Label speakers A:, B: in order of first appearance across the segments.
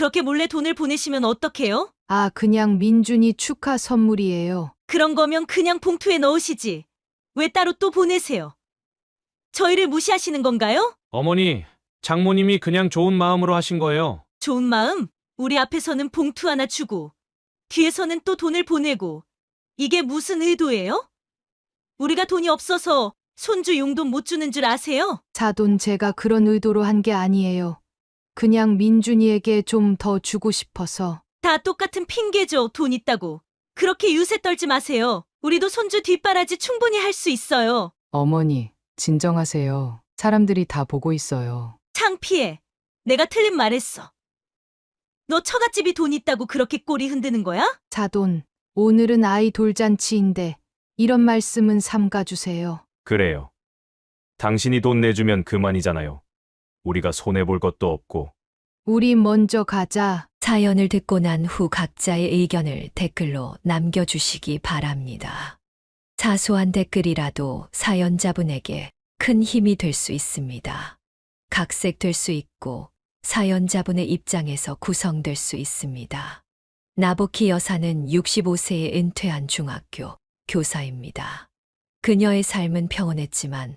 A: 그렇게 몰래 돈을 보내시면 어떡해요?
B: 아, 그냥 민준이 축하 선물이에요.
A: 그런 거면 그냥 봉투에 넣으시지. 왜 따로 또 보내세요? 저희를 무시하시는 건가요?
C: 어머니, 장모님이 그냥 좋은 마음으로 하신 거예요.
A: 좋은 마음? 우리 앞에서는 봉투 하나 주고, 뒤에서는 또 돈을 보내고, 이게 무슨 의도예요? 우리가 돈이 없어서 손주 용돈 못 주는 줄 아세요?
B: 사돈 제가 그런 의도로 한 게 아니에요. 그냥 민준이에게 좀 더 주고 싶어서.
A: 다 똑같은 핑계죠, 돈 있다고. 그렇게 유세 떨지 마세요. 우리도 손주 뒷바라지 충분히 할 수 있어요.
B: 어머니, 진정하세요. 사람들이 다 보고 있어요.
A: 창피해. 내가 틀린 말했어. 너 처갓집이 돈 있다고 그렇게 꼬리 흔드는 거야?
B: 사돈, 오늘은 아이 돌잔치인데 이런 말씀은 삼가주세요.
C: 그래요. 당신이 돈 내주면 그만이잖아요. 우리가 손해볼 것도 없고.
B: 우리 먼저 가자.
D: 사연을 듣고 난 후 각자의 의견을 댓글로 남겨주시기 바랍니다. 사소한 댓글이라도 사연자분에게 큰 힘이 될 수 있습니다. 각색될 수 있고 사연자분의 입장에서 구성될 수 있습니다. 나보키 여사는 65세에 은퇴한 중학교 교사입니다. 그녀의 삶은 평온했지만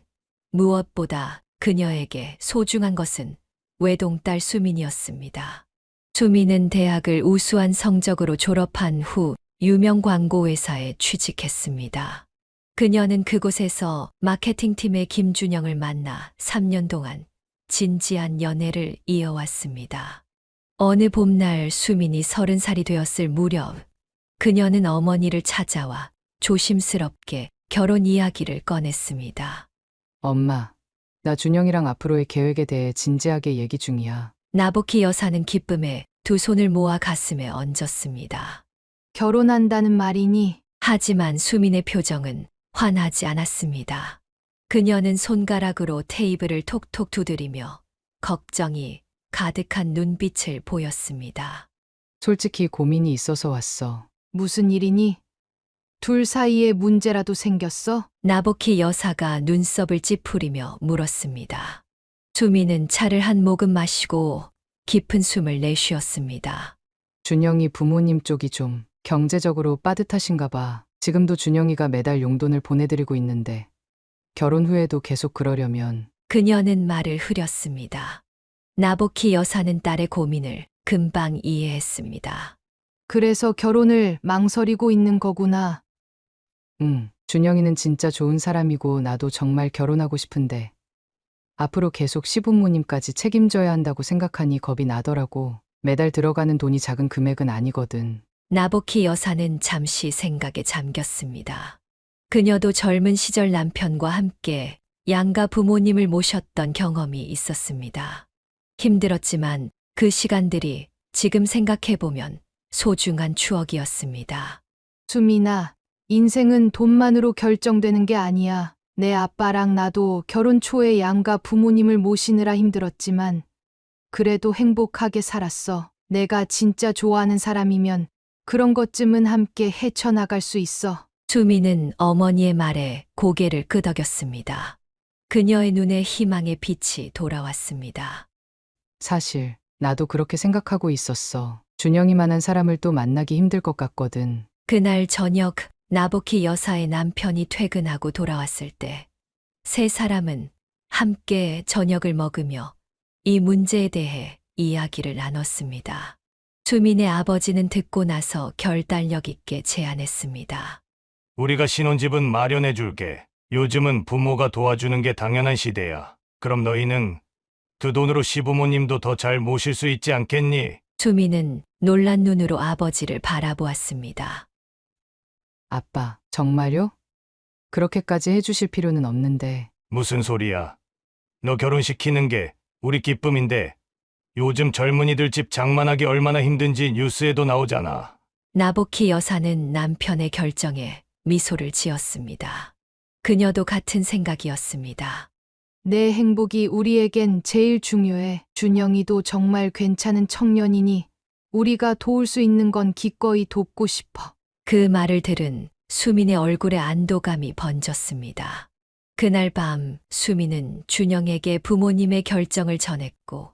D: 무엇보다 그녀에게 소중한 것은 외동딸 수민이었습니다. 수민은 대학을 우수한 성적으로 졸업한 후 유명 광고회사에 취직했습니다. 그녀는 그곳에서 마케팅팀의 김준영을 만나 3년 동안 진지한 연애를 이어왔습니다. 어느 봄날 수민이 30살이 되었을 무렵 그녀는 어머니를 찾아와 조심스럽게 결혼 이야기를 꺼냈습니다.
B: 엄마, 나 준영이랑 앞으로의 계획에 대해 진지하게 얘기 중이야.
D: 나보키 여사는 기쁨에 두 손을 모아 가슴에 얹었습니다.
B: 결혼한다는 말이니?
D: 하지만 수민의 표정은 환하지 않았습니다. 그녀는 손가락으로 테이블을 톡톡 두드리며 걱정이 가득한 눈빛을 보였습니다.
B: 솔직히 고민이 있어서 왔어. 무슨 일이니? 둘 사이에 문제라도 생겼어?
D: 나보키 여사가 눈썹을 찌푸리며 물었습니다. 수민은 차를 한 모금 마시고 깊은 숨을 내쉬었습니다.
B: 준영이 부모님 쪽이 좀 경제적으로 빠듯하신가 봐. 지금도 준영이가 매달 용돈을 보내드리고 있는데 결혼 후에도 계속 그러려면.
D: 그녀는 말을 흐렸습니다. 나보키 여사는 딸의 고민을 금방 이해했습니다.
B: 그래서 결혼을 망설이고 있는 거구나. 응, 준영이는 진짜 좋은 사람이고 나도 정말 결혼하고 싶은데 앞으로 계속 시부모님까지 책임져야 한다고 생각하니 겁이 나더라고. 매달 들어가는 돈이 작은 금액은 아니거든.
D: 나보키 여사는 잠시 생각에 잠겼습니다. 그녀도 젊은 시절 남편과 함께 양가 부모님을 모셨던 경험이 있었습니다. 힘들었지만 그 시간들이 지금 생각해보면 소중한 추억이었습니다.
B: 수민아, 인생은 돈만으로 결정되는 게 아니야. 내 아빠랑 나도 결혼 초에 양가 부모님을 모시느라 힘들었지만 그래도 행복하게 살았어. 내가 진짜 좋아하는 사람이면 그런 것쯤은 함께 헤쳐나갈 수 있어.
D: 수민은 어머니의 말에 고개를 끄덕였습니다. 그녀의 눈에 희망의 빛이 돌아왔습니다.
B: 사실 나도 그렇게 생각하고 있었어. 준영이만한 사람을 또 만나기 힘들 것 같거든.
D: 그날 저녁 나보키 여사의 남편이 퇴근하고 돌아왔을 때 세 사람은 함께 저녁을 먹으며 이 문제에 대해 이야기를 나눴습니다. 수민의 아버지는 듣고 나서 결단력 있게 제안했습니다.
E: 우리가 신혼집은 마련해 줄게. 요즘은 부모가 도와주는 게 당연한 시대야. 그럼 너희는 그 돈으로 시부모님도 더 잘 모실 수 있지 않겠니?
D: 수민은 놀란 눈으로 아버지를 바라보았습니다.
B: 아빠, 정말요? 그렇게까지 해주실 필요는 없는데.
E: 무슨 소리야. 너 결혼시키는 게 우리 기쁨인데 요즘 젊은이들 집 장만하기 얼마나 힘든지 뉴스에도 나오잖아.
D: 나보키 여사는 남편의 결정에 미소를 지었습니다. 그녀도 같은 생각이었습니다.
B: 내 행복이 우리에겐 제일 중요해. 준영이도 정말 괜찮은 청년이니 우리가 도울 수 있는 건 기꺼이 돕고 싶어.
D: 그 말을 들은 수민의 얼굴에 안도감이 번졌습니다. 그날 밤 수민은 준영에게 부모님의 결정을 전했고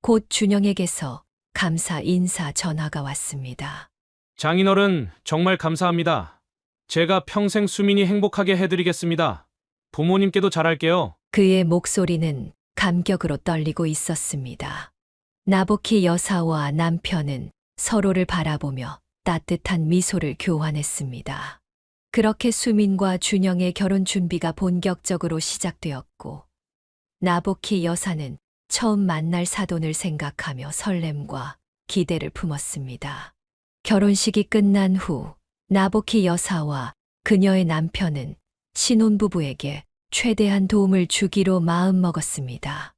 D: 곧 준영에게서 감사 인사 전화가 왔습니다.
C: 장인어른, 정말 감사합니다. 제가 평생 수민이 행복하게 해드리겠습니다. 부모님께도 잘할게요.
D: 그의 목소리는 감격으로 떨리고 있었습니다. 나보키 여사와 남편은 서로를 바라보며 따뜻한 미소를 교환했습니다. 그렇게 수민과 준영의 결혼 준비가 본격적으로 시작되었고, 나보키 여사는 처음 만날 사돈을 생각하며 설렘과 기대를 품었습니다. 결혼식이 끝난 후 나보키 여사와 그녀의 남편은 신혼부부에게 최대한 도움을 주기로 마음먹었습니다.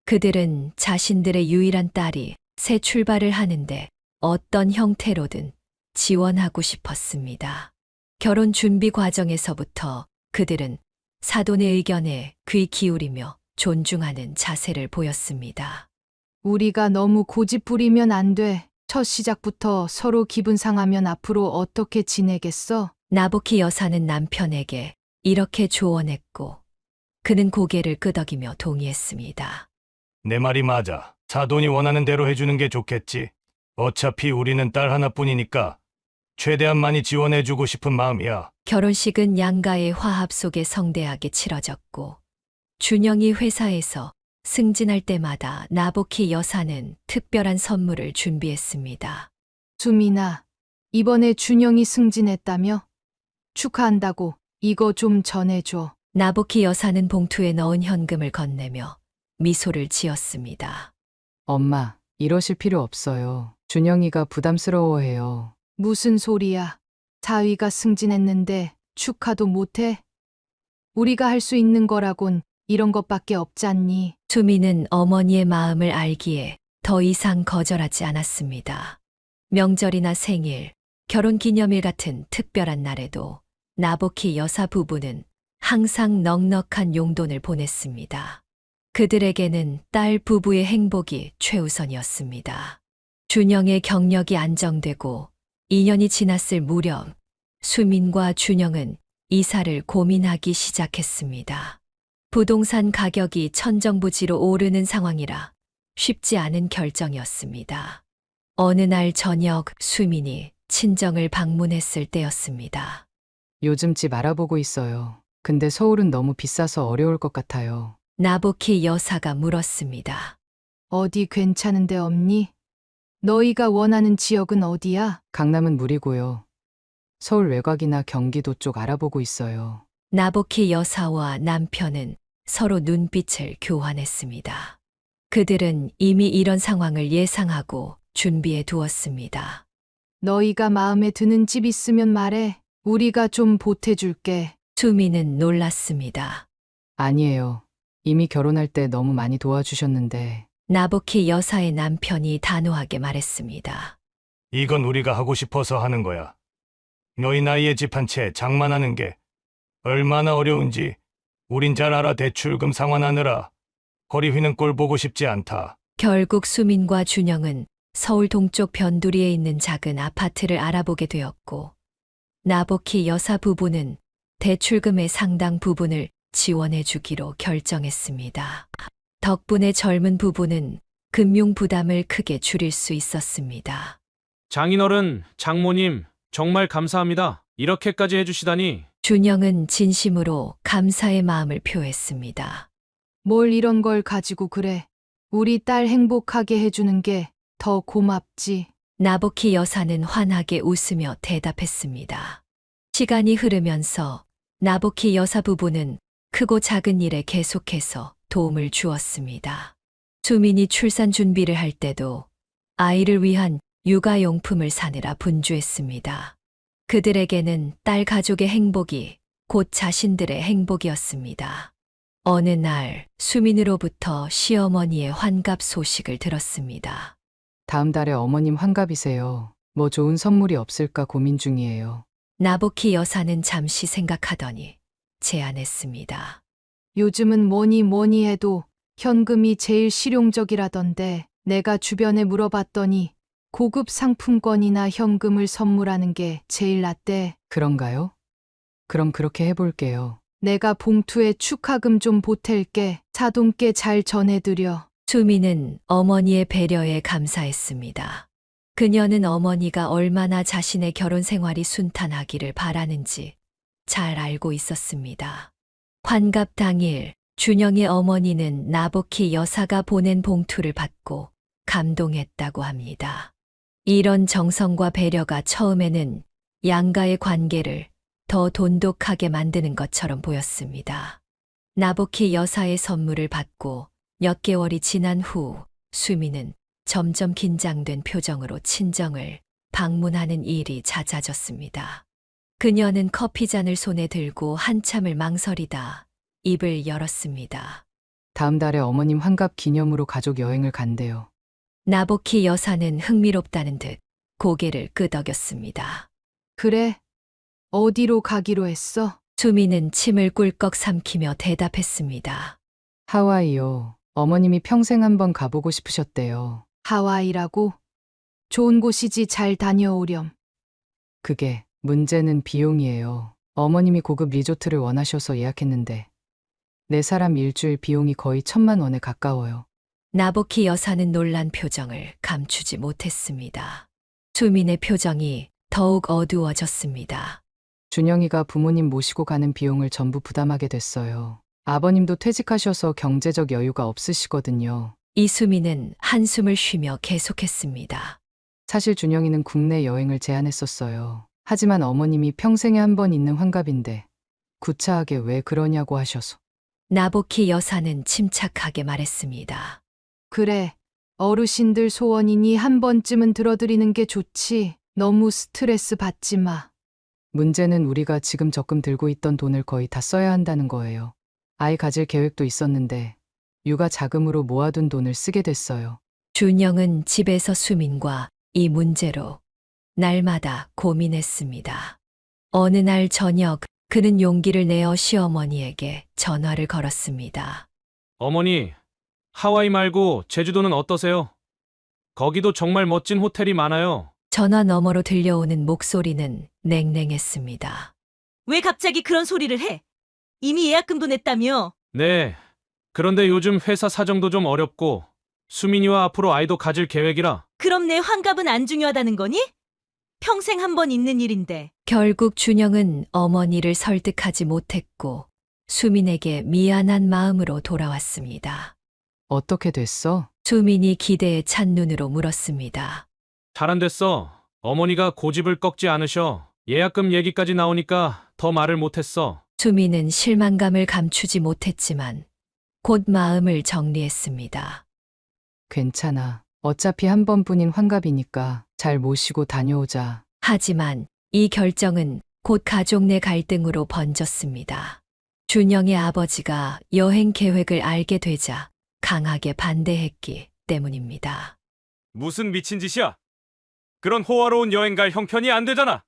D: 그들은 자신들의 유일한 딸이 새 출발을 하는데 어떤 형태로든 지원하고 싶었습니다. 결혼 준비 과정에서부터 그들은 사돈의 의견에 귀 기울이며 존중하는 자세를 보였습니다.
B: 우리가 너무 고집 부리면 안 돼. 첫 시작부터 서로 기분 상하면 앞으로 어떻게 지내겠어?
D: 나보키 여사는 남편에게 이렇게 조언했고, 그는 고개를 끄덕이며 동의했습니다.
E: 내 말이 맞아. 사돈이 원하는 대로 해주는 게 좋겠지. 어차피 우리는 딸 하나뿐이니까 최대한 많이 지원해주고 싶은 마음이야.
D: 결혼식은 양가의 화합 속에 성대하게 치러졌고, 준영이 회사에서 승진할 때마다 나보키 여사는 특별한 선물을 준비했습니다.
B: 수민아, 이번에 준영이 승진했다며? 축하한다고. 이거 좀 전해줘.
D: 나보키 여사는 봉투에 넣은 현금을 건네며 미소를 지었습니다.
F: 엄마, 이러실 필요 없어요. 준영이가 부담스러워해요.
B: 무슨 소리야? 사위가 승진했는데 축하도 못해? 우리가 할 수 있는 거라곤 이런 것밖에 없잖니.
D: 수미는 어머니의 마음을 알기에 더 이상 거절하지 않았습니다. 명절이나 생일, 결혼 기념일 같은 특별한 날에도 나보키 여사 부부는 항상 넉넉한 용돈을 보냈습니다. 그들에게는 딸 부부의 행복이 최우선이었습니다. 준영의 경력이 안정되고 2년이 지났을 무렵 수민과 준영은 이사를 고민하기 시작했습니다. 부동산 가격이 천정부지로 오르는 상황이라 쉽지 않은 결정이었습니다. 어느 날 저녁 수민이 친정을 방문했을 때였습니다.
F: 요즘 집 알아보고 있어요. 근데 서울은 너무 비싸서 어려울 것 같아요.
D: 나보키 여사가 물었습니다.
B: 어디 괜찮은데 없니? 너희가 원하는 지역은 어디야?
F: 강남은 무리고요. 서울 외곽이나 경기도 쪽 알아보고 있어요.
D: 나보키 여사와 남편은 서로 눈빛을 교환했습니다. 그들은 이미 이런 상황을 예상하고 준비해 두었습니다.
B: 너희가 마음에 드는 집 있으면 말해. 우리가 좀 보태줄게.
D: 수미는 놀랐습니다.
F: 아니에요. 이미 결혼할 때 너무 많이 도와주셨는데.
D: 나보키 여사의 남편이 단호하게 말했습니다.
E: 이건 우리가 하고 싶어서 하는 거야. 너희 나이에 집 한 채 장만하는 게 얼마나 어려운지 우린 잘 알아. 대출금 상환하느라 허리 휘는 꼴 보고 싶지 않다.
D: 결국 수민과 준영은 서울 동쪽 변두리에 있는 작은 아파트를 알아보게 되었고, 나보키 여사 부부는 대출금의 상당 부분을 지원해 주기로 결정했습니다. 덕분에 젊은 부부는 금융 부담을 크게 줄일 수 있었습니다.
C: 장인어른, 장모님, 정말 감사합니다. 이렇게까지 해주시다니.
D: 준영은 진심으로 감사의 마음을 표했습니다.
B: 뭘 이런 걸 가지고 그래. 우리 딸 행복하게 해주는 게 더 고맙지.
D: 나보키 여사는 환하게 웃으며 대답했습니다. 시간이 흐르면서 나보키 여사 부부는 크고 작은 일에 계속해서 도움을 주었습니다. 수민이 출산 준비를 할 때도 아이를 위한 육아용품을 사느라 분주했습니다. 그들에게는 딸 가족의 행복이 곧 자신들의 행복이었습니다. 어느 날 수민으로부터 시어머니의 환갑 소식을 들었습니다.
F: 다음 달에 어머님 환갑이세요. 뭐 좋은 선물이 없을까 고민 중이에요.
D: 나보키 여사는 잠시 생각하더니 제안했습니다.
B: 요즘은 뭐니 해도 현금이 제일 실용적이라던데 내가 주변에 물어봤더니 고급 상품권이나 현금을 선물하는 게 제일 낫대.
F: 그런가요? 그럼 그렇게 해볼게요.
B: 내가 봉투에 축하금 좀 보탤게. 사돈께 잘 전해드려.
D: 수미는 어머니의 배려에 감사했습니다. 그녀는 어머니가 얼마나 자신의 결혼 생활이 순탄하기를 바라는지 잘 알고 있었습니다. 환갑 당일 준영의 어머니는 나복희 여사가 보낸 봉투를 받고 감동했다고 합니다. 이런 정성과 배려가 처음에는 양가의 관계를 더 돈독하게 만드는 것처럼 보였습니다. 나복희 여사의 선물을 받고 몇 개월이 지난 후 수미는 점점 긴장된 표정으로 친정을 방문하는 일이 잦아졌습니다. 그녀는 커피잔을 손에 들고 한참을 망설이다 입을 열었습니다.
F: 다음 달에 어머님 환갑 기념으로 가족 여행을 간대요.
D: 나복희 여사는 흥미롭다는 듯 고개를 끄덕였습니다.
B: 그래? 어디로 가기로 했어?
D: 수미는 침을 꿀꺽 삼키며 대답했습니다.
F: 하와이요. 어머님이 평생 한번 가보고 싶으셨대요.
B: 하와이라고? 좋은 곳이지 잘 다녀오렴.
F: 그게 문제는 비용이에요. 어머님이 고급 리조트를 원하셔서 예약했는데 네 사람 일주일 비용이 거의 1,000만 원에 가까워요.
D: 나복희 여사는 놀란 표정을 감추지 못했습니다. 수민의 표정이 더욱 어두워졌습니다.
F: 준영이가 부모님 모시고 가는 비용을 전부 부담하게 됐어요. 아버님도 퇴직하셔서 경제적 여유가 없으시거든요.
D: 이수민은 한숨을 쉬며 계속했습니다.
F: 사실 준영이는 국내 여행을 제안했었어요. 하지만 어머님이 평생에 한 번 있는 환갑인데 구차하게 왜 그러냐고 하셔서.
D: 나복희 여사는 침착하게 말했습니다.
B: 그래. 어르신들 소원이니 한 번쯤은 들어드리는 게 좋지. 너무 스트레스 받지 마.
F: 문제는 우리가 지금 적금 들고 있던 돈을 거의 다 써야 한다는 거예요. 아이 가질 계획도 있었는데 육아 자금으로 모아둔 돈을 쓰게 됐어요.
D: 준영은 집에서 수민과 이 문제로 날마다 고민했습니다. 어느 날 저녁 그는 용기를 내어 시어머니에게 전화를 걸었습니다.
C: 어머니, 하와이 말고 제주도는 어떠세요? 거기도 정말 멋진 호텔이 많아요.
D: 전화 너머로 들려오는 목소리는 냉랭했습니다.
A: 왜 갑자기 그런 소리를 해? 이미 예약금도 냈다며.
C: 네. 그런데 요즘 회사 사정도 좀 어렵고 수민이와 앞으로 아이도 가질 계획이라.
A: 그럼 내 환갑은 안 중요하다는 거니? 평생 한 번 있는 일인데.
D: 결국 준영은 어머니를 설득하지 못했고 수민에게 미안한 마음으로 돌아왔습니다.
F: 어떻게 됐어?
D: 수민이 기대에 찬 눈으로 물었습니다.
C: 잘 안 됐어. 어머니가 고집을 꺾지 않으셔. 예약금 얘기까지 나오니까 더 말을 못했어.
D: 수민은 실망감을 감추지 못했지만 곧 마음을 정리했습니다.
F: 괜찮아. 어차피 한 번뿐인 환갑이니까 잘 모시고 다녀오자.
D: 하지만 이 결정은 곧 가족 내 갈등으로 번졌습니다. 준영의 아버지가 여행 계획을 알게 되자 강하게 반대했기 때문입니다.
C: 무슨 미친 짓이야? 그런 호화로운 여행 갈 형편이 안 되잖아.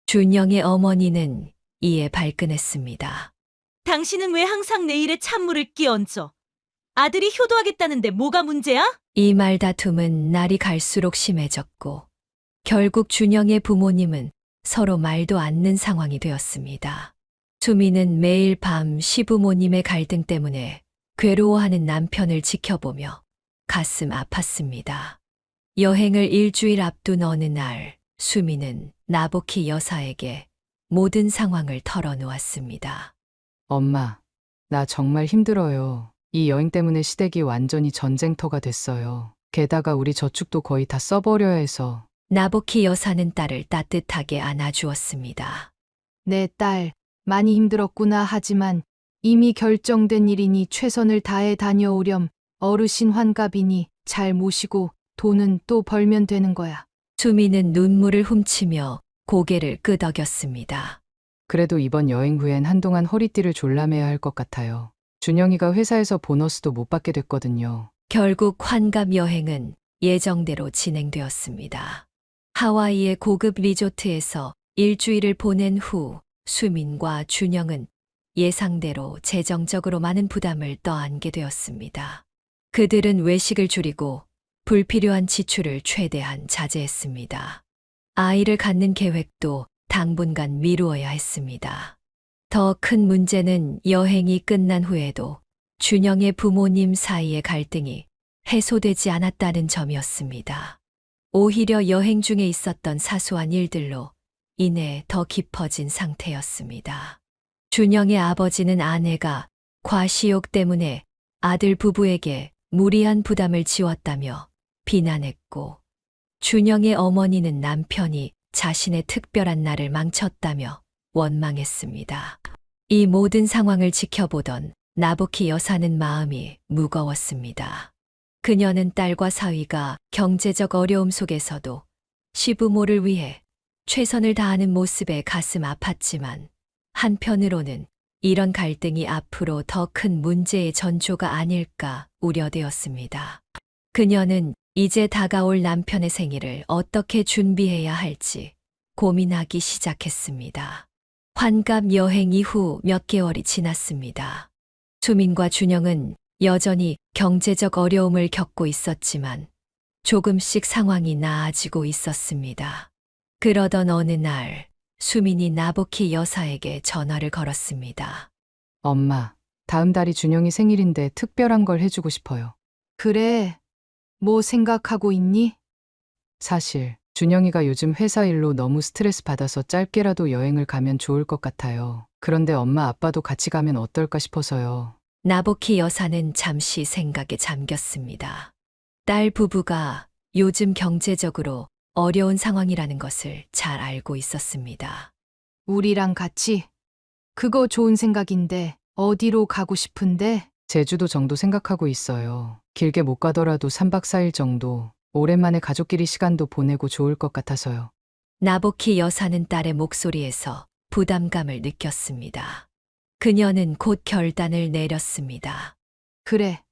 D: 준영의 어머니는 이에 발끈했습니다.
A: 당신은 왜 항상 내 일에 찬물을 끼얹어? 아들이 효도하겠다는데 뭐가 문제야?
D: 이 말다툼은 날이 갈수록 심해졌고 결국 준영의 부모님은 서로 말도 않는 상황이 되었습니다. 수미는 매일 밤 시부모님의 갈등 때문에 괴로워하는 남편을 지켜보며 가슴 아팠습니다. 여행을 일주일 앞둔 어느 날 수미는 나복희 여사에게 모든 상황을 털어놓았습니다.
F: 엄마, 나 정말 힘들어요. 이 여행 때문에 시댁이 완전히 전쟁터가 됐어요. 게다가 우리 저축도 거의 다 써버려야 해서.
D: 나복희 여사는 딸을 따뜻하게 안아주었습니다.
B: 내 딸, 많이 힘들었구나. 하지만 이미 결정된 일이니 최선을 다해 다녀오렴. 어르신 환갑이니 잘 모시고 돈은 또 벌면 되는 거야.
D: 수미는 눈물을 훔치며 고개를 끄덕였습니다.
F: 그래도 이번 여행 후엔 한동안 허리띠를 졸라매야 할 것 같아요. 준영이가 회사에서 보너스도 못 받게 됐거든요.
D: 결국 환갑 여행은 예정대로 진행되었습니다. 하와이의 고급 리조트에서 일주일을 보낸 후 수민과 준영은 예상대로 재정적으로 많은 부담을 떠안게 되었습니다. 그들은 외식을 줄이고 불필요한 지출을 최대한 자제했습니다. 아이를 갖는 계획도 당분간 미루어야 했습니다. 더 큰 문제는 여행이 끝난 후에도 준영의 부모님 사이의 갈등이 해소되지 않았다는 점이었습니다. 오히려 여행 중에 있었던 사소한 일들로 인해 더 깊어진 상태였습니다. 준영의 아버지는 아내가 과시욕 때문에 아들 부부에게 무리한 부담을 지웠다며 비난했고, 준영의 어머니는 남편이 자신의 특별한 날을 망쳤다며 원망했습니다. 이 모든 상황을 지켜보던 나부키 여사는 마음이 무거웠습니다. 그녀는 딸과 사위가 경제적 어려움 속에서도 시부모를 위해 최선을 다하는 모습에 가슴 아팠지만, 한편으로는 이런 갈등이 앞으로 더 큰 문제의 전조가 아닐까 우려되었습니다. 그녀는 이제 다가올 남편의 생일을 어떻게 준비해야 할지 고민하기 시작했습니다. 환갑 여행 이후 몇 개월이 지났습니다. 수민과 준영은 여전히 경제적 어려움을 겪고 있었지만 조금씩 상황이 나아지고 있었습니다. 그러던 어느 날 수민이 나부키 여사에게 전화를 걸었습니다.
F: 엄마, 다음 달이 준영이 생일인데 특별한 걸 해주고 싶어요.
B: 그래. 뭐 생각하고 있니?
F: 사실 준영이가 요즘 회사 일로 너무 스트레스 받아서 짧게라도 여행을 가면 좋을 것 같아요. 그런데 엄마 아빠도 같이 가면 어떨까 싶어서요.
D: 나부키 여사는 잠시 생각에 잠겼습니다. 딸 부부가 요즘 경제적으로 어려운 상황이라는 것을 잘 알고 있었습니다.
B: 우리랑 같이? 그거 좋은 생각인데 어디로 가고 싶은데?
F: 제주도 정도 생각하고 있어요. 길게 못 가더라도 3박 4일 정도. 오랜만에 가족끼리 시간도 보내고 좋을 것 같아서요.
D: 나부키 여사는 딸의 목소리에서 부담감을 느꼈습니다. 그녀는 곧 결단을 내렸습니다.
B: 그래.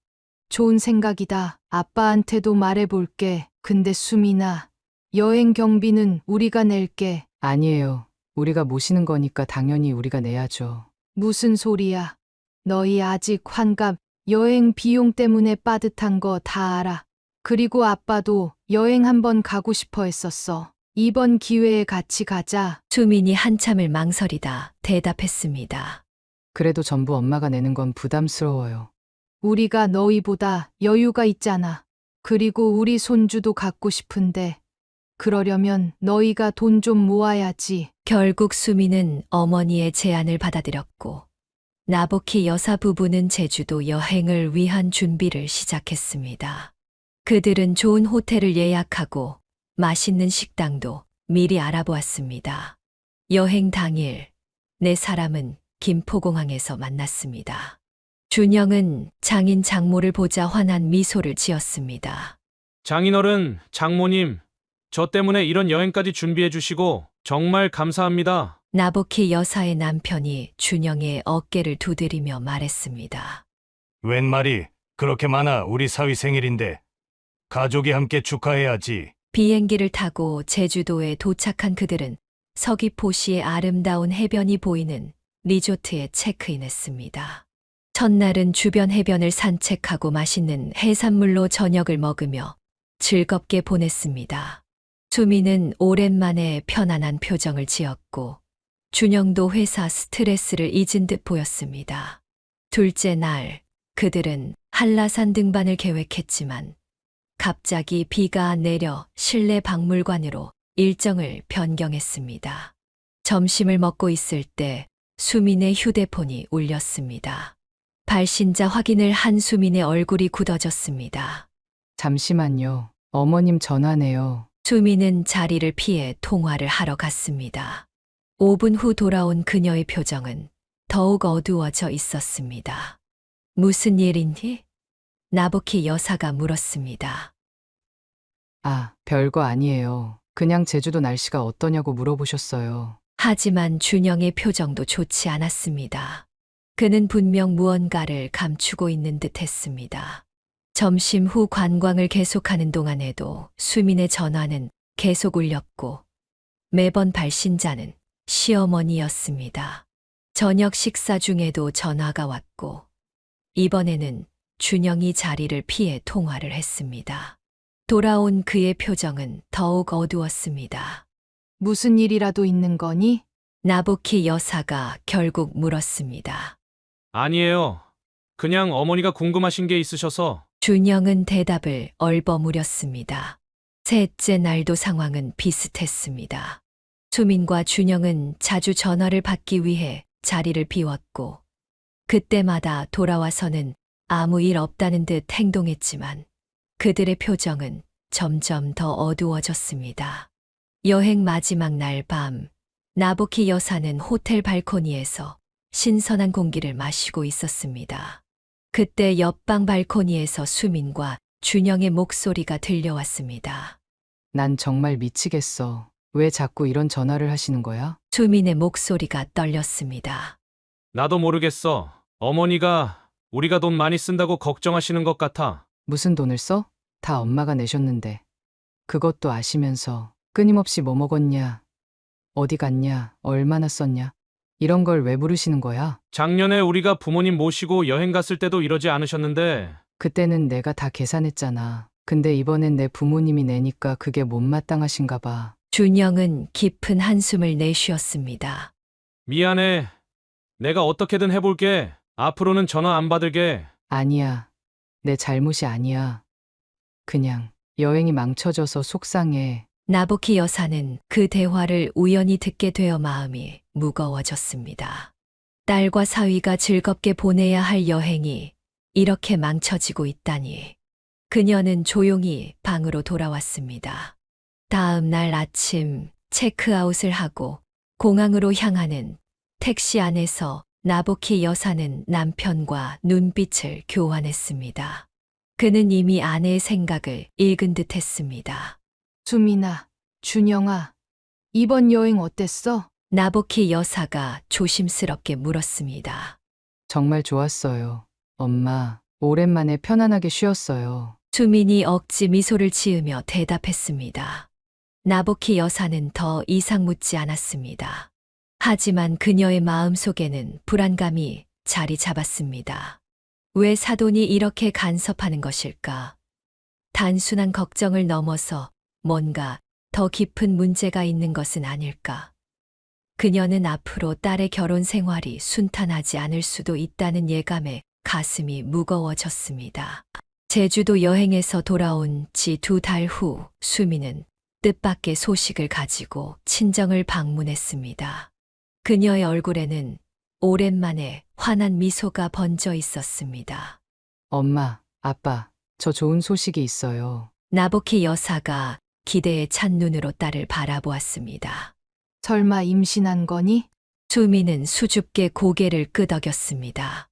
B: 좋은 생각이다. 아빠한테도 말해볼게. 근데 수민아, 여행 경비는 우리가 낼게.
F: 아니에요. 우리가 모시는 거니까 당연히 우리가 내야죠.
B: 무슨 소리야. 너희 아직 환갑 여행 비용 때문에 빠듯한 거 다 알아. 그리고 아빠도 여행 한번 가고 싶어 했었어. 이번 기회에 같이 가자.
D: 수민이 한참을 망설이다 대답했습니다.
F: 그래도 전부 엄마가 내는 건 부담스러워요.
B: 우리가 너희보다 여유가 있잖아. 그리고 우리 손주도 갖고 싶은데. 그러려면 너희가 돈 좀 모아야지.
D: 결국 수민은 어머니의 제안을 받아들였고, 나부키 여사 부부는 제주도 여행을 위한 준비를 시작했습니다. 그들은 좋은 호텔을 예약하고 맛있는 식당도 미리 알아보았습니다. 여행 당일, 네 사람은 김포공항에서 만났습니다. 준영은 장인 장모를 보자 환한 미소를 지었습니다.
C: 장인어른, 장모님, 저 때문에 이런 여행까지 준비해 주시고 정말 감사합니다.
D: 나부키 여사의 남편이 준영의 어깨를 두드리며 말했습니다.
E: 웬 말이 그렇게 많아. 우리 사위 생일인데 가족이 함께 축하해야지.
D: 비행기를 타고 제주도에 도착한 그들은 서귀포시의 아름다운 해변이 보이는 리조트에 체크인했습니다. 첫날은 주변 해변을 산책하고 맛있는 해산물로 저녁을 먹으며 즐겁게 보냈습니다. 수민은 오랜만에 편안한 표정을 지었고, 준영도 회사 스트레스를 잊은 듯 보였습니다. 둘째 날, 그들은 한라산 등반을 계획했지만 갑자기 비가 내려 실내 박물관으로 일정을 변경했습니다. 점심을 먹고 있을 때 수민의 휴대폰이 울렸습니다. 발신자 확인을 한 수민의 얼굴이 굳어졌습니다.
F: 잠시만요. 어머님 전화네요.
D: 수민은 자리를 피해 통화를 하러 갔습니다. 5분 후 돌아온 그녀의 표정은 더욱 어두워져 있었습니다. 무슨 일이니? 나부키 여사가 물었습니다.
F: 아, 별거 아니에요. 그냥 제주도 날씨가 어떠냐고 물어보셨어요.
D: 하지만 준영의 표정도 좋지 않았습니다. 그는 분명 무언가를 감추고 있는 듯 했습니다. 점심 후 관광을 계속하는 동안에도 수민의 전화는 계속 울렸고, 매번 발신자는 시어머니였습니다. 저녁 식사 중에도 전화가 왔고, 이번에는 준영이 자리를 피해 통화를 했습니다. 돌아온 그의 표정은 더욱 어두웠습니다.
B: 무슨 일이라도 있는 거니?
D: 나부키 여사가 결국 물었습니다.
C: 아니에요. 그냥 어머니가 궁금하신 게 있으셔서.
D: 준영은 대답을 얼버무렸습니다. 셋째 날도 상황은 비슷했습니다. 수민과 준영은 자주 전화를 받기 위해 자리를 비웠고, 그때마다 돌아와서는 아무 일 없다는 듯 행동했지만 그들의 표정은 점점 더 어두워졌습니다. 여행 마지막 날 밤, 나보키 여사는 호텔 발코니에서 신선한 공기를 마시고 있었습니다. 그때 옆방 발코니에서 수민과 준영의 목소리가 들려왔습니다.
F: 난 정말 미치겠어. 왜 자꾸 이런 전화를 하시는 거야?
D: 수민의 목소리가 떨렸습니다.
C: 나도 모르겠어. 어머니가 우리가 돈 많이 쓴다고 걱정하시는 것 같아.
F: 무슨 돈을 써? 다 엄마가 내셨는데. 그것도 아시면서 끊임없이 뭐 먹었냐? 어디 갔냐? 얼마나 썼냐? 이런 걸 왜 물으시는 거야?
C: 작년에 우리가 부모님 모시고 여행 갔을 때도 이러지 않으셨는데
F: 그때는 내가 다 계산했잖아. 근데 이번엔 내 부모님이 내니까 그게 못마땅하신가 봐.
D: 준영은 깊은 한숨을 내쉬었습니다.
C: 미안해. 내가 어떻게든 해볼게. 앞으로는 전화 안 받을게.
F: 아니야. 내 잘못이 아니야. 그냥 여행이 망쳐져서 속상해.
D: 나보키 여사는 그 대화를 우연히 듣게 되어 마음이 무거워졌습니다. 딸과 사위가 즐겁게 보내야 할 여행이 이렇게 망쳐지고 있다니. 그녀는 조용히 방으로 돌아왔습니다. 다음 날 아침 체크아웃을 하고 공항으로 향하는 택시 안에서 나보키 여사는 남편과 눈빛을 교환했습니다. 그는 이미 아내의 생각을 읽은 듯 했습니다.
B: 수민아, 준영아, 이번 여행 어땠어?
D: 나보키 여사가 조심스럽게 물었습니다.
F: 정말 좋았어요. 엄마, 오랜만에 편안하게 쉬었어요.
D: 수민이 억지 미소를 지으며 대답했습니다. 나보키 여사는 더 이상 묻지 않았습니다. 하지만 그녀의 마음속에는 불안감이 자리 잡았습니다. 왜 사돈이 이렇게 간섭하는 것일까? 단순한 걱정을 넘어서 뭔가 더 깊은 문제가 있는 것은 아닐까? 그녀는 앞으로 딸의 결혼 생활이 순탄하지 않을 수도 있다는 예감에 가슴이 무거워졌습니다. 제주도 여행에서 돌아온 지 2달 후 수미는 뜻밖의 소식을 가지고 친정을 방문했습니다. 그녀의 얼굴에는 오랜만에 환한 미소가 번져 있었습니다.
F: 엄마, 아빠, 저 좋은 소식이 있어요.
D: 나보키 여사가 기대에 찬 눈으로 딸을 바라보았습니다.
B: 설마 임신한 거니?
D: 수미는 수줍게 고개를 끄덕였습니다.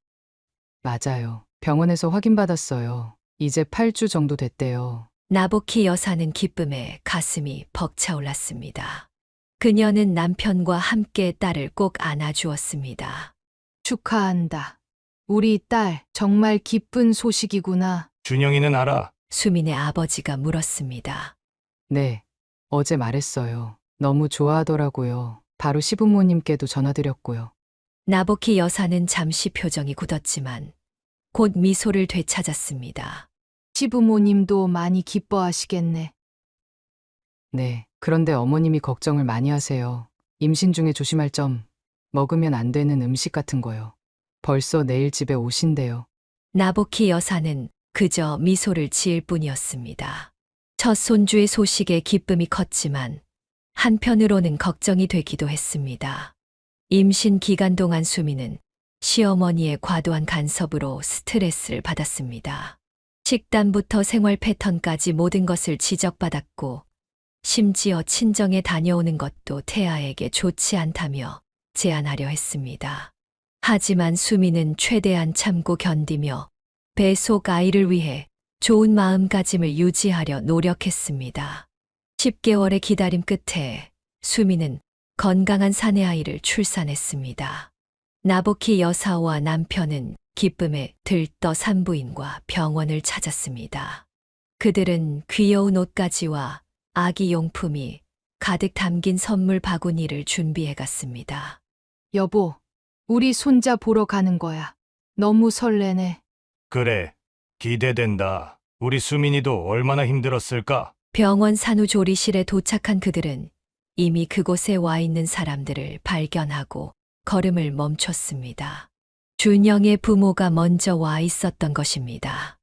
F: 맞아요. 병원에서 확인받았어요. 이제 8주 정도 됐대요.
D: 나보키 여사는 기쁨에 가슴이 벅차올랐습니다. 그녀는 남편과 함께 딸을 꼭 안아주었습니다.
B: 축하한다. 우리 딸, 정말 기쁜 소식이구나.
E: 준영이는 알아.
D: 수민의 아버지가 물었습니다.
F: 네, 어제 말했어요. 너무 좋아하더라고요. 바로 시부모님께도 전화드렸고요.
D: 나보키 여사는 잠시 표정이 굳었지만 곧 미소를 되찾았습니다.
B: 시부모님도 많이 기뻐하시겠네.
F: 네, 그런데 어머님이 걱정을 많이 하세요. 임신 중에 조심할 점, 먹으면 안 되는 음식 같은 거요. 벌써 내일 집에 오신대요.
D: 나보키 여사는 그저 미소를 지을 뿐이었습니다. 첫 손주의 소식에 기쁨이 컸지만 한편으로는 걱정이 되기도 했습니다. 임신 기간 동안 수미는 시어머니의 과도한 간섭으로 스트레스를 받았습니다. 식단부터 생활 패턴까지 모든 것을 지적받았고 심지어 친정에 다녀오는 것도 태아에게 좋지 않다며 제안하려 했습니다. 하지만 수미는 최대한 참고 견디며 뱃속 아이를 위해 좋은 마음가짐을 유지하려 노력했습니다. 10개월의 기다림 끝에 수미는 건강한 사내 아이를 출산했습니다. 나보키 여사와 남편은 기쁨에 들떠 산부인과 병원을 찾았습니다. 그들은 귀여운 옷가지와 아기 용품이 가득 담긴 선물 바구니를 준비해 갔습니다.
B: 여보, 우리 손자 보러 가는 거야. 너무 설레네.
E: 그래. 기대된다. 우리 수민이도 얼마나 힘들었을까?
D: 병원 산후조리실에 도착한 그들은 이미 그곳에 와 있는 사람들을 발견하고 걸음을 멈췄습니다. 준영의 부모가 먼저 와 있었던 것입니다.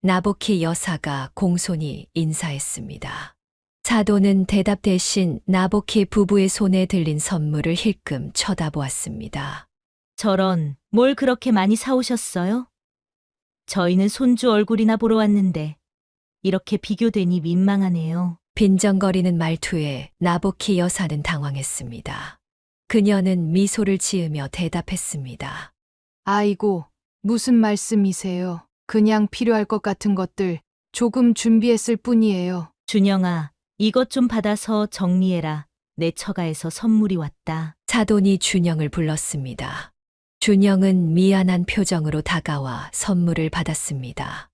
D: 나보키 여사가 공손히 인사했습니다. 사돈은 대답 대신 나보키 부부의 손에 들린 선물을 힐끔 쳐다보았습니다.
A: 저런, 뭘 그렇게 많이 사오셨어요? 저희는 손주 얼굴이나 보러 왔는데 이렇게 비교되니 민망하네요.
D: 빈정거리는 말투에 나보키 여사는 당황했습니다. 그녀는 미소를 지으며 대답했습니다.
B: 아이고, 무슨 말씀이세요? 그냥 필요할 것 같은 것들 조금 준비했을 뿐이에요.
A: 준영아, 이것 좀 받아서 정리해라. 내 처가에서 선물이 왔다.
D: 사돈이 준영을 불렀습니다. 준영은 미안한 표정으로 다가와 선물을 받았습니다.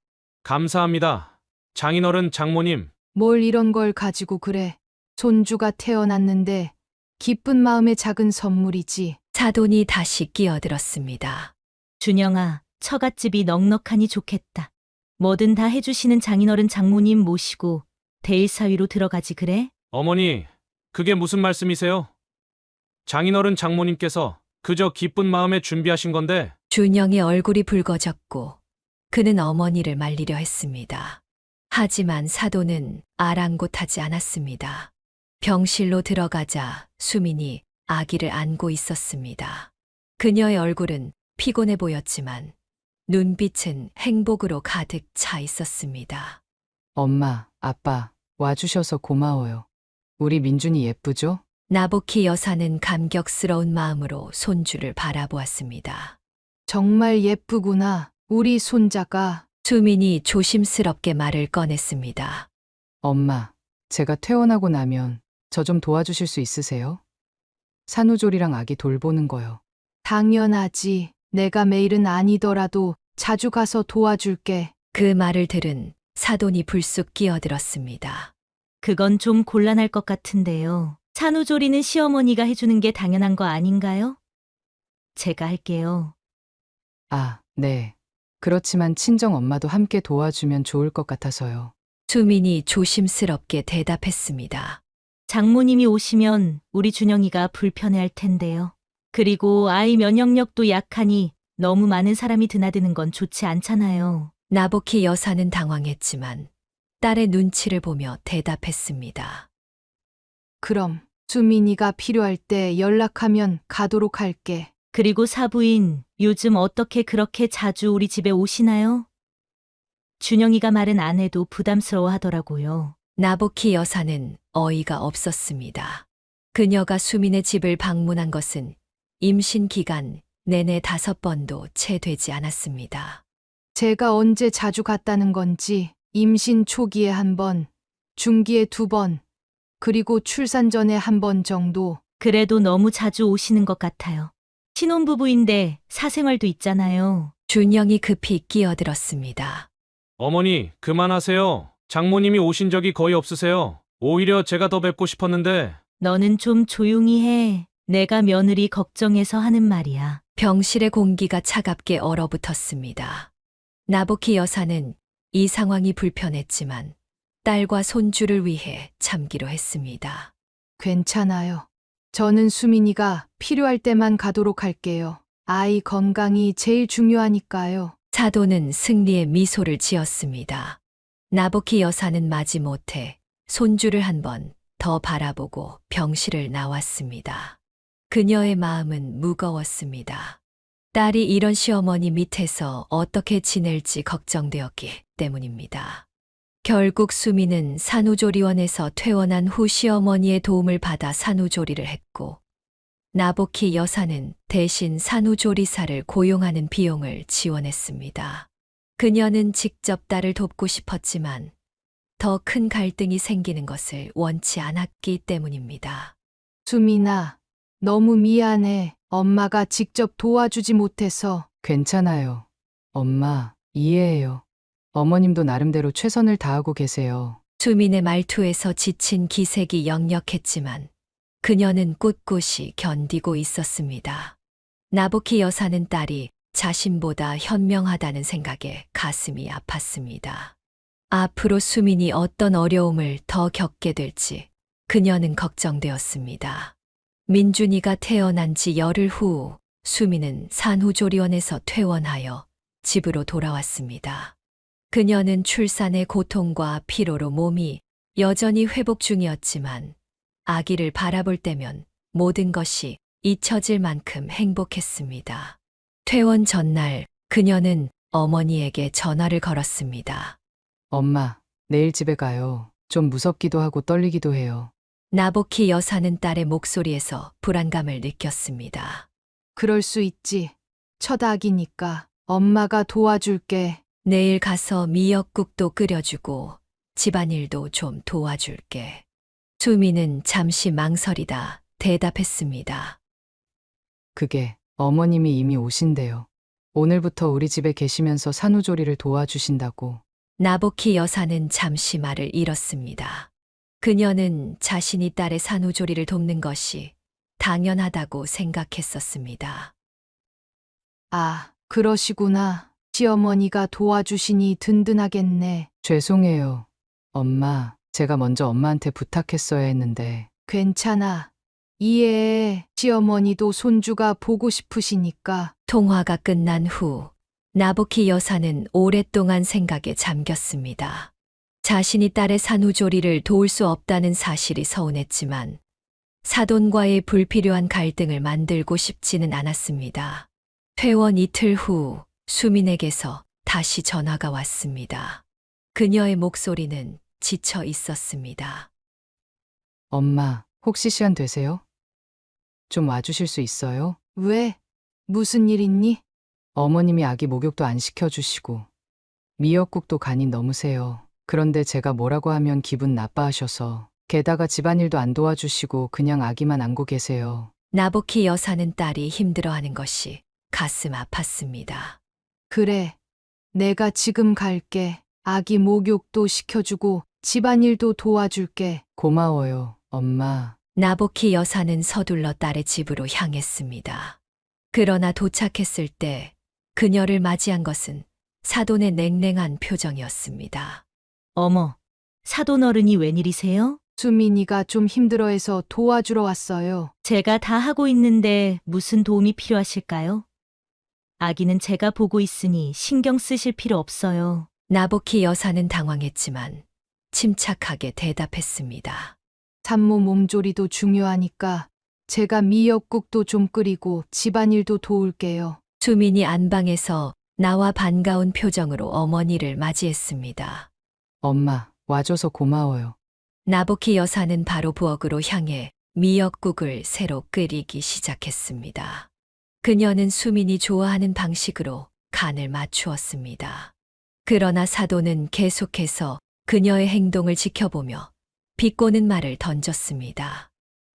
C: 감사합니다. 장인어른 장모님,
B: 뭘 이런 걸 가지고 그래. 손주가 태어났는데 기쁜 마음의 작은 선물이지.
D: 사돈이 다시 끼어들었습니다.
A: 준영아, 처갓집이 넉넉하니 좋겠다. 뭐든 다 해주시는 장인어른 장모님 모시고 대일사위로 들어가지 그래?
C: 어머니, 그게 무슨 말씀이세요? 장인어른 장모님께서 그저 기쁜 마음에 준비하신 건데,
D: 준영의 얼굴이 붉어졌고 그는 어머니를 말리려 했습니다. 하지만 사돈은 아랑곳하지 않았습니다. 병실로 들어가자 수민이 아기를 안고 있었습니다. 그녀의 얼굴은 피곤해 보였지만 눈빛은 행복으로 가득 차 있었습니다.
F: 엄마, 아빠, 와주셔서 고마워요. 우리 민준이 예쁘죠?
D: 나보키 여사는 감격스러운 마음으로 손주를 바라보았습니다.
B: 정말 예쁘구나. 우리 손자가.
D: 수민이 조심스럽게 말을 꺼냈습니다.
F: 엄마, 제가 퇴원하고 나면 저 좀 도와주실 수 있으세요? 산후조리랑 아기 돌보는 거요.
B: 당연하지. 내가 매일은 아니더라도 자주 가서 도와줄게.
D: 그 말을 들은 사돈이 불쑥 끼어들었습니다.
A: 그건 좀 곤란할 것 같은데요. 산후조리는 시어머니가 해주는 게 당연한 거 아닌가요? 제가 할게요.
F: 아, 네. 그렇지만 친정 엄마도 함께 도와주면 좋을 것 같아서요.
D: 수민이 조심스럽게 대답했습니다.
A: 장모님이 오시면 우리 준영이가 불편해할 텐데요. 그리고 아이 면역력도 약하니 너무 많은 사람이 드나드는 건 좋지 않잖아요.
D: 나보키 여사는 당황했지만 딸의 눈치를 보며 대답했습니다.
B: 그럼 수민이가 필요할 때 연락하면 가도록 할게.
A: 그리고 사부인, 요즘 어떻게 그렇게 자주 우리 집에 오시나요? 준영이가 말은 안 해도 부담스러워 하더라고요.
D: 나보키 여사는 어이가 없었습니다. 그녀가 수민의 집을 방문한 것은 임신 기간 내내 5번도 채 되지 않았습니다.
B: 제가 언제 자주 갔다는 건지 임신 초기에 1번, 중기에 2번, 그리고 출산 전에 1번 정도.
A: 그래도 너무 자주 오시는 것 같아요. 신혼부부인데 사생활도 있잖아요.
D: 준영이 급히 끼어들었습니다.
C: 어머니, 그만하세요. 장모님이 오신 적이 거의 없으세요. 오히려 제가 더 뵙고 싶었는데,
A: 너는 좀 조용히 해. 내가 며느리 걱정해서 하는 말이야.
D: 병실의 공기가 차갑게 얼어붙었습니다. 나보키 여사는 이 상황이 불편했지만 딸과 손주를 위해 참기로 했습니다.
B: 괜찮아요. 저는 수민이가 필요할 때만 가도록 할게요. 아이 건강이 제일 중요하니까요.
D: 사돈은 승리의 미소를 지었습니다. 나보키 여사는 마지못해 손주를 한 번 더 바라보고 병실을 나왔습니다. 그녀의 마음은 무거웠습니다. 딸이 이런 시어머니 밑에서 어떻게 지낼지 걱정되었기 때문입니다. 결국 수미는 산후조리원에서 퇴원한 후 시어머니의 도움을 받아 산후조리를 했고, 나보키 여사는 대신 산후조리사를 고용하는 비용을 지원했습니다. 그녀는 직접 딸을 돕고 싶었지만 더 큰 갈등이 생기는 것을 원치 않았기 때문입니다.
B: 수민아, 너무 미안해. 엄마가 직접 도와주지 못해서.
F: 괜찮아요. 엄마, 이해해요. 어머님도 나름대로 최선을 다하고 계세요.
D: 수민의 말투에서 지친 기색이 역력했지만 그녀는 꿋꿋이 견디고 있었습니다. 나보키 여사는 딸이 자신보다 현명하다는 생각에 가슴이 아팠습니다. 앞으로 수민이 어떤 어려움을 더 겪게 될지 그녀는 걱정되었습니다. 민준이가 태어난 지 열흘 후 수민은 산후조리원에서 퇴원하여 집으로 돌아왔습니다. 그녀는 출산의 고통과 피로로 몸이 여전히 회복 중이었지만 아기를 바라볼 때면 모든 것이 잊혀질 만큼 행복했습니다. 퇴원 전날 그녀는 어머니에게 전화를 걸었습니다.
F: 엄마, 내일 집에 가요. 좀 무섭기도 하고 떨리기도 해요.
D: 나보키 여사는 딸의 목소리에서 불안감을 느꼈습니다.
B: 그럴 수 있지. 첫 아기니까 엄마가 도와줄게.
D: 내일 가서 미역국도 끓여주고 집안일도 좀 도와줄게. 수미는 잠시 망설이다 대답했습니다.
F: 그게 어머님이 이미 오신대요. 오늘부터 우리 집에 계시면서 산후조리를 도와주신다고.
D: 나보키 여사는 잠시 말을 잃었습니다. 그녀는 자신이 딸의 산후조리를 돕는 것이 당연하다고 생각했었습니다.
B: 아, 그러시구나. 시어머니가 도와주시니 든든하겠네.
F: 죄송해요. 엄마, 제가 먼저 엄마한테 부탁했어야 했는데.
B: 괜찮아. 이해해. 시어머니도 손주가 보고 싶으시니까.
D: 통화가 끝난 후 나보키 여사는 오랫동안 생각에 잠겼습니다. 자신이 딸의 산후조리를 도울 수 없다는 사실이 서운했지만 사돈과의 불필요한 갈등을 만들고 싶지는 않았습니다. 퇴원 이틀 후 수민에게서 다시 전화가 왔습니다. 그녀의 목소리는 지쳐 있었습니다.
F: 엄마, 혹시 시간 되세요? 좀 와주실 수 있어요?
B: 왜? 무슨 일 있니?
F: 어머님이 아기 목욕도 안 시켜주시고 미역국도 간이 넘으세요. 그런데 제가 뭐라고 하면 기분 나빠하셔서 게다가 집안일도 안 도와주시고 그냥 아기만 안고 계세요.
D: 나보키 여사는 딸이 힘들어하는 것이 가슴 아팠습니다.
B: 그래. 내가 지금 갈게. 아기 목욕도 시켜주고 집안일도 도와줄게.
F: 고마워요, 엄마.
D: 나보키 여사는 서둘러 딸의 집으로 향했습니다. 그러나 도착했을 때 그녀를 맞이한 것은 사돈의 냉랭한 표정이었습니다.
A: 어머, 사돈 어른이 웬일이세요?
B: 수민이가 좀 힘들어해서 도와주러 왔어요.
A: 제가 다 하고 있는데 무슨 도움이 필요하실까요? 아기는 제가 보고 있으니 신경 쓰실 필요 없어요.
D: 나보키 여사는 당황했지만 침착하게 대답했습니다.
B: 산모 몸조리도 중요하니까 제가 미역국도 좀 끓이고 집안일도 도울게요.
D: 수민이 안방에서 나와 반가운 표정으로 어머니를 맞이했습니다.
F: 엄마, 와줘서 고마워요.
D: 나보키 여사는 바로 부엌으로 향해 미역국을 새로 끓이기 시작했습니다. 그녀는 수민이 좋아하는 방식으로 간을 맞추었습니다. 그러나 사돈은 계속해서 그녀의 행동을 지켜보며 비꼬는 말을 던졌습니다.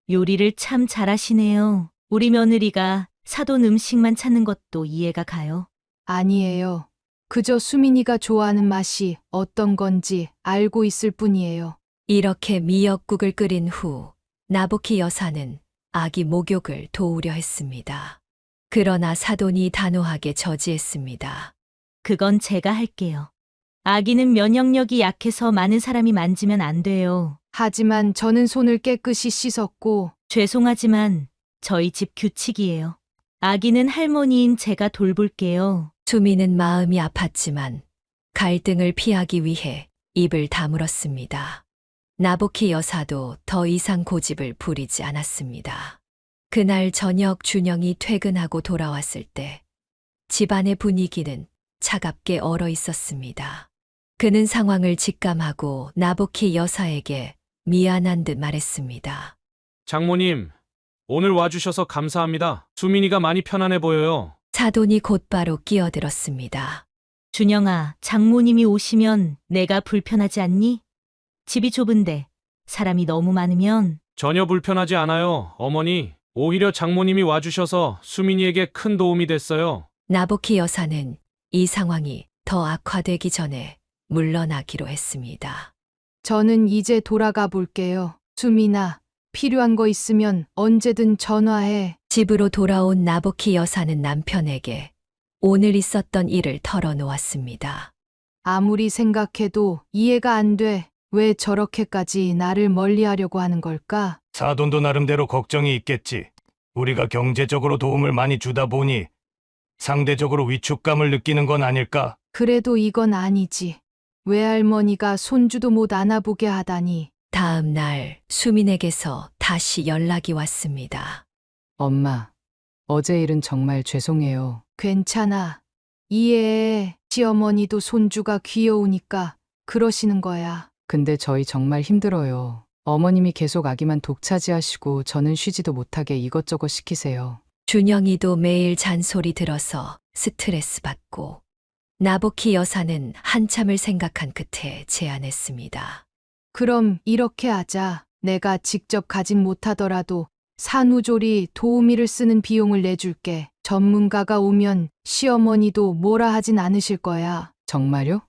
A: 요리를 참 잘하시네요. 우리 며느리가 사돈 음식만 찾는 것도 이해가 가요.
B: 아니에요. 그저 수민이가 좋아하는 맛이 어떤 건지 알고 있을 뿐이에요.
D: 이렇게 미역국을 끓인 후 나보키 여사는 아기 목욕을 도우려 했습니다. 그러나 사돈이 단호하게 저지했습니다.
A: 그건 제가 할게요. 아기는 면역력이 약해서 많은 사람이 만지면 안 돼요.
B: 하지만 저는 손을 깨끗이 씻었고
A: 죄송하지만 저희 집 규칙이에요. 아기는 할머니인 제가 돌볼게요.
D: 수미는 마음이 아팠지만 갈등을 피하기 위해 입을 다물었습니다. 나보키 여사도 더 이상 고집을 부리지 않았습니다. 그날 저녁 준영이 퇴근하고 돌아왔을 때 집안의 분위기는 차갑게 얼어 있었습니다. 그는 상황을 직감하고 나보키 여사에게 미안한 듯 말했습니다.
C: 장모님, 오늘 와주셔서 감사합니다. 수민이가 많이 편안해 보여요.
D: 사돈이 곧바로 끼어들었습니다.
A: 준영아, 장모님이 오시면 내가 불편하지 않니? 집이 좁은데 사람이 너무 많으면
C: 전혀 불편하지 않아요, 어머니. 오히려 장모님이 와주셔서 수민이에게 큰 도움이 됐어요.
D: 나보키 여사는 이 상황이 더 악화되기 전에 물러나기로 했습니다.
B: 저는 이제 돌아가 볼게요. 수민아, 필요한 거 있으면 언제든 전화해.
D: 집으로 돌아온 나보키 여사는 남편에게 오늘 있었던 일을 털어놓았습니다.
B: 아무리 생각해도 이해가 안 돼. 왜 저렇게까지 나를 멀리하려고 하는 걸까?
E: 사돈도 나름대로 걱정이 있겠지. 우리가 경제적으로 도움을 많이 주다 보니 상대적으로 위축감을 느끼는 건 아닐까?
B: 그래도 이건 아니지. 외할머니가 손주도 못 안아보게 하다니.
D: 다음 날 수민에게서 다시 연락이 왔습니다.
F: 엄마, 어제 일은 정말 죄송해요.
B: 괜찮아. 이해해. 시어머니도 손주가 귀여우니까 그러시는 거야.
F: 근데 저희 정말 힘들어요. 어머님이 계속 아기만 독차지하시고 저는 쉬지도 못하게 이것저것 시키세요.
D: 준영이도 매일 잔소리 들어서 스트레스 받고 나보키 여사는 한참을 생각한 끝에 제안했습니다.
B: 그럼 이렇게 하자. 내가 직접 가진 못하더라도 산후조리 도우미를 쓰는 비용을 내줄게. 전문가가 오면 시어머니도 뭐라 하진 않으실 거야.
F: 정말요?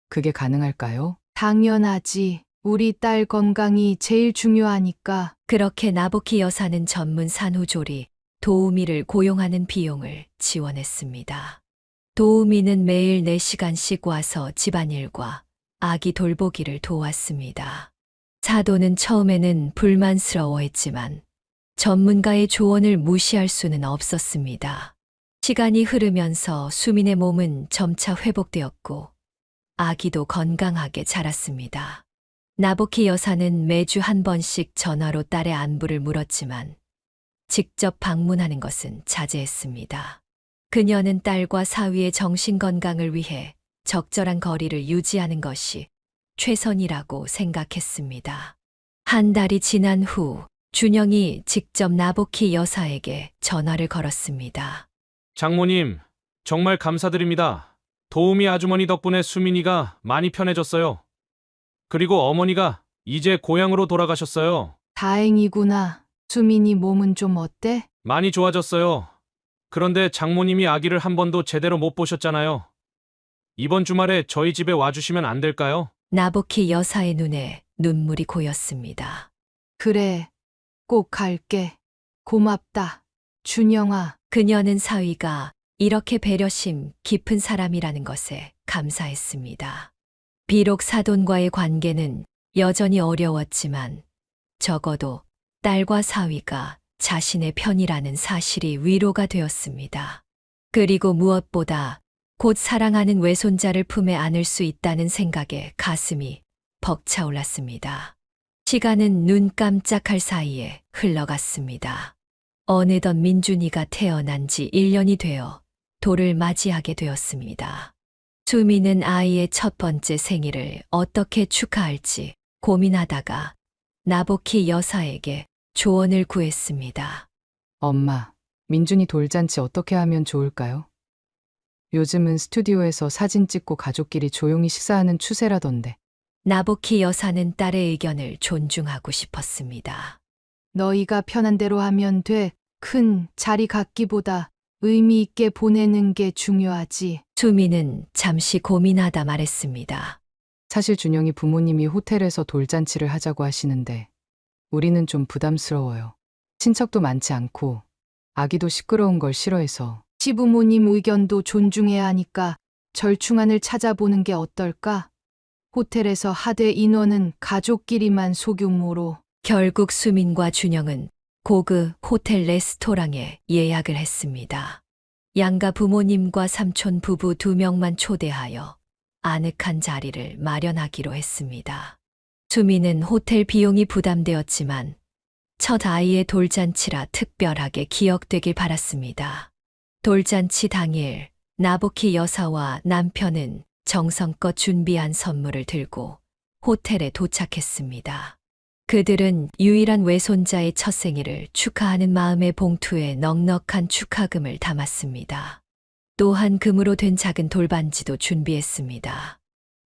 F: 그게 가능할까요?
B: 당연하지. 우리 딸 건강이 제일 중요하니까.
D: 그렇게 나보키 여사는 전문 산후조리 도우미를 고용하는 비용을 지원했습니다. 도우미는 매일 4시간씩 와서 집안일과 아기 돌보기를 도왔습니다. 사도는 처음에는 불만스러워했지만 전문가의 조언을 무시할 수는 없었습니다. 시간이 흐르면서 수민의 몸은 점차 회복되었고 아기도 건강하게 자랐습니다. 나보키 여사는 매주 한 번씩 전화로 딸의 안부를 물었지만 직접 방문하는 것은 자제했습니다. 그녀는 딸과 사위의 정신 건강을 위해 적절한 거리를 유지하는 것이 최선이라고 생각했습니다. 한 달이 지난 후 준영이 직접 나보키 여사에게 전화를 걸었습니다.
C: 장모님, 정말 감사드립니다. 도우미 아주머니 덕분에 수민이가 많이 편해졌어요. 그리고 어머니가 이제 고향으로 돌아가셨어요.
B: 다행이구나. 수민이 몸은 좀 어때?
C: 많이 좋아졌어요. 그런데 장모님이 아기를 한 번도 제대로 못 보셨잖아요. 이번 주말에 저희 집에 와주시면 안 될까요?
D: 나보키 여사의 눈에 눈물이 고였습니다.
B: 그래. 꼭 갈게. 고맙다. 준영아.
D: 그녀는 사위가 이렇게 배려심 깊은 사람이라는 것에 감사했습니다. 비록 사돈과의 관계는 여전히 어려웠지만 적어도 딸과 사위가 자신의 편이라는 사실이 위로가 되었습니다. 그리고 무엇보다 곧 사랑하는 외손자를 품에 안을 수 있다는 생각에 가슴이 벅차올랐습니다. 시간은 눈 깜짝할 사이에 흘러갔습니다. 어느덧 민준이가 태어난 지 1년이 되어 돌을 맞이하게 되었습니다. 수미는 아이의 첫 번째 생일을 어떻게 축하할지 고민하다가 나보키 여사에게 조언을 구했습니다.
F: 엄마, 민준이 돌잔치 어떻게 하면 좋을까요? 요즘은 스튜디오에서 사진 찍고 가족끼리 조용히 식사하는 추세라던데.
D: 나보키 여사는 딸의 의견을 존중하고 싶었습니다.
B: 너희가 편한 대로 하면 돼. 큰 자리 갖기보다 의미 있게 보내는 게 중요하지.
D: 수미는 잠시 고민하다 말했습니다.
F: 사실 준영이 부모님이 호텔에서 돌잔치를 하자고 하시는데 우리는 좀 부담스러워요. 친척도 많지 않고 아기도 시끄러운 걸 싫어해서.
B: 시부모님 의견도 존중해야 하니까 절충안을 찾아보는 게 어떨까? 호텔에서 하되 인원은 가족끼리만 소규모로.
D: 결국 수민과 준영은 고급 호텔 레스토랑에 예약을 했습니다. 양가 부모님과 삼촌 부부 2명만 초대하여 아늑한 자리를 마련하기로 했습니다. 수민은 호텔 비용이 부담되었지만 첫 아이의 돌잔치라 특별하게 기억되길 바랐습니다. 돌잔치 당일 나보키 여사와 남편은 정성껏 준비한 선물을 들고 호텔에 도착했습니다. 그들은 유일한 외손자의 첫 생일을 축하하는 마음의 봉투에 넉넉한 축하금을 담았습니다. 또한 금으로 된 작은 돌반지도 준비했습니다.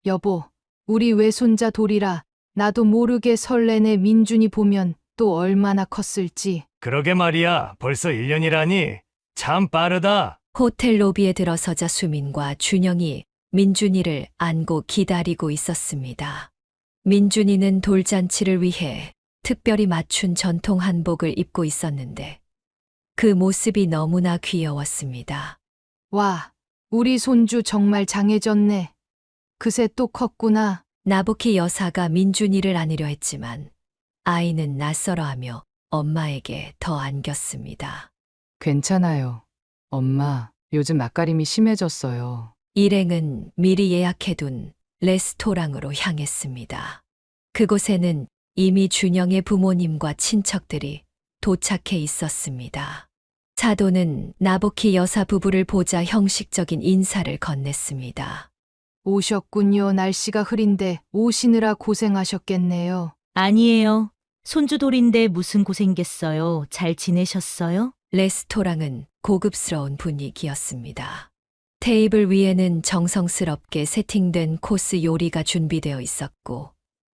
B: 여보, 우리 외손자 돌이라 나도 모르게 설레네. 민준이 보면 또 얼마나 컸을지.
E: 그러게 말이야. 벌써 1년이라니. 참 빠르다.
D: 호텔 로비에 들어서자 수민과 준영이 민준이를 안고 기다리고 있었습니다. 민준이는 돌잔치를 위해 특별히 맞춘 전통 한복을 입고 있었는데 그 모습이 너무나 귀여웠습니다.
B: 와, 우리 손주 정말 장해졌네. 그새 또 컸구나.
D: 나보키 여사가 민준이를 안으려 했지만 아이는 낯설어하며 엄마에게 더 안겼습니다.
F: 괜찮아요. 엄마, 요즘 낯가림이 심해졌어요.
D: 일행은 미리 예약해둔 레스토랑으로 향했습니다. 그곳에는 이미 준영의 부모님과 친척들이 도착해 있었습니다. 사돈은 나보키 여사 부부를 보자 형식적인 인사를 건넸습니다.
B: 오셨군요. 날씨가 흐린데 오시느라 고생하셨겠네요.
A: 아니에요. 손주 돌인데 무슨 고생겠어요. 잘 지내셨어요?
D: 레스토랑은 고급스러운 분위기였습니다. 테이블 위에는 정성스럽게 세팅된 코스 요리가 준비되어 있었고,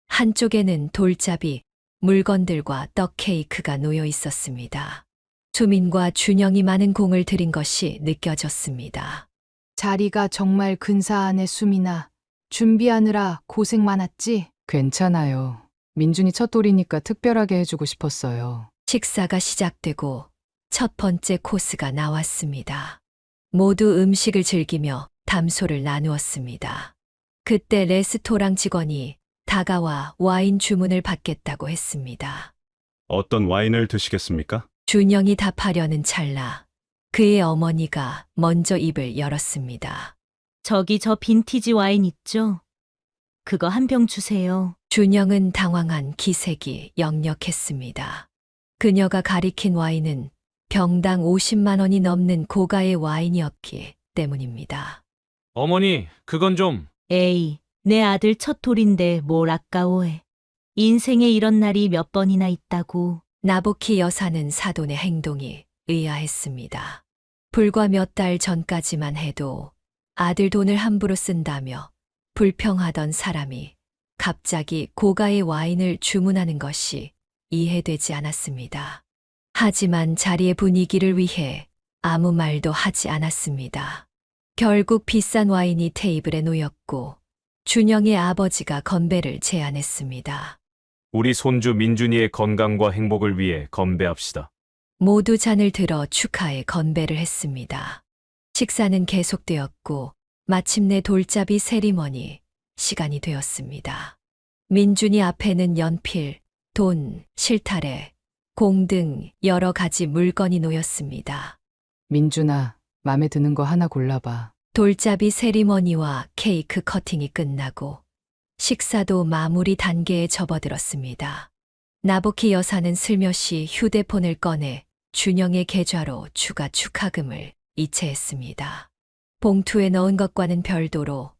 D: 한쪽에는 돌잡이, 물건들과 떡 케이크가 놓여 있었습니다. 수민과 준영이 많은 공을 들인 것이 느껴졌습니다.
B: 자리가 정말 근사하네, 수민아. 준비하느라 고생 많았지?
F: 괜찮아요. 민준이 첫 돌이니까 특별하게 해주고 싶었어요.
D: 식사가 시작되고 첫 번째 코스가 나왔습니다. 모두 음식을 즐기며 담소를 나누었습니다. 그때 레스토랑 직원이 다가와 와인 주문을 받겠다고 했습니다.
G: 어떤 와인을 드시겠습니까?
D: 준영이 답하려는 찰나 그의 어머니가 먼저 입을 열었습니다.
A: 저기 저 빈티지 와인 있죠? 그거 한 병 주세요.
D: 준영은 당황한 기색이 역력했습니다. 그녀가 가리킨 와인은 병당 50만 원이 넘는 고가의 와인이었기 때문입니다.
C: 어머니, 그건 좀.
A: 에이, 내 아들 첫 돌인데 뭘 아까워해. 인생에 이런 날이 몇 번이나 있다고.
D: 나보키 여사는 사돈의 행동이 의아했습니다. 불과 몇 달 전까지만 해도 아들 돈을 함부로 쓴다며 불평하던 사람이 갑자기 고가의 와인을 주문하는 것이 이해되지 않았습니다. 하지만 자리의 분위기를 위해 아무 말도 하지 않았습니다. 결국 비싼 와인이 테이블에 놓였고 준영의 아버지가 건배를 제안했습니다.
H: 우리 손주 민준이의 건강과 행복을 위해 건배합시다.
D: 모두 잔을 들어 축하의 건배를 했습니다. 식사는 계속되었고 마침내 돌잡이 세리머니 시간이 되었습니다. 민준이 앞에는 연필, 돈, 실타래, 공 등 여러 가지 물건이 놓였습니다.
F: 민준아, 맘에 드는 거 하나 골라봐.
D: 돌잡이 세리머니와 케이크 커팅이 끝나고 식사도 마무리 단계에 접어들었습니다. 나보키 여사는 슬며시 휴대폰을 꺼내 준영의 계좌로 추가 축하금을 이체했습니다. 봉투에 넣은 것과는 별도로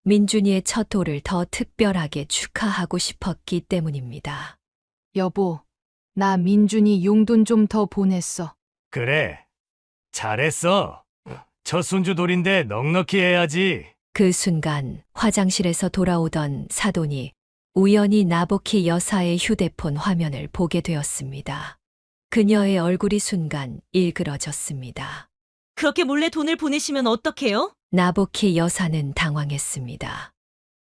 D: 민준이의 첫 돌을 더 특별하게 축하하고 싶었기 때문입니다.
B: 여보, 나 민준이 용돈 좀 더 보냈어.
E: 그래. 잘했어. 첫 손주 돌인데 넉넉히 해야지.
D: 그 순간 화장실에서 돌아오던 사돈이 우연히 나보키 여사의 휴대폰 화면을 보게 되었습니다. 그녀의 얼굴이 순간 일그러졌습니다.
A: 그렇게 몰래 돈을 보내시면 어떡해요?
D: 나보키 여사는 당황했습니다.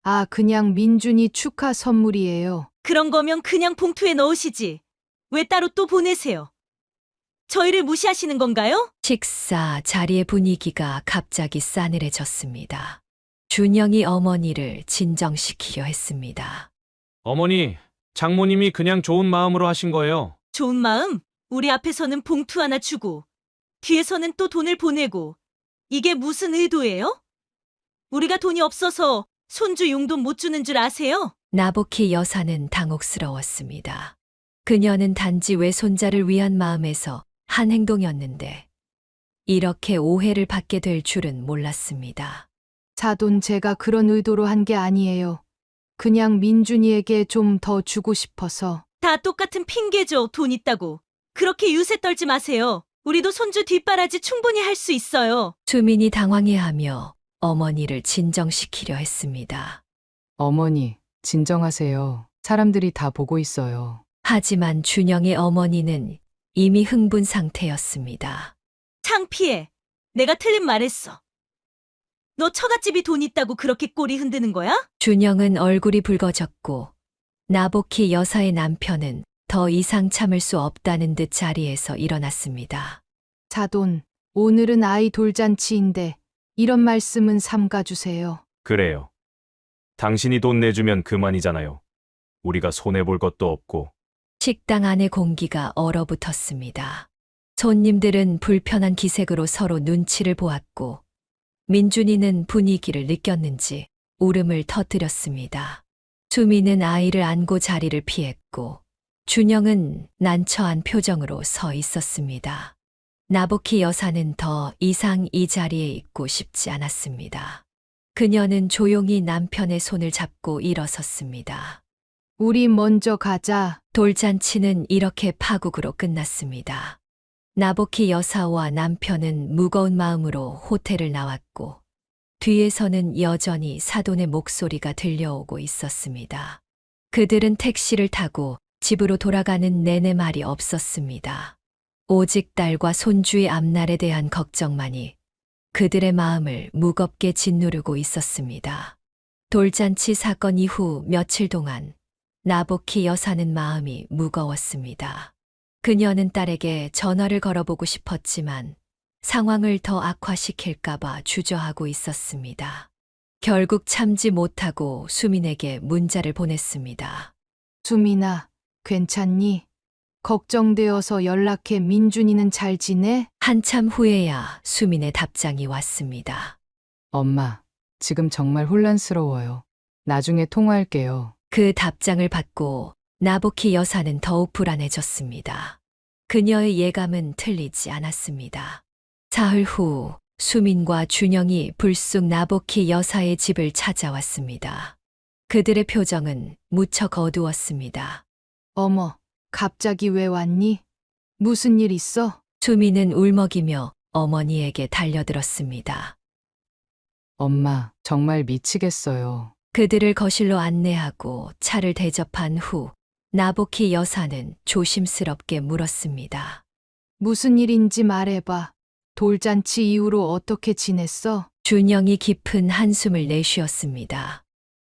B: 아, 그냥 민준이 축하 선물이에요.
A: 그런 거면 그냥 봉투에 넣으시지. 왜 따로 또 보내세요? 저희를 무시하시는 건가요?
D: 식사 자리의 분위기가 갑자기 싸늘해졌습니다. 준영이 어머니를 진정시키려 했습니다.
C: 어머니, 장모님이 그냥 좋은 마음으로 하신 거예요.
A: 좋은 마음? 우리 앞에서는 봉투 하나 주고 뒤에서는 또 돈을 보내고 이게 무슨 의도예요? 우리가 돈이 없어서 손주 용돈 못 주는 줄 아세요?
D: 나보키 여사는 당혹스러웠습니다. 그녀는 단지 외손자를 위한 마음에서 한 행동이었는데 이렇게 오해를 받게 될 줄은 몰랐습니다.
B: 사돈, 제가 그런 의도로 한 게 아니에요. 그냥 민준이에게 좀 더 주고 싶어서.
A: 다 똑같은 핑계죠. 돈 있다고. 그렇게 유세 떨지 마세요. 우리도 손주 뒷바라지 충분히 할 수 있어요.
D: 수민이 당황해하며 어머니를 진정시키려 했습니다.
F: 어머니, 진정하세요. 사람들이 다 보고 있어요.
D: 하지만 준영의 어머니는 이미 흥분 상태였습니다.
A: 창피해. 내가 틀린 말했어. 너 처갓집이 돈 있다고 그렇게 꼬리 흔드는 거야?
D: 준영은 얼굴이 붉어졌고 나보키 여사의 남편은 더 이상 참을 수 없다는 듯 자리에서 일어났습니다.
B: 사돈, 오늘은 아이 돌잔치인데 이런 말씀은 삼가주세요.
H: 그래요. 당신이 돈 내주면 그만이잖아요. 우리가 손해볼 것도 없고.
D: 식당 안의 공기가 얼어붙었습니다. 손님들은 불편한 기색으로 서로 눈치를 보았고 민준이는 분위기를 느꼈는지 울음을 터뜨렸습니다. 수미는 아이를 안고 자리를 피했고 준영은 난처한 표정으로 서 있었습니다. 나보키 여사는 더 이상 이 자리에 있고 싶지 않았습니다. 그녀는 조용히 남편의 손을 잡고 일어섰습니다.
B: 우리 먼저 가자.
D: 돌잔치는 이렇게 파국으로 끝났습니다. 나보키 여사와 남편은 무거운 마음으로 호텔을 나왔고 뒤에서는 여전히 사돈의 목소리가 들려오고 있었습니다. 그들은 택시를 타고 집으로 돌아가는 내내 말이 없었습니다. 오직 딸과 손주의 앞날에 대한 걱정만이 그들의 마음을 무겁게 짓누르고 있었습니다. 돌잔치 사건 이후 며칠 동안 나보키 여사는 마음이 무거웠습니다. 그녀는 딸에게 전화를 걸어보고 싶었지만 상황을 더 악화시킬까봐 주저하고 있었습니다. 결국 참지 못하고 수민에게 문자를 보냈습니다.
B: 수민아, 괜찮니? 걱정되어서 연락해. 민준이는 잘 지내?
D: 한참 후에야 수민의 답장이 왔습니다.
F: 엄마, 지금 정말 혼란스러워요. 나중에 통화할게요.
D: 그 답장을 받고 나보키 여사는 더욱 불안해졌습니다. 그녀의 예감은 틀리지 않았습니다. 사흘 후 수민과 준영이 불쑥 나보키 여사의 집을 찾아왔습니다. 그들의 표정은 무척 어두웠습니다.
B: 어머, 갑자기 왜 왔니? 무슨 일 있어?
D: 수민은 울먹이며 어머니에게 달려들었습니다.
F: 엄마, 정말 미치겠어요.
D: 그들을 거실로 안내하고 차를 대접한 후 나보키 여사는 조심스럽게 물었습니다.
B: 무슨 일인지 말해봐. 돌잔치 이후로 어떻게 지냈어?
D: 준영이 깊은 한숨을 내쉬었습니다.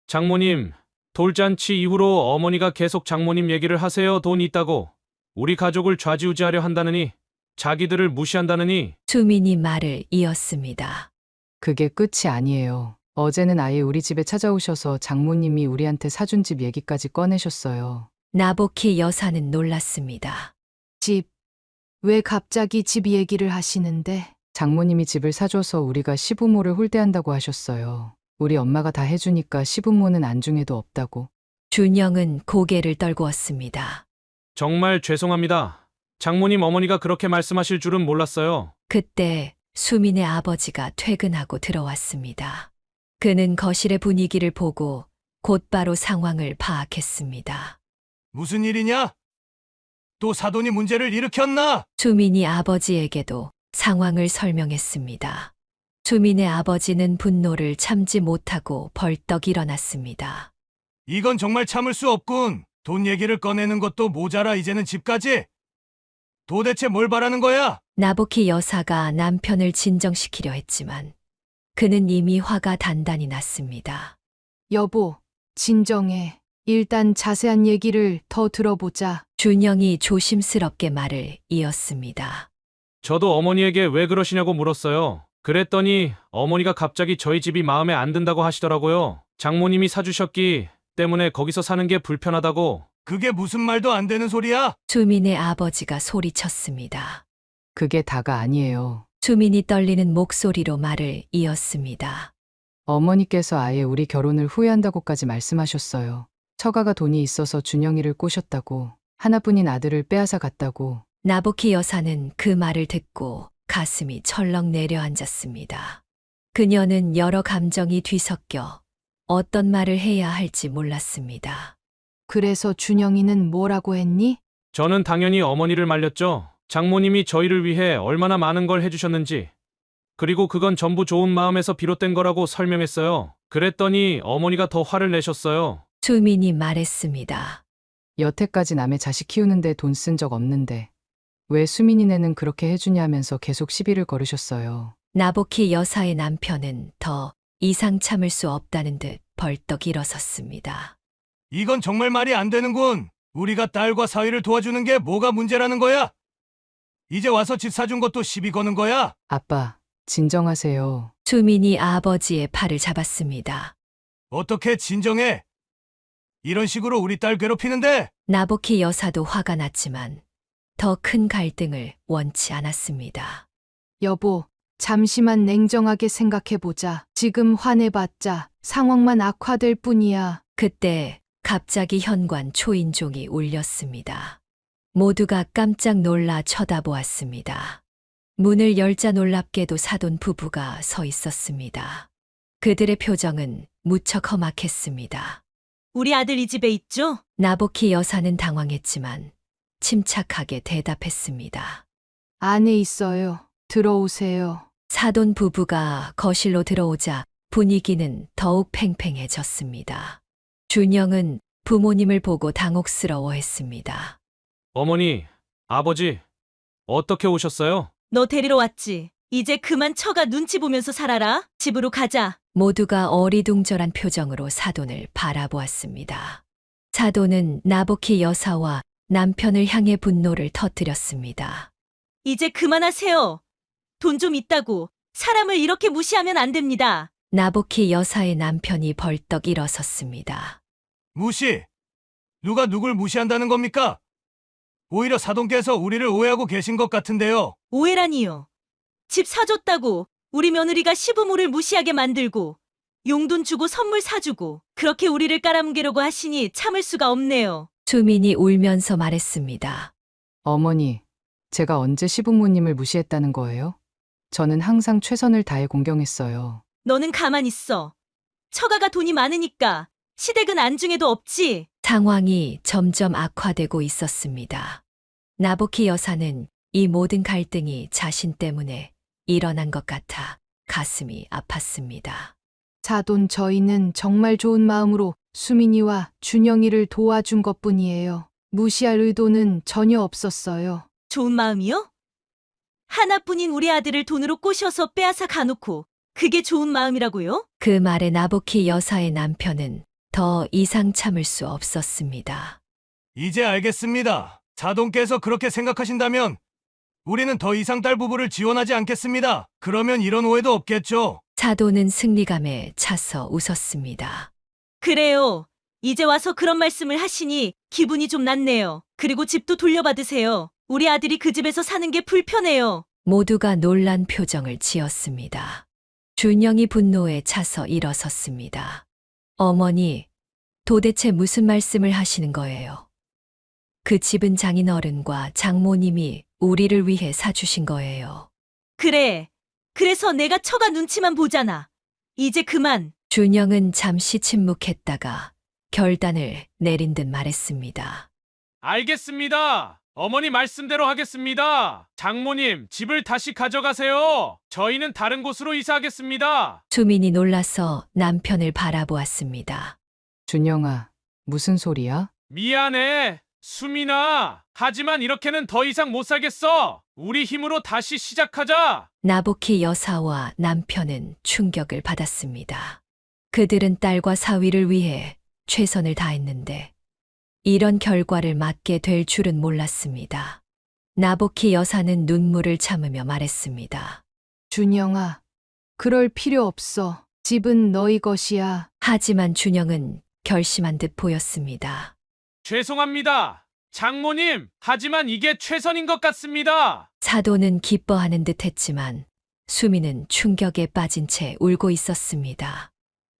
C: 장모님, 돌잔치 이후로 어머니가 계속 장모님 얘기를 하세요. 돈 있다고. 우리 가족을 좌지우지하려 한다느니, 자기들을 무시한다느니.
D: 수민이 말을 이었습니다.
F: 그게 끝이 아니에요. 어제는 아예 우리 집에 찾아오셔서 장모님이 우리한테 사준 집 얘기까지 꺼내셨어요.
D: 나보키 여사는 놀랐습니다.
B: 집. 왜 갑자기 집 얘기를 하시는데?
F: 장모님이 집을 사줘서 우리가 시부모를 홀대한다고 하셨어요. 우리 엄마가 다 해주니까 시부모는 안중에도 없다고.
D: 준영은 고개를 떨구었습니다.
C: 정말 죄송합니다. 장모님 어머니가 그렇게 말씀하실 줄은 몰랐어요.
D: 그때 수민의 아버지가 퇴근하고 들어왔습니다. 그는 거실의 분위기를 보고 곧바로 상황을 파악했습니다.
E: 무슨 일이냐? 또 사돈이 문제를 일으켰나?
D: 수민이 아버지에게도 상황을 설명했습니다. 수민의 아버지는 분노를 참지 못하고 벌떡 일어났습니다.
E: 이건 정말 참을 수 없군. 돈 얘기를 꺼내는 것도 모자라 이제는 집까지. 도대체 뭘 바라는 거야?
D: 나보키 여사가 남편을 진정시키려 했지만 그는 이미 화가 단단히 났습니다.
B: 여보, 진정해. 일단 자세한 얘기를 더 들어보자.
D: 준영이 조심스럽게 말을 이었습니다.
C: 저도 어머니에게 왜 그러시냐고 물었어요. 그랬더니 어머니가 갑자기 저희 집이 마음에 안 든다고 하시더라고요. 장모님이 사주셨기 때문에 거기서 사는 게 불편하다고.
E: 그게 무슨 말도 안 되는 소리야?
D: 수민의 아버지가 소리쳤습니다.
F: 그게 다가 아니에요.
D: 수민이 떨리는 목소리로 말을 이었습니다.
F: 어머니께서 아예 우리 결혼을 후회한다고까지 말씀하셨어요. 처가가 돈이 있어서 준영이를 꼬셨다고, 하나뿐인 아들을 빼앗아 갔다고.
D: 나보키 여사는 그 말을 듣고 가슴이 철렁 내려앉았습니다. 그녀는 여러 감정이 뒤섞여 어떤 말을 해야 할지 몰랐습니다.
B: 그래서 준영이는 뭐라고 했니?
C: 저는 당연히 어머니를 말렸죠. 장모님이 저희를 위해 얼마나 많은 걸 해주셨는지. 그리고 그건 전부 좋은 마음에서 비롯된 거라고 설명했어요. 그랬더니 어머니가 더 화를 내셨어요.
D: 수민이 말했습니다.
F: 여태까지 남의 자식 키우는데 돈 쓴 적 없는데 왜 수민이네는 그렇게 해주냐면서 계속 시비를 걸으셨어요.
D: 나보키 여사의 남편은 더 이상 참을 수 없다는 듯 벌떡 일어섰습니다.
E: 이건 정말 말이 안 되는군. 우리가 딸과 사위를 도와주는 게 뭐가 문제라는 거야? 이제 와서 집 사준 것도 시비 거는 거야?
F: 아빠, 진정하세요.
D: 수민이 아버지의 팔을 잡았습니다.
E: 어떻게 진정해? 이런 식으로 우리 딸 괴롭히는데?
D: 나보키 여사도 화가 났지만 더 큰 갈등을 원치 않았습니다.
B: 여보, 잠시만 냉정하게 생각해보자. 지금 화내봤자 상황만 악화될 뿐이야.
D: 그때 갑자기 현관 초인종이 울렸습니다. 모두가 깜짝 놀라 쳐다보았습니다. 문을 열자 놀랍게도 사돈 부부가 서 있었습니다. 그들의 표정은 무척 험악했습니다.
A: 우리 아들 이 집에 있죠?
D: 나보키 여사는 당황했지만 침착하게 대답했습니다.
B: 안에 있어요. 들어오세요.
D: 사돈 부부가 거실로 들어오자 분위기는 더욱 팽팽해졌습니다. 준영은 부모님을 보고 당혹스러워했습니다.
C: 어머니, 아버지, 어떻게 오셨어요?
A: 너 데리러 왔지. 이제 그만 처가 눈치 보면서 살아라. 집으로 가자.
D: 모두가 어리둥절한 표정으로 사돈을 바라보았습니다. 사돈은 나보키 여사와 남편을 향해 분노를 터뜨렸습니다.
A: 이제 그만하세요. 돈 좀 있다고 사람을 이렇게 무시하면 안 됩니다.
D: 나보키 여사의 남편이 벌떡 일어섰습니다.
E: 무시! 누가 누굴 무시한다는 겁니까? 오히려 사돈께서 우리를 오해하고 계신 것 같은데요.
A: 오해라니요. 집 사줬다고 우리 며느리가 시부모를 무시하게 만들고 용돈 주고 선물 사주고 그렇게 우리를 깔아뭉개려고 하시니 참을 수가 없네요.
D: 수민이 울면서 말했습니다.
F: 어머니, 제가 언제 시부모님을 무시했다는 거예요? 저는 항상 최선을 다해 공경했어요.
A: 너는 가만 있어. 처가가 돈이 많으니까 시댁은 안중에도 없지.
D: 상황이 점점 악화되고 있었습니다. 나보키 여사는 이 모든 갈등이 자신 때문에 일어난 것 같아 가슴이 아팠습니다.
B: 사돈 저희는 정말 좋은 마음으로 수민이와 준영이를 도와준 것뿐이에요. 무시할 의도는 전혀 없었어요.
A: 좋은 마음이요? 하나뿐인 우리 아들을 돈으로 꼬셔서 빼앗아 가놓고 그게 좋은 마음이라고요?
D: 그 말에 나보키 여사의 남편은 더 이상 참을 수 없었습니다.
E: 이제 알겠습니다. 사돈께서 그렇게 생각하신다면 우리는 더 이상 딸 부부를 지원하지 않겠습니다. 그러면 이런 오해도 없겠죠.
D: 사돈은 승리감에 차서 웃었습니다.
A: 그래요. 이제 와서 그런 말씀을 하시니 기분이 좀 낫네요. 그리고 집도 돌려받으세요. 우리 아들이 그 집에서 사는 게 불편해요.
D: 모두가 놀란 표정을 지었습니다. 준영이 분노에 차서 일어섰습니다. 어머니, 도대체 무슨 말씀을 하시는 거예요? 그 집은 장인어른과 장모님이 우리를 위해 사주신 거예요.
A: 그래. 그래서 내가 처가 눈치만 보잖아. 이제 그만.
D: 준영은 잠시 침묵했다가 결단을 내린 듯 말했습니다.
C: 알겠습니다. 어머니 말씀대로 하겠습니다. 장모님, 집을 다시 가져가세요. 저희는 다른 곳으로 이사하겠습니다.
D: 수민이 놀라서 남편을 바라보았습니다.
F: 준영아, 무슨 소리야?
C: 미안해, 수민아. 하지만 이렇게는 더 이상 못 살겠어. 우리 힘으로 다시 시작하자.
D: 나보키 여사와 남편은 충격을 받았습니다. 그들은 딸과 사위를 위해 최선을 다했는데 이런 결과를 맞게 될 줄은 몰랐습니다. 나보키 여사는 눈물을 참으며 말했습니다.
B: 준영아, 그럴 필요 없어. 집은 너희 것이야.
D: 하지만 준영은 결심한 듯 보였습니다.
C: 죄송합니다. 장모님, 하지만 이게 최선인 것 같습니다.
D: 사도는 기뻐하는 듯 했지만 수미는 충격에 빠진 채 울고 있었습니다.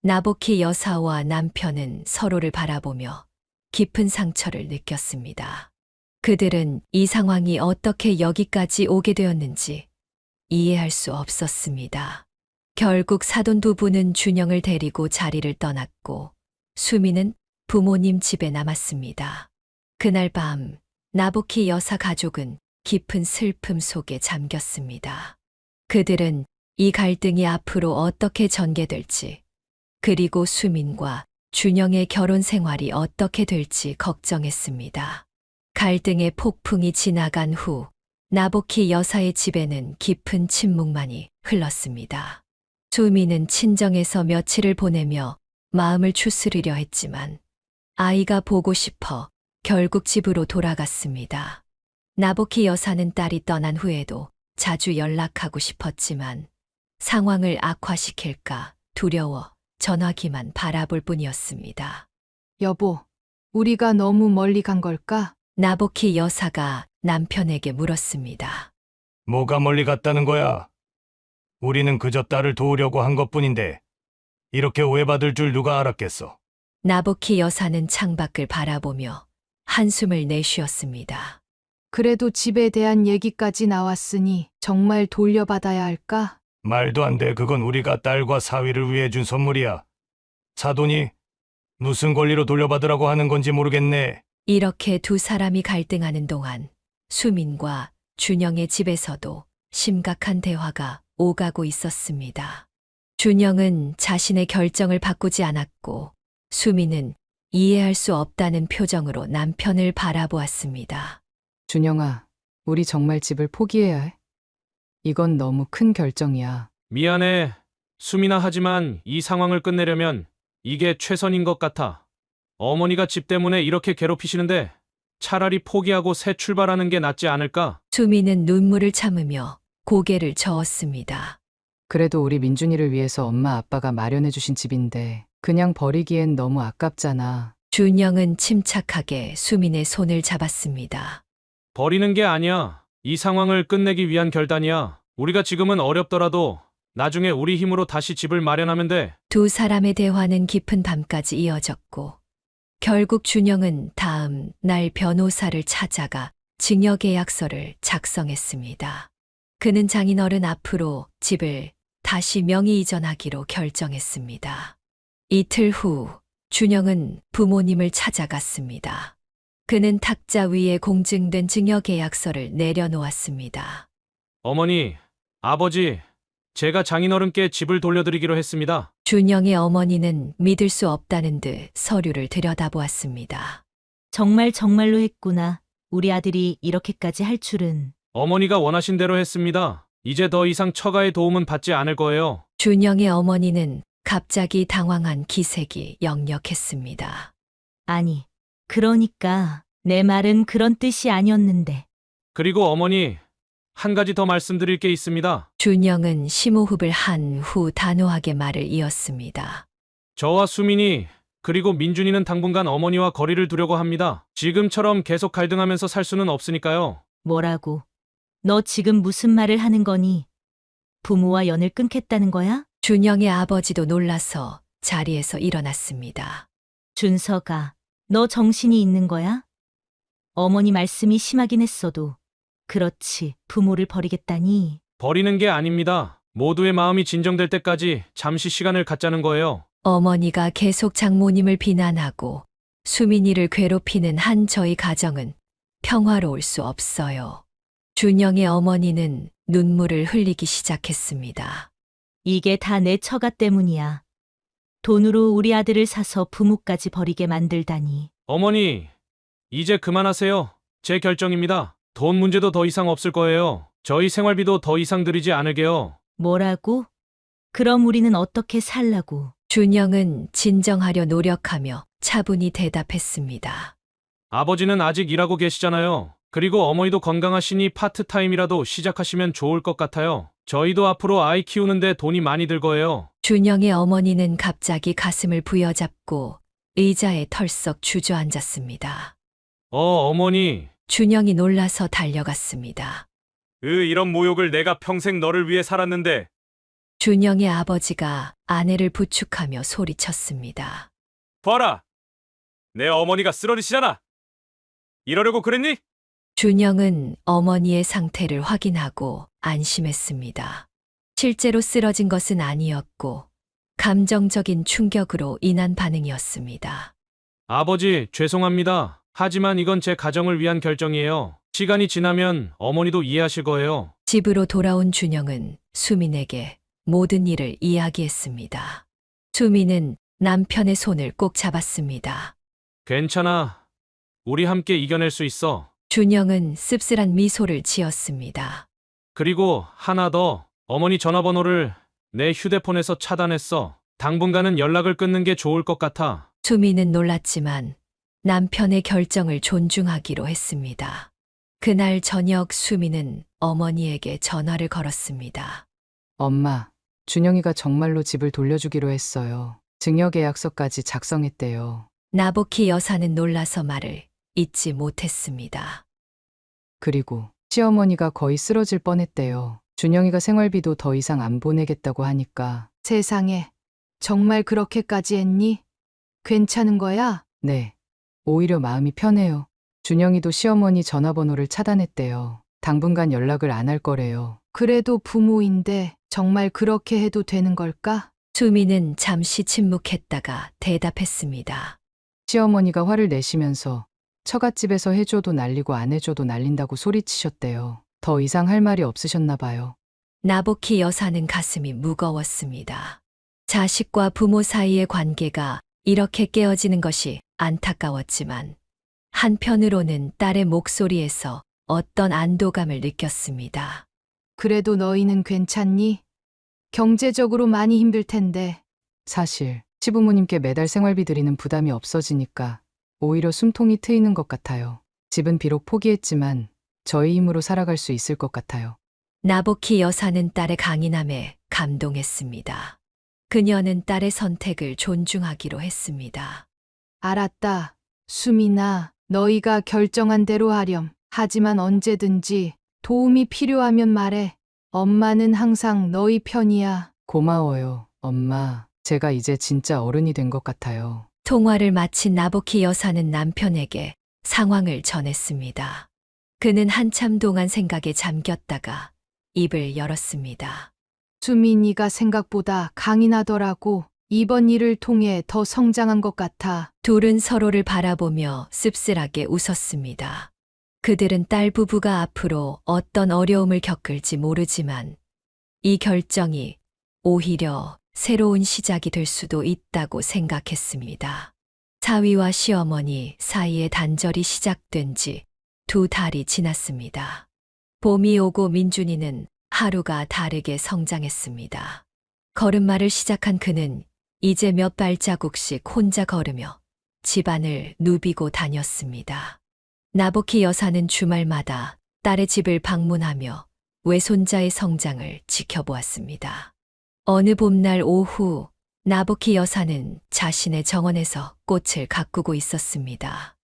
D: 나보키 여사와 남편은 서로를 바라보며 깊은 상처를 느꼈습니다. 그들은 이 상황이 어떻게 여기까지 오게 되었는지 이해할 수 없었습니다. 결국 사돈 부부는 준영을 데리고 자리를 떠났고 수미는 부모님 집에 남았습니다. 그날 밤 나보키 여사 가족은 깊은 슬픔 속에 잠겼습니다. 그들은 이 갈등이 앞으로 어떻게 전개될지 그리고 수민과 준영의 결혼 생활이 어떻게 될지 걱정했습니다. 갈등의 폭풍이 지나간 후 나보키 여사의 집에는 깊은 침묵만이 흘렀습니다. 수미는 친정에서 며칠을 보내며 마음을 추스리려 했지만 아이가 보고 싶어 결국 집으로 돌아갔습니다. 나보키 여사는 딸이 떠난 후에도 자주 연락하고 싶었지만 상황을 악화시킬까 두려워 전화기만 바라볼 뿐이었습니다.
B: 여보, 우리가 너무 멀리 간 걸까?
D: 나보키 여사가 남편에게 물었습니다.
E: 뭐가 멀리 갔다는 거야? 우리는 그저 딸을 도우려고 한 것뿐인데 이렇게 오해받을 줄 누가 알았겠어.
D: 나보키 여사는 창밖을 바라보며 한숨을 내쉬었습니다.
B: 그래도 집에 대한 얘기까지 나왔으니 정말 돌려받아야 할까?
E: 말도 안 돼. 그건 우리가 딸과 사위를 위해 준 선물이야. 사돈이 무슨 권리로 돌려받으라고 하는 건지 모르겠네.
D: 이렇게 두 사람이 갈등하는 동안 수민과 준영의 집에서도 심각한 대화가 오가고 있었습니다. 준영은 자신의 결정을 바꾸지 않았고 수민은 이해할 수 없다는 표정으로 남편을 바라보았습니다.
F: 준영아, 우리 정말 집을 포기해야 해? 이건 너무 큰 결정이야.
C: 미안해, 수민아. 하지만 이 상황을 끝내려면 이게 최선인 것 같아. 어머니가 집 때문에 이렇게 괴롭히시는데 차라리 포기하고 새 출발하는 게 낫지 않을까?
D: 수민은 눈물을 참으며 고개를 저었습니다.
F: 그래도 우리 민준이를 위해서 엄마 아빠가 마련해주신 집인데 그냥 버리기엔 너무 아깝잖아.
D: 준영은 침착하게 수민의 손을 잡았습니다.
C: 버리는 게 아니야. 이 상황을 끝내기 위한 결단이야. 우리가 지금은 어렵더라도 나중에 우리 힘으로 다시 집을 마련하면 돼.
D: 두 사람의 대화는 깊은 밤까지 이어졌고 결국 준영은 다음 날 변호사를 찾아가 증여계약서를 작성했습니다. 그는 장인어른 앞으로 집을 다시 명의 이전하기로 결정했습니다. 이틀 후 준영은 부모님을 찾아갔습니다. 그는 탁자 위에 공증된 증여계약서를 내려놓았습니다.
C: 어머니, 아버지, 제가 장인어른께 집을 돌려드리기로 했습니다.
D: 준영의 어머니는 믿을 수 없다는 듯 서류를 들여다보았습니다.
A: 정말로 했구나. 우리 아들이 이렇게까지 할 줄은.
C: 어머니가 원하신 대로 했습니다. 이제 더 이상 처가의 도움은 받지 않을 거예요.
D: 준영의 어머니는 갑자기 당황한 기색이 역력했습니다.
A: 아니, 그러니까 내 말은 그런 뜻이 아니었는데.
C: 그리고 어머니, 한 가지 더 말씀드릴 게 있습니다.
D: 준영은 심호흡을 한 후 단호하게 말을 이었습니다.
C: 저와 수민이 그리고 민준이는 당분간 어머니와 거리를 두려고 합니다. 지금처럼 계속 갈등하면서 살 수는 없으니까요.
A: 뭐라고? 너 지금 무슨 말을 하는 거니? 부모와 연을 끊겠다는 거야?
D: 준영의 아버지도 놀라서 자리에서 일어났습니다.
A: 준서가, 너 정신이 있는 거야? 어머니 말씀이 심하긴 했어도. 그렇지, 부모를 버리겠다니.
C: 버리는 게 아닙니다. 모두의 마음이 진정될 때까지 잠시 시간을 갖자는 거예요.
D: 어머니가 계속 장모님을 비난하고 수민이를 괴롭히는 한 저희 가정은 평화로울 수 없어요. 준영의 어머니는 눈물을 흘리기 시작했습니다.
A: 이게 다 내 처가 때문이야. 돈으로 우리 아들을 사서 부모까지 버리게 만들다니.
C: 어머니, 이제 그만하세요. 제 결정입니다. 돈 문제도 더 이상 없을 거예요. 저희 생활비도 더 이상 드리지 않을게요.
A: 뭐라고? 그럼 우리는 어떻게 살라고?
D: 준영은 진정하려 노력하며 차분히 대답했습니다.
C: 아버지는 아직 일하고 계시잖아요. 그리고 어머니도 건강하시니 파트타임이라도 시작하시면 좋을 것 같아요. 저희도 앞으로 아이 키우는데 돈이 많이 들 거예요.
D: 준영의 어머니는 갑자기 가슴을 부여잡고 의자에 털썩 주저앉았습니다.
C: 어머니.
D: 준영이 놀라서 달려갔습니다.
C: 이런 모욕을 내가 평생 너를 위해 살았는데.
D: 준영의 아버지가 아내를 부축하며 소리쳤습니다.
C: 봐라. 내 어머니가 쓰러지시잖아. 이러려고 그랬니?
D: 준영은 어머니의 상태를 확인하고 안심했습니다. 실제로 쓰러진 것은 아니었고 감정적인 충격으로 인한 반응이었습니다.
C: 아버지, 죄송합니다. 하지만 이건 제 가정을 위한 결정이에요. 시간이 지나면 어머니도 이해하실 거예요.
D: 집으로 돌아온 준영은 수민에게 모든 일을 이야기했습니다. 수민은 남편의 손을 꼭 잡았습니다.
C: 괜찮아. 우리 함께 이겨낼 수 있어.
D: 준영은 씁쓸한 미소를 지었습니다.
C: 그리고 하나 더. 어머니 전화번호를 내 휴대폰에서 차단했어. 당분간은 연락을 끊는 게 좋을 것 같아.
D: 수민은 놀랐지만 남편의 결정을 존중하기로 했습니다. 그날 저녁 수민은 어머니에게 전화를 걸었습니다.
F: 엄마, 준영이가 정말로 집을 돌려주기로 했어요. 증여계약서까지 작성했대요.
D: 나보키 여사는 놀라서 말을 잇지 못했습니다.
F: 그리고 시어머니가 거의 쓰러질 뻔했대요. 준영이가 생활비도 더 이상 안 보내겠다고 하니까
B: 세상에, 정말 그렇게까지 했니? 괜찮은 거야?
F: 네. 오히려 마음이 편해요. 준영이도 시어머니 전화번호를 차단했대요. 당분간 연락을 안 할 거래요.
B: 그래도 부모인데 정말 그렇게 해도 되는 걸까?
D: 수미는 잠시 침묵했다가 대답했습니다.
F: 시어머니가 화를 내시면서 처갓집에서 해줘도 날리고 안 해줘도 날린다고 소리치셨대요. 더 이상 할 말이 없으셨나 봐요.
D: 나복희 여사는 가슴이 무거웠습니다. 자식과 부모 사이의 관계가 이렇게 깨어지는 것이 안타까웠지만 한편으로는 딸의 목소리에서 어떤 안도감을 느꼈습니다.
B: 그래도 너희는 괜찮니? 경제적으로 많이 힘들 텐데.
F: 사실 시부모님께 매달 생활비 드리는 부담이 없어지니까 오히려 숨통이 트이는 것 같아요. 집은 비록 포기했지만 저희 힘으로 살아갈 수 있을 것 같아요.
D: 나복희 여사는 딸의 강인함에 감동했습니다. 그녀는 딸의 선택을 존중하기로 했습니다.
B: 알았다. 수민아, 너희가 결정한 대로 하렴. 하지만 언제든지 도움이 필요하면 말해. 엄마는 항상 너희 편이야.
F: 고마워요, 엄마. 제가 이제 진짜 어른이 된 것 같아요.
D: 통화를 마친 나복희 여사는 남편에게 상황을 전했습니다. 그는 한참 동안 생각에 잠겼다가 입을 열었습니다.
B: 수민이가 생각보다 강인하더라고. 이번 일을 통해 더 성장한 것 같아.
D: 둘은 서로를 바라보며 씁쓸하게 웃었습니다. 그들은 딸 부부가 앞으로 어떤 어려움을 겪을지 모르지만 이 결정이 오히려 새로운 시작이 될 수도 있다고 생각했습니다. 사위와 시어머니 사이의 단절이 시작된 지 2달이 지났습니다. 봄이 오고 민준이는 하루가 다르게 성장했습니다. 걸음마를 시작한 그는 이제 몇 발자국씩 혼자 걸으며 집안을 누비고 다녔습니다. 나복희 여사는 주말마다 딸의 집을 방문하며 외손자의 성장을 지켜보았습니다. 어느 봄날 오후 나복희 여사는 자신의 정원에서 꽃을 가꾸고 있었습니다.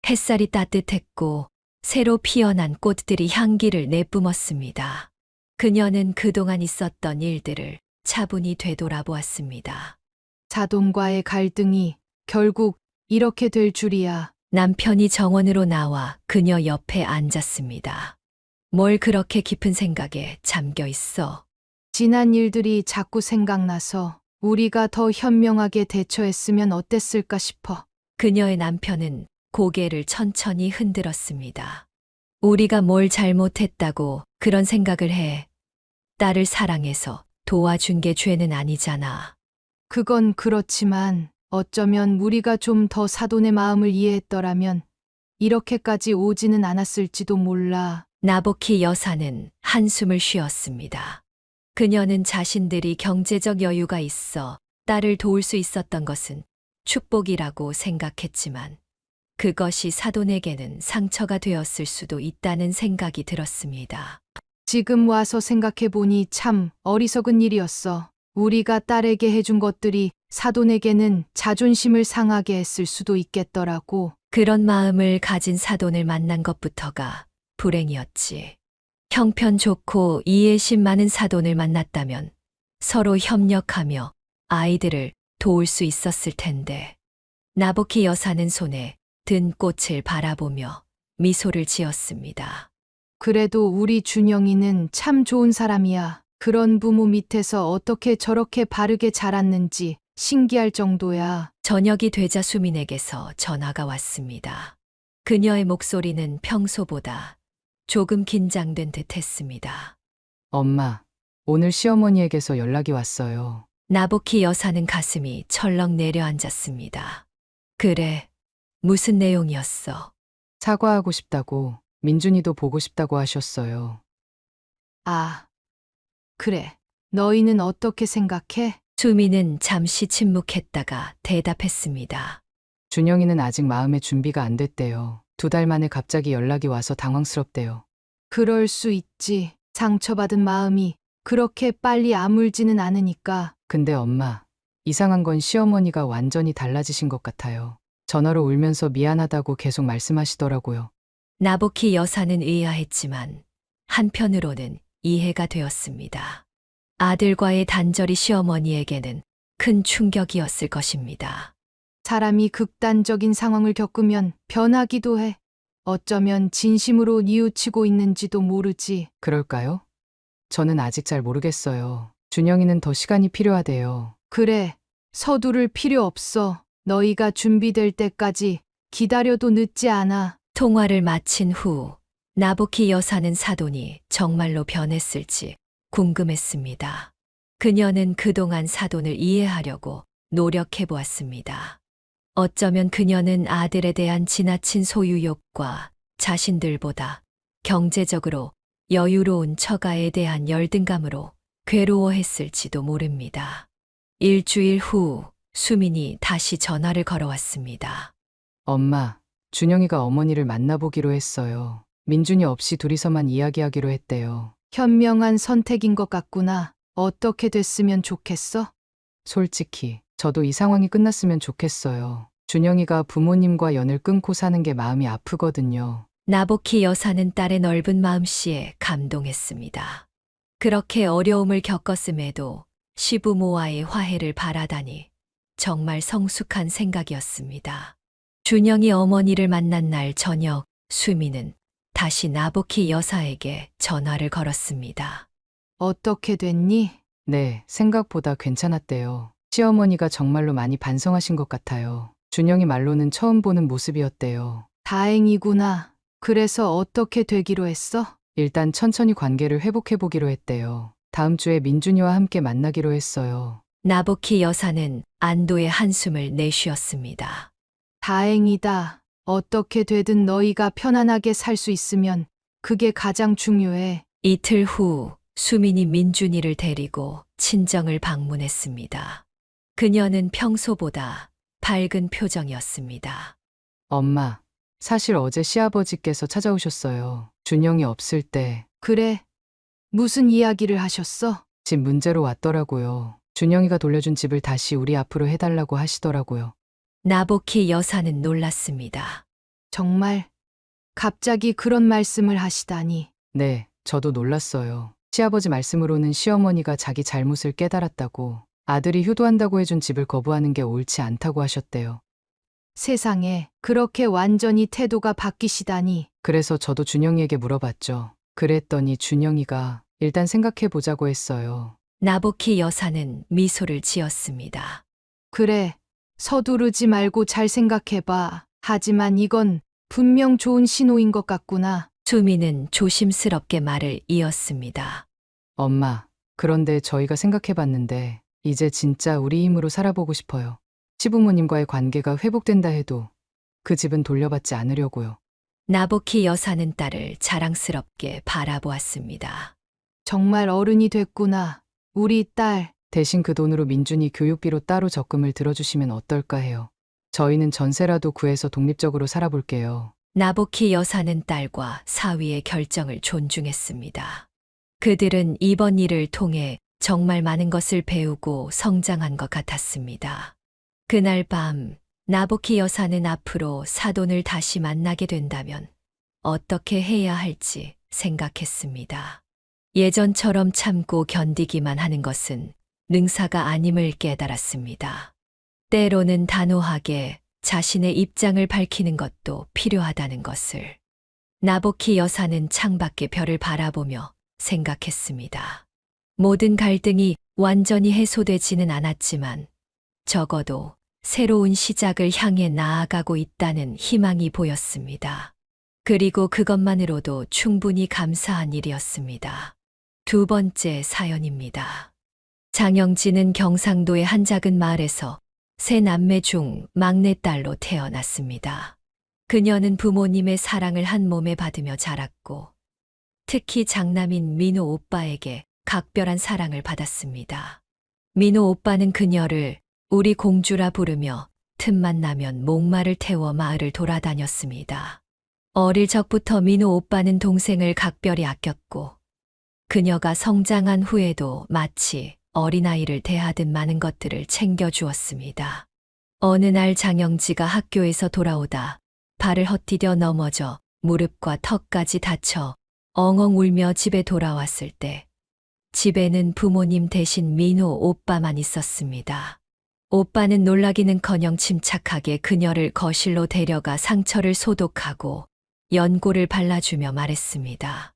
D: 햇살이 따뜻했고 새로 피어난 꽃들이 향기를 내뿜었습니다. 그녀는 그동안 있었던 일들을 차분히 되돌아보았습니다.
B: 자동과의 갈등이 결국 이렇게 될 줄이야.
D: 남편이 정원으로 나와 그녀 옆에 앉았습니다. 뭘 그렇게 깊은 생각에 잠겨 있어?
B: 지난 일들이 자꾸 생각나서 우리가 더 현명하게 대처했으면 어땠을까 싶어.
D: 그녀의 남편은 고개를 천천히 흔들었습니다. 우리가 뭘 잘못했다고 그런 생각을 해. 딸을 사랑해서 도와준 게 죄는 아니잖아.
B: 그건 그렇지만 어쩌면 우리가 좀 더 사돈의 마음을 이해했더라면 이렇게까지 오지는 않았을지도 몰라.
D: 나복희 여사는 한숨을 쉬었습니다. 그녀는 자신들이 경제적 여유가 있어 딸을 도울 수 있었던 것은 축복이라고 생각했지만 그것이 사돈에게는 상처가 되었을 수도 있다는 생각이 들었습니다.
B: 지금 와서 생각해보니 참 어리석은 일이었어. 우리가 딸에게 해준 것들이 사돈에게는 자존심을 상하게 했을 수도 있겠더라고.
D: 그런 마음을 가진 사돈을 만난 것부터가 불행이었지. 형편 좋고 이해심 많은 사돈을 만났다면 서로 협력하며 아이들을 도울 수 있었을 텐데. 나복희 여사는 손에 든 꽃을 바라보며 미소를 지었습니다.
B: 그래도 우리 준영이는 참 좋은 사람이야. 그런 부모 밑에서 어떻게 저렇게 바르게 자랐는지 신기할 정도야.
D: 저녁이 되자 수민에게서 전화가 왔습니다. 그녀의 목소리는 평소보다 조금 긴장된 듯 했습니다.
F: 엄마, 오늘 시어머니에게서 연락이 왔어요.
D: 나복희 여사는 가슴이 철렁 내려앉았습니다. 그래, 무슨 내용이었어?
F: 사과하고 싶다고, 민준이도 보고 싶다고 하셨어요.
B: 아, 그래. 너희는 어떻게 생각해?
D: 수민은 잠시 침묵했다가 대답했습니다.
F: 준영이는 아직 마음의 준비가 안 됐대요. 2달 만에 갑자기 연락이 와서 당황스럽대요.
B: 그럴 수 있지. 상처받은 마음이 그렇게 빨리 아물지는 않으니까.
F: 근데 엄마, 이상한 건 시어머니가 완전히 달라지신 것 같아요. 전화로 울면서 미안하다고 계속 말씀하시더라고요.
D: 나복희 여사는 의아했지만 한편으로는 이해가 되었습니다. 아들과의 단절이 시어머니에게는 큰 충격이었을 것입니다.
B: 사람이 극단적인 상황을 겪으면 변하기도 해. 어쩌면 진심으로 뉘우치고 있는지도 모르지.
F: 그럴까요? 저는 아직 잘 모르겠어요. 준영이는 더 시간이 필요하대요.
B: 그래, 서두를 필요 없어. 너희가 준비될 때까지 기다려도 늦지 않아.
D: 통화를 마친 후 나보키 여사는 사돈이 정말로 변했을지 궁금했습니다. 그녀는 그동안 사돈을 이해하려고 노력해 보았습니다. 어쩌면 그녀는 아들에 대한 지나친 소유욕과 자신들보다 경제적으로 여유로운 처가에 대한 열등감으로 괴로워했을지도 모릅니다. 일주일 후 수민이 다시 전화를 걸어왔습니다.
F: 엄마, 준영이가 어머니를 만나보기로 했어요. 민준이 없이 둘이서만 이야기하기로 했대요.
B: 현명한 선택인 것 같구나. 어떻게 됐으면 좋겠어?
F: 솔직히 저도 이 상황이 끝났으면 좋겠어요. 준영이가 부모님과 연을 끊고 사는 게 마음이 아프거든요.
D: 나보키 여사는 딸의 넓은 마음씨에 감동했습니다. 그렇게 어려움을 겪었음에도 시부모와의 화해를 바라다니 정말 성숙한 생각이었습니다. 준영이 어머니를 만난 날 저녁 수미는 다시 나보키 여사에게 전화를 걸었습니다.
B: 어떻게 됐니?
F: 네, 생각보다 괜찮았대요. 시어머니가 정말로 많이 반성하신 것 같아요. 준영이 말로는 처음 보는 모습이었대요.
B: 다행이구나. 그래서 어떻게 되기로 했어?
F: 일단 천천히 관계를 회복해보기로 했대요. 다음 주에 민준이와 함께 만나기로 했어요.
D: 나보키 여사는 안도의 한숨을 내쉬었습니다.
B: 다행이다. 어떻게 되든 너희가 편안하게 살 수 있으면 그게 가장 중요해.
D: 이틀 후 수민이 민준이를 데리고 친정을 방문했습니다. 그녀는 평소보다 밝은 표정이었습니다.
F: 엄마, 사실 어제 시아버지께서 찾아오셨어요. 준영이 없을 때
B: 그래. 무슨 이야기를 하셨어?
F: 집 문제로 왔더라고요. 준영이가 돌려준 집을 다시 우리 앞으로 해달라고 하시더라고요.
D: 나보키 여사는 놀랐습니다.
B: 정말 갑자기 그런 말씀을 하시다니.
F: 네, 저도 놀랐어요. 시아버지 말씀으로는 시어머니가 자기 잘못을 깨달았다고, 아들이 효도한다고 해준 집을 거부하는 게 옳지 않다고 하셨대요.
B: 세상에 그렇게 완전히 태도가 바뀌시다니.
F: 그래서 저도 준영이에게 물어봤죠. 그랬더니 준영이가 일단 생각해보자고 했어요.
D: 나보키 여사는 미소를 지었습니다.
B: 그래. 서두르지 말고 잘 생각해봐. 하지만 이건 분명 좋은 신호인 것 같구나.
D: 수미는 조심스럽게 말을 이었습니다.
F: 엄마, 그런데 저희가 생각해봤는데 이제 진짜 우리 힘으로 살아보고 싶어요. 시부모님과의 관계가 회복된다 해도 그 집은 돌려받지 않으려고요.
D: 나보키 여사는 딸을 자랑스럽게 바라보았습니다.
B: 정말 어른이 됐구나. 우리 딸.
F: 대신 그 돈으로 민준이 교육비로 따로 적금을 들어주시면 어떨까 해요. 저희는 전세라도 구해서 독립적으로 살아볼게요.
D: 나보키 여사는 딸과 사위의 결정을 존중했습니다. 그들은 이번 일을 통해 정말 많은 것을 배우고 성장한 것 같았습니다. 그날 밤 나보키 여사는 앞으로 사돈을 다시 만나게 된다면 어떻게 해야 할지 생각했습니다. 예전처럼 참고 견디기만 하는 것은 능사가 아님을 깨달았습니다. 때로는 단호하게 자신의 입장을 밝히는 것도 필요하다는 것을. 나보키 여사는 창밖의 별을 바라보며 생각했습니다. 모든 갈등이 완전히 해소되지는 않았지만 적어도 새로운 시작을 향해 나아가고 있다는 희망이 보였습니다. 그리고 그것만으로도 충분히 감사한 일이었습니다. 두 번째 사연입니다. 장영진은 경상도의 한 작은 마을에서 세 남매 중 막내딸로 태어났습니다. 그녀는 부모님의 사랑을 한 몸에 받으며 자랐고 특히 장남인 민호 오빠에게 각별한 사랑을 받았습니다. 민호 오빠는 그녀를 우리 공주라 부르며 틈만 나면 목마를 태워 마을을 돌아다녔습니다. 어릴 적부터 민호 오빠는 동생을 각별히 아꼈고 그녀가 성장한 후에도 마치 어린아이를 대하듯 많은 것들을 챙겨주었습니다. 어느 날 장영지가 학교에서 돌아오다 발을 헛디뎌 넘어져 무릎과 턱까지 다쳐 엉엉 울며 집에 돌아왔을 때 집에는 부모님 대신 민호 오빠만 있었습니다. 오빠는 놀라기는커녕 침착하게 그녀를 거실로 데려가 상처를 소독하고 연고를 발라주며 말했습니다.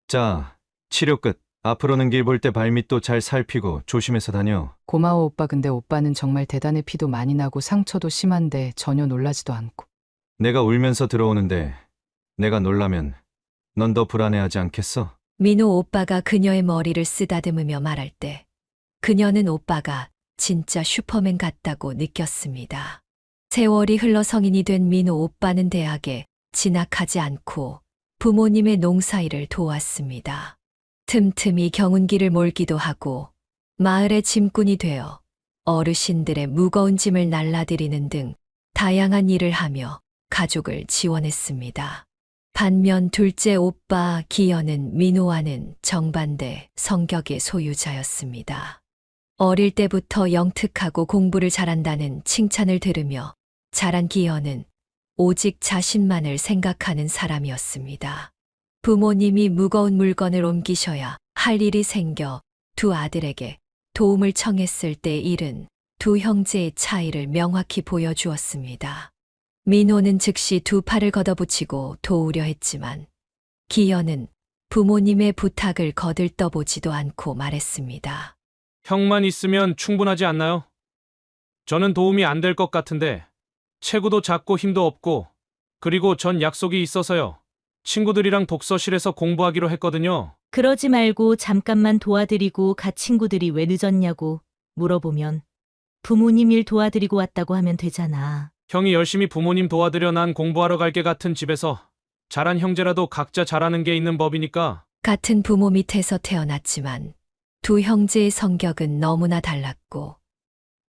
I: 자, 치료 끝. 앞으로는 길 볼 때 발밑도 잘 살피고 조심해서 다녀.
F: 고마워 오빠. 근데 오빠는 정말 대단해. 피도 많이 나고 상처도 심한데 전혀 놀라지도 않고.
I: 내가 울면서 들어오는데 내가 놀라면 넌 더 불안해하지 않겠어?
D: 민호 오빠가 그녀의 머리를 쓰다듬으며 말할 때 그녀는 오빠가 진짜 슈퍼맨 같다고 느꼈습니다. 세월이 흘러 성인이 된 민호 오빠는 대학에 진학하지 않고 부모님의 농사일을 도왔습니다. 틈틈이 경운기를 몰기도 하고 마을의 짐꾼이 되어 어르신들의 무거운 짐을 날라드리는 등 다양한 일을 하며 가족을 지원했습니다. 반면 둘째 오빠 기현은 민호와는 정반대 성격의 소유자였습니다. 어릴 때부터 영특하고 공부를 잘한다는 칭찬을 들으며 자란 기현은 오직 자신만을 생각하는 사람이었습니다. 부모님이 무거운 물건을 옮기셔야 할 일이 생겨 두 아들에게 도움을 청했을 때 일은 두 형제의 차이를 명확히 보여주었습니다. 민호는 즉시 두 팔을 걷어붙이고 도우려 했지만 기현은 부모님의 부탁을 거들떠보지도 않고 말했습니다.
C: 형만 있으면 충분하지 않나요? 저는 도움이 안 될 것 같은데 체구도 작고 힘도 없고 그리고 전 약속이 있어서요. 친구들이랑 독서실에서 공부하기로 했거든요.
A: 그러지 말고 잠깐만 도와드리고 가. 친구들이 왜 늦었냐고 물어보면 부모님 일 도와드리고 왔다고 하면 되잖아.
C: 형이 열심히 부모님 도와드려 난 공부하러 갈게. 같은 집에서 자란 형제라도 각자 잘하는 게 있는 법이니까.
D: 같은 부모 밑에서 태어났지만 두 형제의 성격은 너무나 달랐고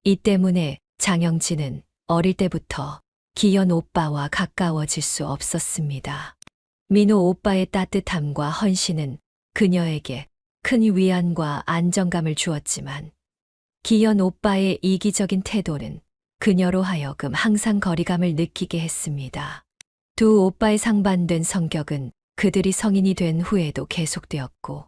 D: 이 때문에 장영진은 어릴 때부터 기현 오빠와 가까워질 수 없었습니다. 민호 오빠의 따뜻함과 헌신은 그녀에게 큰 위안과 안정감을 주었지만 기현 오빠의 이기적인 태도는 그녀로 하여금 항상 거리감을 느끼게 했습니다. 두 오빠의 상반된 성격은 그들이 성인이 된 후에도 계속되었고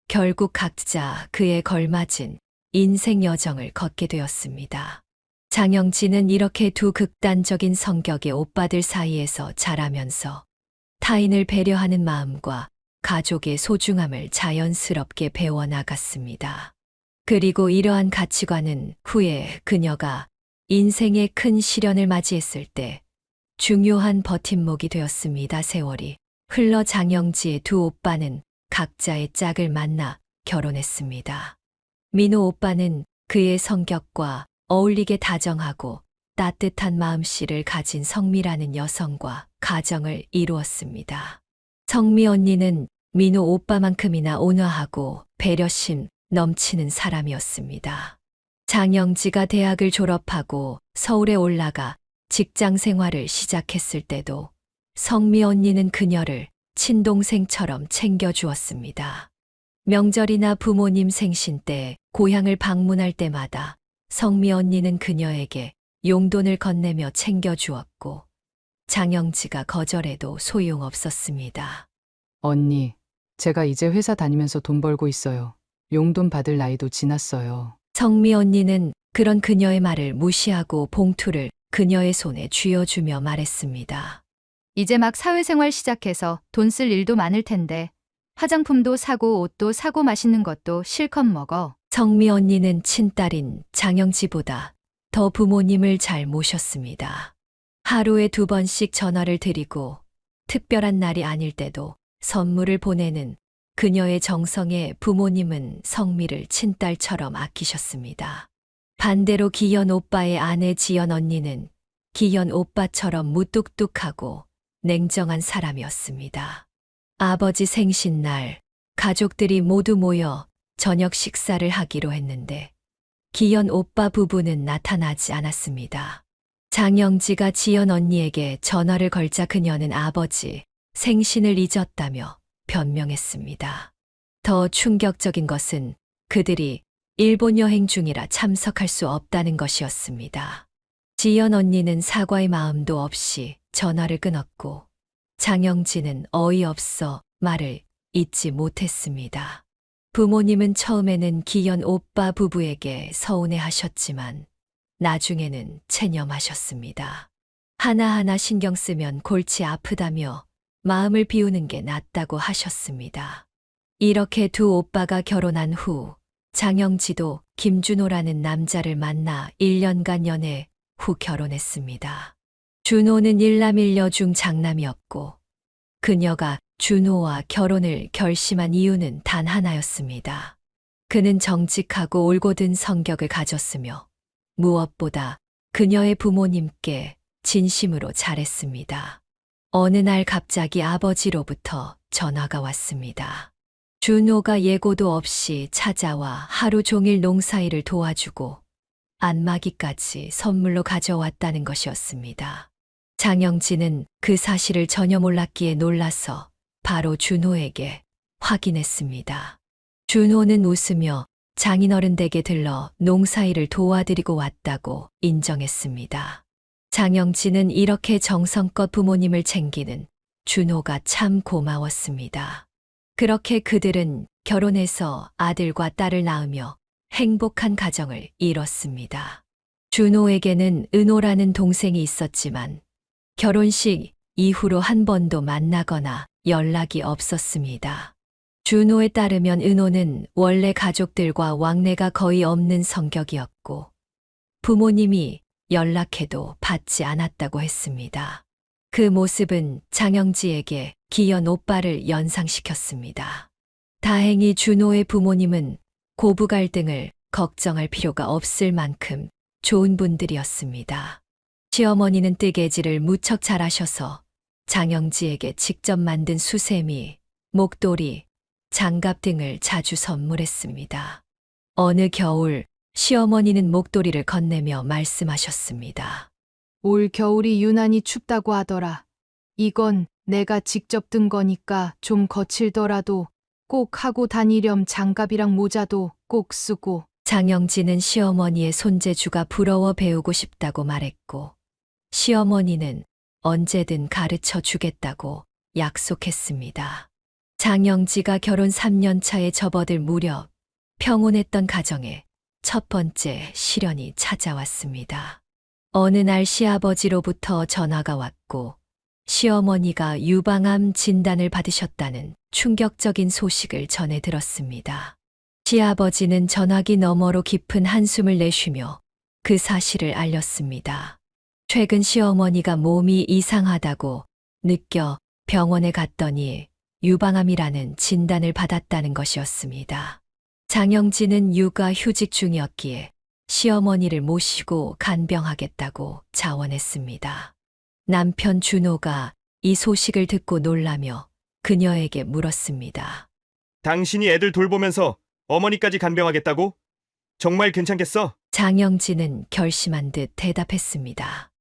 D: 결국 각자 그에 걸맞은 인생 여정을 걷게 되었습니다. 장영진은 이렇게 두 극단적인 성격의 오빠들 사이에서 자라면서 타인을 배려하는 마음과 가족의 소중함을 자연스럽게 배워나갔습니다. 그리고 이러한 가치관은 후에 그녀가 인생의 큰 시련을 맞이했을 때 중요한 버팀목이 되었습니다. 세월이 흘러 장영지의 두 오빠는 각자의 짝을 만나 결혼했습니다. 민호 오빠는 그의 성격과 어울리게 다정하고 따뜻한 마음씨를 가진 성미라는 여성과 가정을 이루었습니다. 성미 언니는 민호 오빠만큼이나 온화하고 배려심 넘치는 사람이었습니다. 장영지가 대학을 졸업하고 서울에 올라가 직장 생활을 시작했을 때도 성미 언니는 그녀를 친동생처럼 챙겨주었습니다. 명절이나 부모님 생신 때 고향을 방문할 때마다 성미 언니는 그녀에게 용돈을 건네며 챙겨주었고 장영지가 거절해도 소용없었습니다.
F: 언니, 제가 이제 회사 다니면서 돈 벌고 있어요. 용돈 받을 나이도 지났어요.
D: 성미 언니는 그런 그녀의 말을 무시하고 봉투를 그녀의 손에 쥐어주며 말했습니다.
J: 이제 막 사회생활 시작해서 돈 쓸 일도 많을 텐데 화장품도 사고 옷도 사고 맛있는 것도 실컷 먹어.
D: 성미 언니는 친딸인 장영지보다 더 부모님을 잘 모셨습니다. 하루에 2번씩 전화를 드리고 특별한 날이 아닐 때도 선물을 보내는 그녀의 정성에 부모님은 성미를 친딸처럼 아끼셨습니다. 반대로 기현 오빠의 아내 지연 언니는 기현 오빠처럼 무뚝뚝하고 냉정한 사람이었습니다. 아버지 생신날 가족들이 모두 모여 저녁 식사를 하기로 했는데 기현 오빠 부부는 나타나지 않았습니다. 장영지가 지연 언니에게 전화를 걸자 그녀는 아버지 생신을 잊었다며 변명했습니다. 더 충격적인 것은 그들이 일본 여행 중이라 참석할 수 없다는 것이었습니다. 지연 언니는 사과의 마음도 없이 전화를 끊었고 장영지는 어이없어 말을 잊지 못했습니다. 부모님은 처음에는 기현 오빠 부부에게 서운해하셨지만 나중에는 체념하셨습니다. 하나하나 신경 쓰면 골치 아프다며 마음을 비우는 게 낫다고 하셨습니다. 이렇게 두 오빠가 결혼한 후 장영지도 김준호라는 남자를 만나 1년간 연애 후 결혼했습니다. 준호는 일남일녀 중 장남이었고 그녀가 준호와 결혼을 결심한 이유는 단 하나였습니다. 그는 정직하고 올곧은 성격을 가졌으며 무엇보다 그녀의 부모님께 진심으로 잘했습니다. 어느 날 갑자기 아버지로부터 전화가 왔습니다. 준호가 예고도 없이 찾아와 하루 종일 농사일을 도와주고 안마기까지 선물로 가져왔다는 것이었습니다. 장영진은 그 사실을 전혀 몰랐기에 놀라서 바로 준호에게 확인했습니다. 준호는 웃으며 장인어른 댁에 들러 농사일을 도와드리고 왔다고 인정했습니다. 장영진은 이렇게 정성껏 부모님을 챙기는 준호가 참 고마웠습니다. 그렇게 그들은 결혼해서 아들과 딸을 낳으며 행복한 가정을 이뤘습니다. 준호에게는 은호라는 동생이 있었지만 결혼식 이후로 한 번도 만나거나 연락이 없었습니다. 준호에 따르면 은호는 원래 가족들과 왕래가 거의 없는 성격이었고 부모님이 연락해도 받지 않았다고 했습니다. 그 모습은 장영지에게 기현 오빠를 연상시켰습니다. 다행히 준호의 부모님은 고부 갈등을 걱정할 필요가 없을 만큼 좋은 분들이었습니다. 시어머니는 뜨개질을 무척 잘하셔서 장영지에게 직접 만든 수세미, 목도리, 장갑 등을 자주 선물했습니다. 어느 겨울 시어머니는 목도리를 건네며 말씀하셨습니다.
B: 올 겨울이 유난히 춥다고 하더라. 이건 내가 직접 든 거니까 좀 거칠더라도 꼭 하고 다니렴. 장갑이랑 모자도 꼭 쓰고.
D: 장영진은 시어머니의 손재주가 부러워 배우고 싶다고 말했고 시어머니는 언제든 가르쳐 주겠다고 약속했습니다. 장영지가 결혼 3년 차에 접어들 무렵 평온했던 가정에 첫 번째 시련이 찾아왔습니다. 어느 날 시아버지로부터 전화가 왔고 시어머니가 유방암 진단을 받으셨다는 충격적인 소식을 전해 들었습니다. 시아버지는 전화기 너머로 깊은 한숨을 내쉬며 그 사실을 알렸습니다. 최근 시어머니가 몸이 이상하다고 느껴 병원에 갔더니 유방암이라는 진단을 받았다는 것이었습니다. 장영진은 육아 휴직 중이었기에 시어머니를 모시고 간병하겠다고 자원했습니다. 남편 준호가 이 소식을 듣고 놀라며 그녀에게 물었습니다.
K: 당신이 애들 돌보면서 어머니까지 간병하겠다고? 정말 괜찮겠어?
D: 장영진은 결심한 듯 대답했습니다.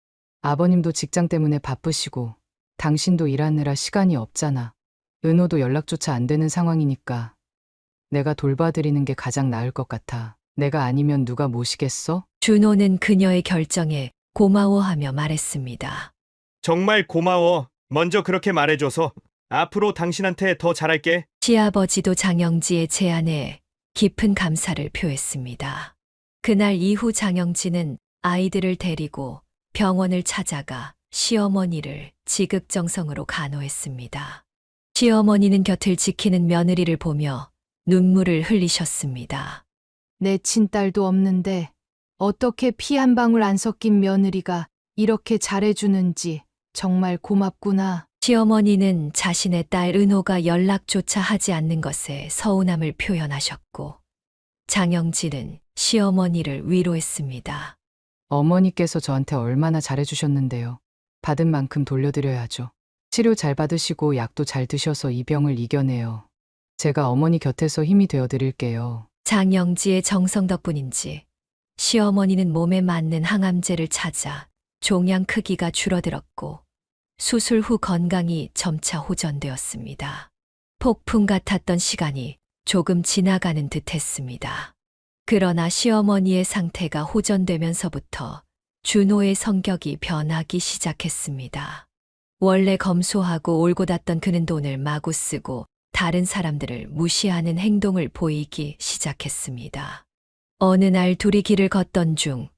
F: 아버님도 직장 때문에 바쁘시고 당신도 일하느라 시간이 없잖아. 은호도 연락조차 안 되는 상황이니까 내가 돌봐드리는 게 가장 나을 것 같아. 내가 아니면 누가 모시겠어?
D: 준호는 그녀의 결정에 고마워하며 말했습니다.
K: 정말 고마워. 먼저 그렇게 말해줘서 앞으로 당신한테 더 잘할게.
D: 시아버지도 장영지의 제안에 깊은 감사를 표했습니다. 그날 이후 장영지는 아이들을 데리고 병원을 찾아가 시어머니를 지극정성으로 간호했습니다. 시어머니는 곁을 지키는 며느리를 보며 눈물을 흘리셨습니다.
B: 내 친딸도 없는데 어떻게 피 한 방울 안 섞인 며느리가 이렇게 잘해주는지 정말 고맙구나.
D: 시어머니는 자신의 딸 은호가 연락조차 하지 않는 것에 서운함을 표현하셨고 장영진은 시어머니를 위로했습니다.
F: 어머니께서 저한테 얼마나 잘해주셨는데요. 받은 만큼 돌려드려야죠. 치료 잘 받으시고 약도 잘 드셔서 이 병을 이겨내요. 제가 어머니 곁에서 힘이 되어드릴게요.
D: 장영지의 정성 덕분인지 시어머니는 몸에 맞는 항암제를 찾아 종양 크기가 줄어들었고 수술 후 건강이 점차 호전되었습니다. 폭풍 같았던 시간이 조금 지나가는 듯 했습니다. 그러나 시어머니의 상태가 호전되면서부터 준호의 성격이 변하기 시작했습니다. 원래 검소하고 올곧았던 그는 돈을 마구 쓰고 다른 사람들을 무시하는 행동을 보이기 시작했습니다. 어느 날 둘이 길을 걷던 중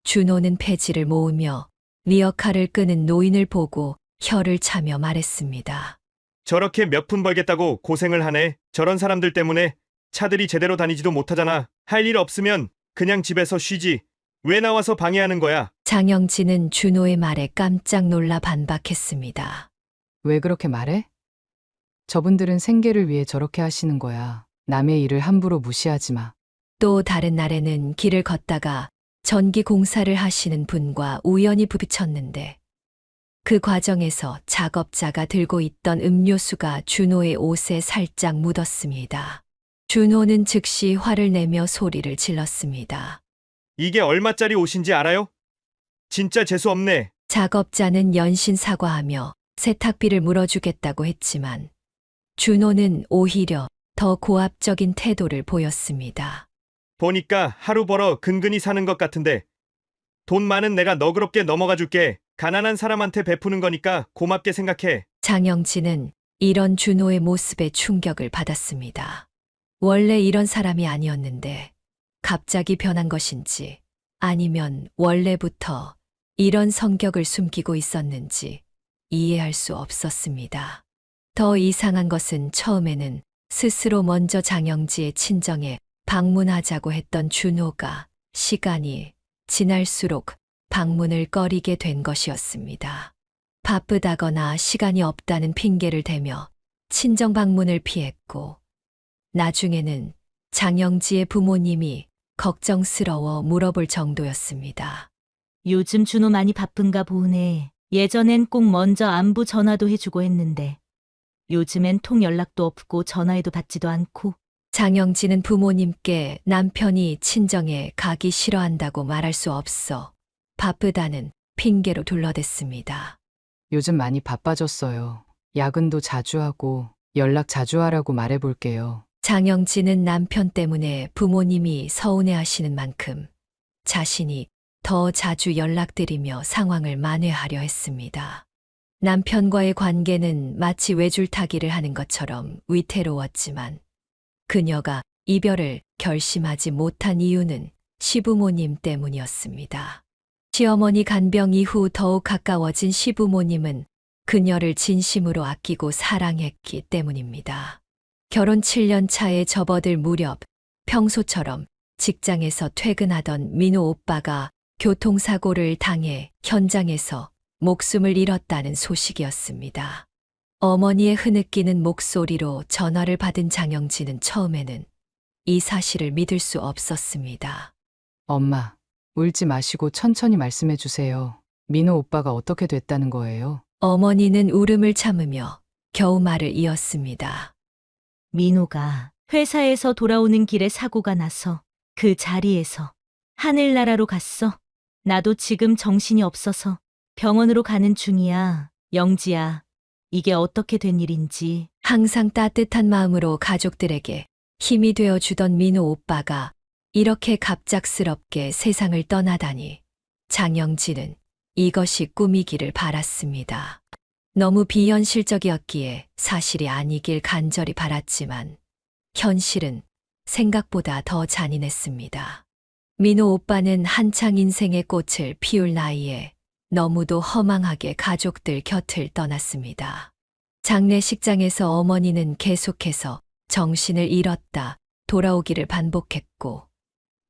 D: 준호는 폐지를 모으며 리어카를 끄는 노인을 보고 혀를 차며 말했습니다.
K: 저렇게 몇 푼 벌겠다고 고생을 하네. 저런 사람들 때문에 차들이 제대로 다니지도 못하잖아. 할 일 없으면 그냥 집에서 쉬지. 왜 나와서 방해하는 거야?
D: 장영진은 준호의 말에 깜짝 놀라 반박했습니다.
F: 왜 그렇게 말해? 저분들은 생계를 위해 저렇게 하시는 거야. 남의 일을 함부로 무시하지 마.
D: 또 다른 날에는 길을 걷다가 전기 공사를 하시는 분과 우연히 부딪혔는데 그 과정에서 작업자가 들고 있던 음료수가 준호의 옷에 살짝 묻었습니다. 준호는 즉시 화를 내며 소리를 질렀습니다.
K: 이게 얼마짜리 옷인지 알아요? 진짜 재수 없네.
D: 작업자는 연신 사과하며 세탁비를 물어주겠다고 했지만 준호는 오히려 더 고압적인 태도를 보였습니다.
K: 보니까 하루 벌어 근근히 사는 것 같은데 돈 많은 내가 너그럽게 넘어가 줄게. 가난한 사람한테 베푸는 거니까 고맙게 생각해.
D: 장영진은 이런 준호의 모습에 충격을 받았습니다. 원래 이런 사람이 아니었는데 갑자기 변한 것인지 아니면 원래부터 이런 성격을 숨기고 있었는지 이해할 수 없었습니다. 더 이상한 것은 처음에는 스스로 먼저 장영지의 친정에 방문하자고 했던 준호가 시간이 지날수록 방문을 꺼리게 된 것이었습니다. 바쁘다거나 시간이 없다는 핑계를 대며 친정 방문을 피했고 나중에는 장영지의 부모님이 걱정스러워 물어볼 정도였습니다.
A: 요즘 준호 많이 바쁜가 보네. 예전엔 꼭 먼저 안부 전화도 해주고 했는데 요즘엔 통 연락도 없고 전화해도 받지도 않고.
D: 장영진은 부모님께 남편이 친정에 가기 싫어한다고 말할 수 없어 바쁘다는 핑계로 둘러댔습니다.
F: 요즘 많이 바빠졌어요. 야근도 자주 하고 연락 자주 하라고 말해볼게요.
D: 장영진은 남편 때문에 부모님이 서운해하시는 만큼 자신이 더 자주 연락드리며 상황을 만회하려 했습니다. 남편과의 관계는 마치 외줄타기를 하는 것처럼 위태로웠지만 그녀가 이별을 결심하지 못한 이유는 시부모님 때문이었습니다. 시어머니 간병 이후 더욱 가까워진 시부모님은 그녀를 진심으로 아끼고 사랑했기 때문입니다. 결혼 7년 차에 접어들 무렵 평소처럼 직장에서 퇴근하던 민호 오빠가 교통사고를 당해 현장에서 목숨을 잃었다는 소식이었습니다. 어머니의 흐느끼는 목소리로 전화를 받은 장영진은 처음에는 이 사실을 믿을 수 없었습니다.
F: 엄마, 울지 마시고 천천히 말씀해 주세요. 민호 오빠가 어떻게 됐다는 거예요?
D: 어머니는 울음을 참으며 겨우 말을 이었습니다.
A: 민호가 회사에서 돌아오는 길에 사고가 나서 그 자리에서 하늘나라로 갔어. 나도 지금 정신이 없어서 병원으로 가는 중이야. 영지야, 이게 어떻게 된 일인지.
D: 항상 따뜻한 마음으로 가족들에게 힘이 되어주던 민호 오빠가 이렇게 갑작스럽게 세상을 떠나다니 장영진은 이것이 꿈이기를 바랐습니다. 너무 비현실적이었기에 사실이 아니길 간절히 바랐지만 현실은 생각보다 더 잔인했습니다. 민호 오빠는 한창 인생의 꽃을 피울 나이에 너무도 허망하게 가족들 곁을 떠났습니다. 장례식장에서 어머니는 계속해서 정신을 잃었다 돌아오기를 반복했고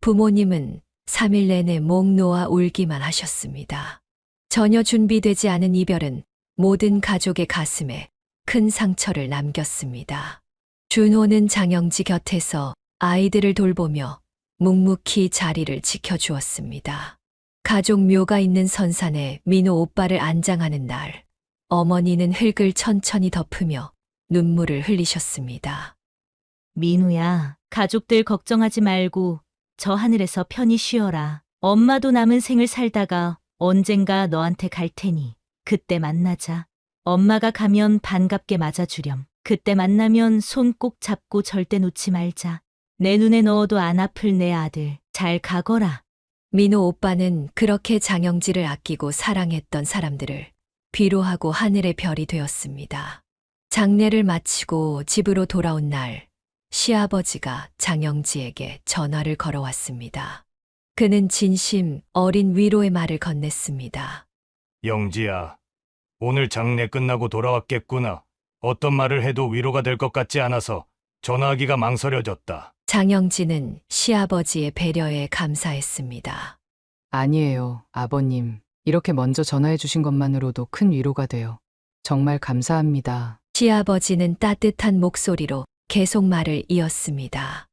D: 부모님은 3일 내내 목 놓아 울기만 하셨습니다. 전혀 준비되지 않은 이별은 모든 가족의 가슴에 큰 상처를 남겼습니다. 준호는 장영지 곁에서 아이들을 돌보며 묵묵히 자리를 지켜주었습니다. 가족 묘가 있는 선산에 민호 오빠를 안장하는 날, 어머니는 흙을 천천히 덮으며 눈물을 흘리셨습니다.
A: 민우야, 가족들 걱정하지 말고 저 하늘에서 편히 쉬어라. 엄마도 남은 생을 살다가 언젠가 너한테 갈 테니 그때 만나자. 엄마가 가면 반갑게 맞아주렴. 그때 만나면 손 꼭 잡고 절대 놓지 말자. 내 눈에 넣어도 안 아플 내 아들. 잘 가거라.
D: 민호 오빠는 그렇게 장영지를 아끼고 사랑했던 사람들을 위로하고 하늘의 별이 되었습니다. 장례를 마치고 집으로 돌아온 날, 시아버지가 장영지에게 전화를 걸어왔습니다. 그는 진심 어린 위로의 말을 건넸습니다.
E: 영지야, 오늘 장례 끝나고 돌아왔겠구나. 어떤 말을 해도 위로가 될 것 같지 않아서 전화하기가 망설여졌다.
D: 장영지는 시아버지의 배려에 감사했습니다.
F: 아니에요, 아버님. 이렇게 먼저 전화해 주신 것만으로도 큰 위로가 돼요. 정말 감사합니다.
D: 시아버지는 따뜻한 목소리로 계속 말을 이었습니다.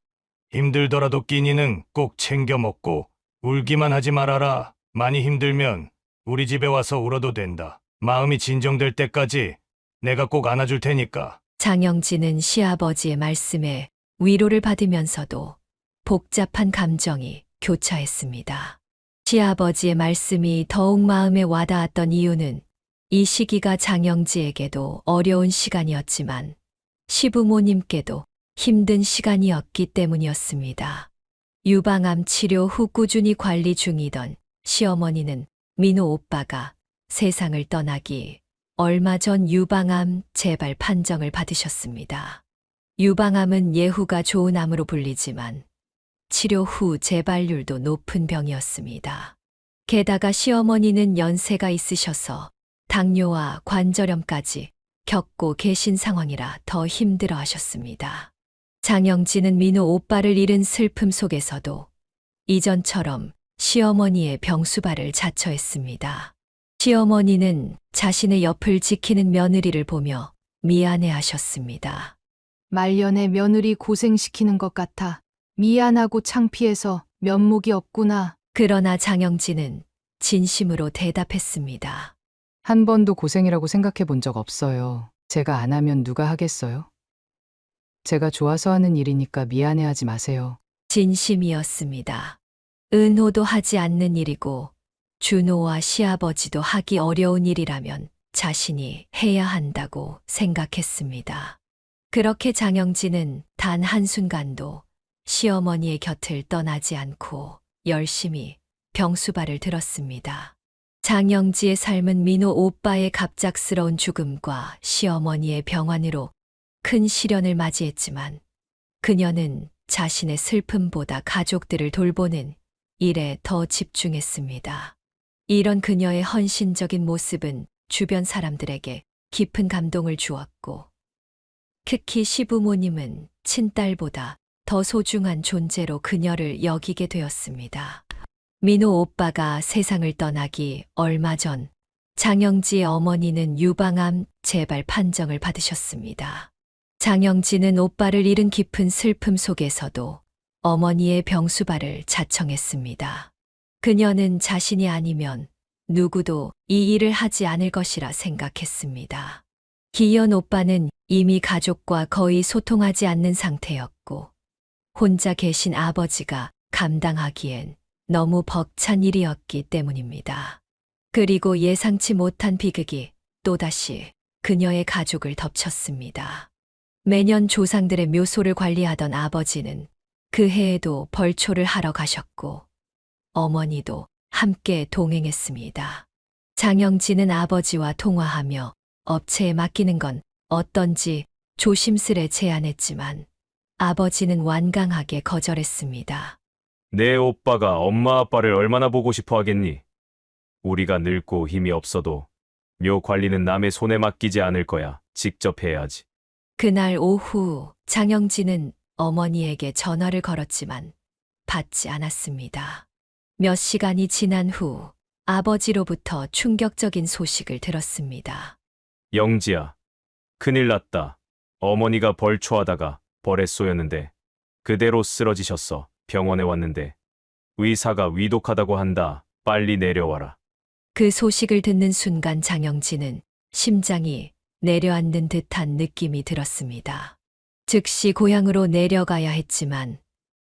E: 힘들더라도 끼니는 꼭 챙겨 먹고 울기만 하지 말아라. 많이 힘들면 우리 집에 와서 울어도 된다. 마음이 진정될 때까지 내가 꼭 안아줄 테니까.
D: 장영지는 시아버지의 말씀에 위로를 받으면서도 복잡한 감정이 교차했습니다. 시아버지의 말씀이 더욱 마음에 와닿았던 이유는 이 시기가 장영지에게도 어려운 시간이었지만 시부모님께도 힘든 시간이었기 때문이었습니다. 유방암 치료 후 꾸준히 관리 중이던 시어머니는 민호 오빠가 세상을 떠나기 얼마 전 유방암 재발 판정을 받으셨습니다. 유방암은 예후가 좋은 암으로 불리지만 치료 후 재발률도 높은 병이었습니다. 게다가 시어머니는 연세가 있으셔서 당뇨와 관절염까지 겪고 계신 상황이라 더 힘들어 하셨습니다. 장영지는 민호 오빠를 잃은 슬픔 속에서도 이전처럼 시어머니의 병수발을 자처했습니다. 시어머니는 자신의 옆을 지키는 며느리를 보며 미안해 하셨습니다.
B: 말년에 며느리 고생시키는 것 같아. 미안하고 창피해서 면목이 없구나.
D: 그러나 장영지는 진심으로 대답했습니다.
F: 한 번도 고생이라고 생각해 본 적 없어요. 제가 안 하면 누가 하겠어요? 제가 좋아서 하는 일이니까 미안해하지 마세요.
D: 진심이었습니다. 은호도 하지 않는 일이고 준호와 시아버지도 하기 어려운 일이라면 자신이 해야 한다고 생각했습니다. 그렇게 장영지는 단 한순간도 시어머니의 곁을 떠나지 않고 열심히 병수발을 들었습니다. 장영지의 삶은 민호 오빠의 갑작스러운 죽음과 시어머니의 병환으로 큰 시련을 맞이했지만 그녀는 자신의 슬픔보다 가족들을 돌보는 일에 더 집중했습니다. 이런 그녀의 헌신적인 모습은 주변 사람들에게 깊은 감동을 주었고 특히 시부모님은 친딸보다 더 소중한 존재로 그녀를 여기게 되었습니다. 민호 오빠가 세상을 떠나기 얼마 전 장영지의 어머니는 유방암 재발 판정을 받으셨습니다. 장영지는 오빠를 잃은 깊은 슬픔 속에서도 어머니의 병수발을 자청했습니다. 그녀는 자신이 아니면 누구도 이 일을 하지 않을 것이라 생각했습니다. 기현 오빠는 이미 가족과 거의 소통하지 않는 상태였고 혼자 계신 아버지가 감당하기엔 너무 벅찬 일이었기 때문입니다. 그리고 예상치 못한 비극이 또다시 그녀의 가족을 덮쳤습니다. 매년 조상들의 묘소를 관리하던 아버지는 그 해에도 벌초를 하러 가셨고 어머니도 함께 동행했습니다. 장영지는 아버지와 통화하며 업체에 맡기는 건 어떤지 조심스레 제안했지만 아버지는 완강하게 거절했습니다.
H: 내 오빠가 엄마 아빠를 얼마나 보고 싶어 하겠니? 우리가 늙고 힘이 없어도 묘 관리는 남의 손에 맡기지 않을 거야. 직접 해야지.
D: 그날 오후 장영지는 어머니에게 전화를 걸었지만 받지 않았습니다. 몇 시간이 지난 후 아버지로부터 충격적인 소식을 들었습니다.
H: 영지야, 큰일 났다. 어머니가 벌초하다가 벌에 쏘였는데 그대로 쓰러지셨어. 병원에 왔는데 의사가 위독하다고 한다. 빨리 내려와라.
D: 그 소식을 듣는 순간 장영지는 심장이 내려앉는 듯한 느낌이 들었습니다. 즉시 고향으로 내려가야 했지만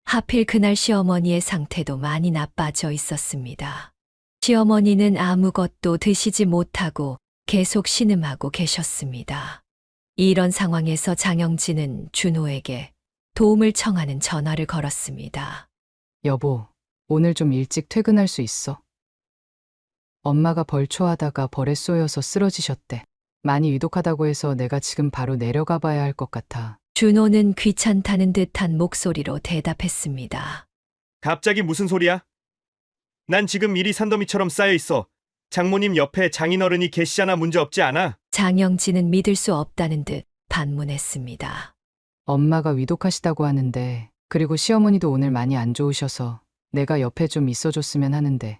D: 하필 그날 시어머니의 상태도 많이 나빠져 있었습니다. 시어머니는 아무것도 드시지 못하고 계속 신음하고 계셨습니다. 이런 상황에서 장영지는 준호에게 도움을 청하는 전화를 걸었습니다.
F: 여보, 오늘 좀 일찍 퇴근할 수 있어? 엄마가 벌초하다가 벌에 쏘여서 쓰러지셨대. 많이 위독하다고 해서 내가 지금 바로 내려가 봐야 할 것 같아.
D: 준호는 귀찮다는 듯한 목소리로 대답했습니다.
K: 갑자기 무슨 소리야? 난 지금 일이 산더미처럼 쌓여 있어. 장모님 옆에 장인어른이 계시잖아. 문제 없지 않아?
D: 장영진은 믿을 수 없다는 듯 반문했습니다.
F: 엄마가 위독하시다고 하는데, 그리고 시어머니도 오늘 많이 안 좋으셔서 내가 옆에 좀 있어줬으면 하는데,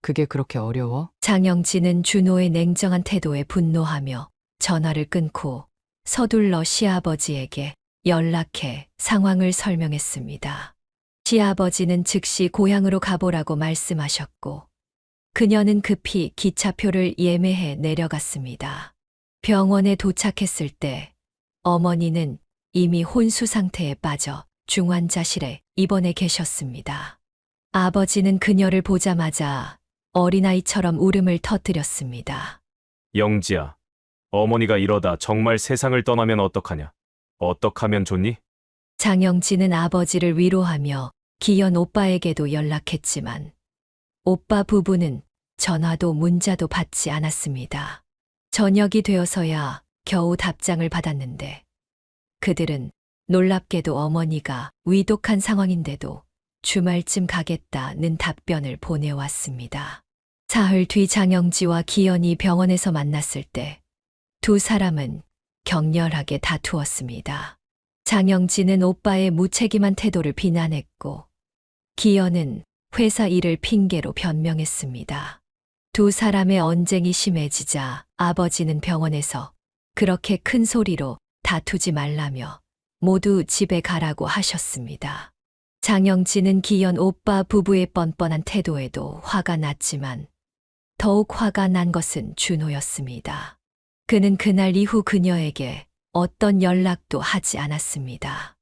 F: 그게 그렇게 어려워?
D: 장영진은 준호의 냉정한 태도에 분노하며 전화를 끊고 서둘러 시아버지에게 연락해 상황을 설명했습니다. 시아버지는 즉시 고향으로 가보라고 말씀하셨고 그녀는 급히 기차표를 예매해 내려갔습니다. 병원에 도착했을 때 어머니는 이미 혼수 상태에 빠져 중환자실에 입원해 계셨습니다. 아버지는 그녀를 보자마자 어린아이처럼 울음을 터뜨렸습니다.
H: 영지야, 어머니가 이러다 정말 세상을 떠나면 어떡하냐? 어떡하면 좋니?
D: 장영진은 아버지를 위로하며 기현 오빠에게도 연락했지만 오빠 부부는 전화도 문자도 받지 않았습니다. 저녁이 되어서야 겨우 답장을 받았는데 그들은 놀랍게도 어머니가 위독한 상황인데도 주말쯤 가겠다는 답변을 보내왔습니다. 사흘 뒤 장영지와 기현이 병원에서 만났을 때 두 사람은 격렬하게 다투었습니다. 장영진은 오빠의 무책임한 태도를 비난했고 기현은 회사 일을 핑계로 변명했습니다. 두 사람의 언쟁이 심해지자 아버지는 병원에서 그렇게 큰 소리로 다투지 말라며 모두 집에 가라고 하셨습니다. 장영진은 기현 오빠 부부의 뻔뻔한 태도에도 화가 났지만 더욱 화가 난 것은 준호였습니다. 그는 그날 이후 그녀에게 어떤 연락도 하지 않았습니다.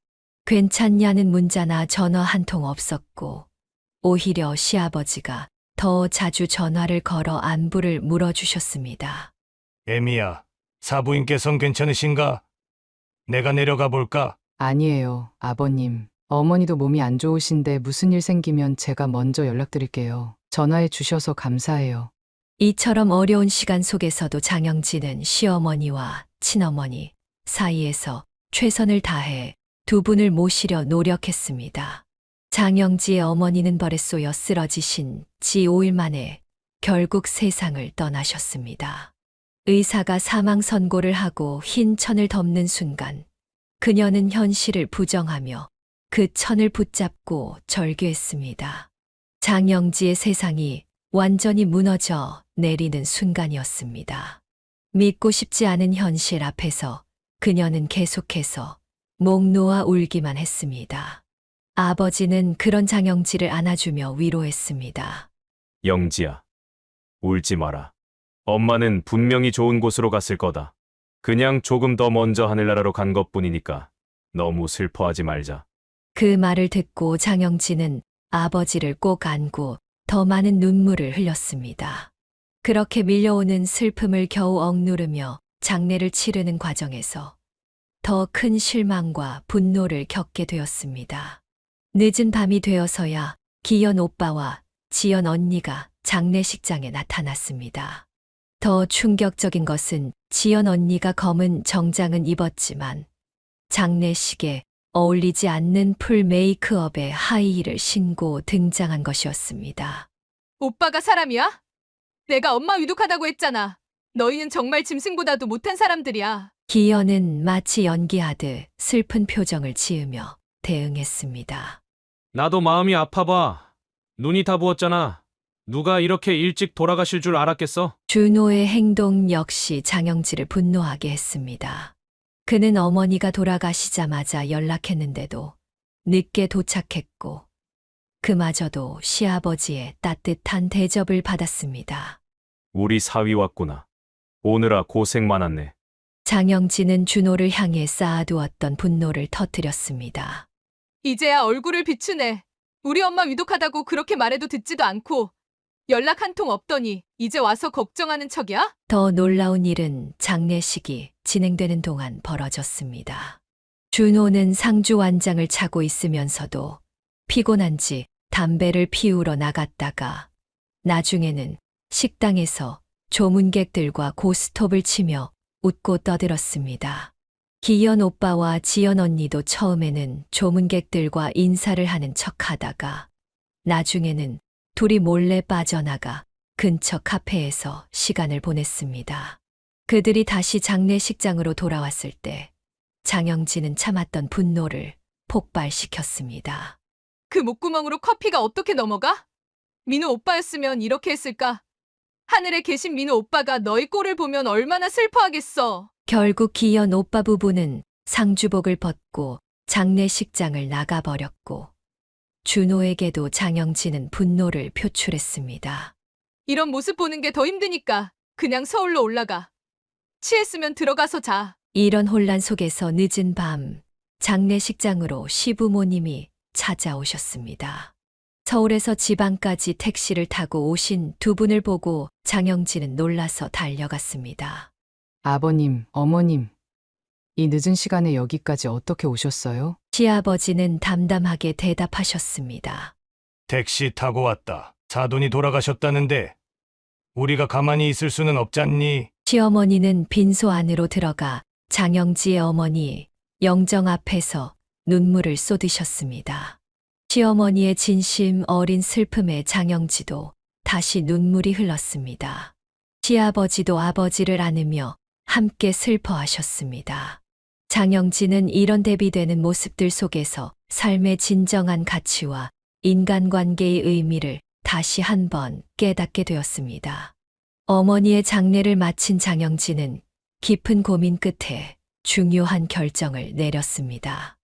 D: 괜찮냐는 문자나 전화 한 통 없었고 오히려 시아버지가 더 자주 전화를 걸어 안부를 물어주셨습니다.
E: 애미야, 사부인께선 괜찮으신가? 내가 내려가 볼까?
F: 아니에요, 아버님. 어머니도 몸이 안 좋으신데 무슨 일 생기면 제가 먼저 연락드릴게요. 전화해 주셔서 감사해요.
D: 이처럼 어려운 시간 속에서도 장영진은 시어머니와 친어머니 사이에서 최선을 다해 두 분을 모시려 노력했습니다. 장영지의 어머니는 벌에 쏘여 쓰러지신 지 5일 만에 결국 세상을 떠나셨습니다. 의사가 사망 선고를 하고 흰 천을 덮는 순간 그녀는 현실을 부정하며 그 천을 붙잡고 절규했습니다. 장영지의 세상이 완전히 무너져 내리는 순간이었습니다. 믿고 싶지 않은 현실 앞에서 그녀는 계속해서 목 놓아 울기만 했습니다. 아버지는 그런 장영지를 안아주며 위로했습니다.
H: 영지야, 울지 마라. 엄마는 분명히 좋은 곳으로 갔을 거다. 그냥 조금 더 먼저 하늘나라로 간 것뿐이니까 너무 슬퍼하지 말자.
D: 그 말을 듣고 장영진은 아버지를 꼭 안고 더 많은 눈물을 흘렸습니다. 그렇게 밀려오는 슬픔을 겨우 억누르며 장례를 치르는 과정에서 더 큰 실망과 분노를 겪게 되었습니다. 늦은 밤이 되어서야 기현 오빠와 지연 언니가 장례식장에 나타났습니다. 더 충격적인 것은 지연 언니가 검은 정장은 입었지만 장례식에 어울리지 않는 풀 메이크업에 하이힐을 신고 등장한 것이었습니다.
B: 오빠가 사람이야? 내가 엄마 위독하다고 했잖아. 너희는 정말 짐승보다도 못한 사람들이야.
D: 기현은 마치 연기하듯 슬픈 표정을 지으며 대응했습니다.
C: 나도 마음이 아파봐. 눈이 다 부었잖아. 누가 이렇게 일찍 돌아가실 줄 알았겠어?
D: 준호의 행동 역시 장영지를 분노하게 했습니다. 그는 어머니가 돌아가시자마자 연락했는데도 늦게 도착했고 그마저도 시아버지의 따뜻한 대접을 받았습니다.
H: 우리 사위 왔구나. 오느라 고생 많았네.
D: 장영진은 준호를 향해 쌓아두었던 분노를 터뜨렸습니다.
B: 이제야 얼굴을 비추네. 우리 엄마 위독하다고 그렇게 말해도 듣지도 않고 연락 한 통 없더니 이제 와서 걱정하는 척이야?
D: 더 놀라운 일은 장례식이 진행되는 동안 벌어졌습니다. 준호는 상주 완장을 차고 있으면서도 피곤한지 담배를 피우러 나갔다가 나중에는 식당에서 조문객들과 고스톱을 치며 웃고 떠들었습니다. 기현 오빠와 지연 언니도 처음에는 조문객들과 인사를 하는 척 하다가 나중에는 둘이 몰래 빠져나가 근처 카페에서 시간을 보냈습니다. 그들이 다시 장례식장으로 돌아왔을 때 장영진은 참았던 분노를 폭발시켰습니다.
B: 그 목구멍으로 커피가 어떻게 넘어가? 민우 오빠였으면 이렇게 했을까? 하늘에 계신 민우 오빠가 너희 꼴을 보면 얼마나 슬퍼하겠어.
D: 결국 기현 오빠 부부는 상주복을 벗고 장례식장을 나가버렸고 준호에게도 장영진은 분노를 표출했습니다.
B: 이런 모습 보는 게 더 힘드니까 그냥 서울로 올라가. 취했으면 들어가서 자.
D: 이런 혼란 속에서 늦은 밤 장례식장으로 시부모님이 찾아오셨습니다. 서울에서 지방까지 택시를 타고 오신 두 분을 보고 장영진은 놀라서 달려갔습니다.
F: 아버님, 어머님, 이 늦은 시간에 여기까지 어떻게 오셨어요?
D: 시아버지는 담담하게 대답하셨습니다.
E: 택시 타고 왔다. 사돈이 돌아가셨다는데 우리가 가만히 있을 수는 없잖니.
D: 시어머니는 빈소 안으로 들어가 장영지의 어머니 영정 앞에서 눈물을 쏟으셨습니다. 시어머니의 진심 어린 슬픔에 장영지도 다시 눈물이 흘렀습니다. 시아버지도 아버지를 안으며 함께 슬퍼하셨습니다. 장영지는 이런 대비되는 모습들 속에서 삶의 진정한 가치와 인간관계의 의미를 다시 한번 깨닫게 되었습니다. 어머니의 장례를 마친 장영지는 깊은 고민 끝에 중요한 결정을 내렸습니다.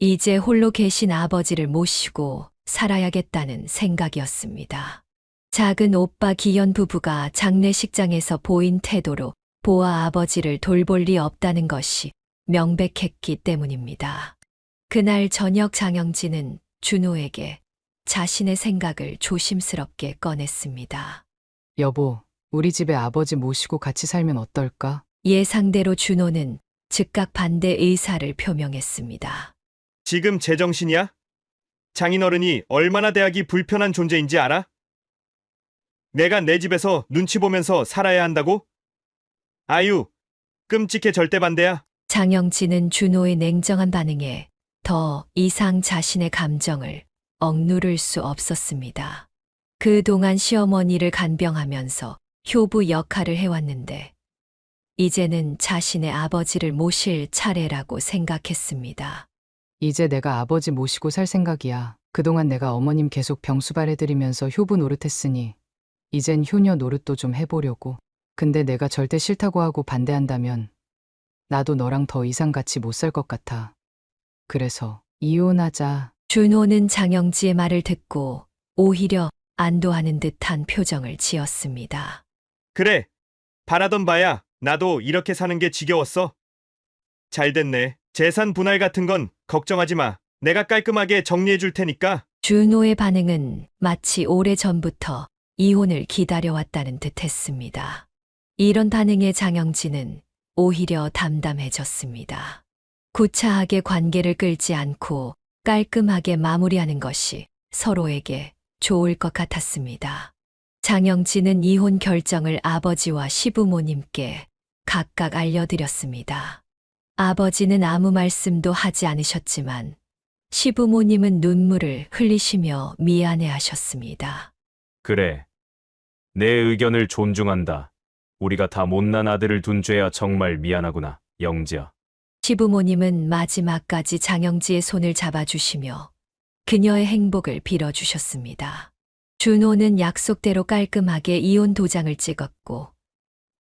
D: 이제 홀로 계신 아버지를 모시고 살아야겠다는 생각이었습니다. 작은 오빠 기현 부부가 장례식장에서 보인 태도로 보아 아버지를 돌볼 리 없다는 것이 명백했기 때문입니다. 그날 저녁 장영진은 준호에게 자신의 생각을 조심스럽게 꺼냈습니다.
F: 여보, 우리 집에 아버지 모시고 같이 살면 어떨까?
D: 예상대로 준호는 즉각 반대 의사를 표명했습니다.
K: 지금 제정신이야? 장인어른이 얼마나 대하기 불편한 존재인지 알아? 내가 내 집에서 눈치 보면서 살아야 한다고? 아유, 끔찍해. 절대 반대야.
D: 장영진은 준호의 냉정한 반응에 더 이상 자신의 감정을 억누를 수 없었습니다. 그동안 시어머니를 간병하면서 효부 역할을 해왔는데 이제는 자신의 아버지를 모실 차례라고 생각했습니다.
F: 이제 내가 아버지 모시고 살 생각이야. 그동안 내가 어머님 계속 병수발해드리면서 효부 노릇했으니 이젠 효녀 노릇도 좀 해보려고. 근데 내가 절대 싫다고 하고 반대한다면 나도 너랑 더 이상 같이 못 살 것 같아. 그래서 이혼하자.
D: 준호는 장영지의 말을 듣고 오히려 안도하는 듯한 표정을 지었습니다.
K: 그래, 바라던 바야. 나도 이렇게 사는 게 지겨웠어. 잘 됐네. 재산 분할 같은 건 걱정하지 마. 내가 깔끔하게 정리해 줄 테니까.
D: 준호의 반응은 마치 오래전부터 이혼을 기다려왔다는 듯했습니다. 이런 반응에 장영진은 오히려 담담해졌습니다. 구차하게 관계를 끌지 않고 깔끔하게 마무리하는 것이 서로에게 좋을 것 같았습니다. 장영진은 이혼 결정을 아버지와 시부모님께 각각 알려드렸습니다. 아버지는 아무 말씀도 하지 않으셨지만 시부모님은 눈물을 흘리시며 미안해하셨습니다.
H: 그래. 내 의견을 존중한다. 우리가 다 못난 아들을 둔 죄야 정말 미안하구나, 영지야.
D: 시부모님은 마지막까지 장영지의 손을 잡아주시며 그녀의 행복을 빌어주셨습니다. 준호는 약속대로 깔끔하게 이혼 도장을 찍었고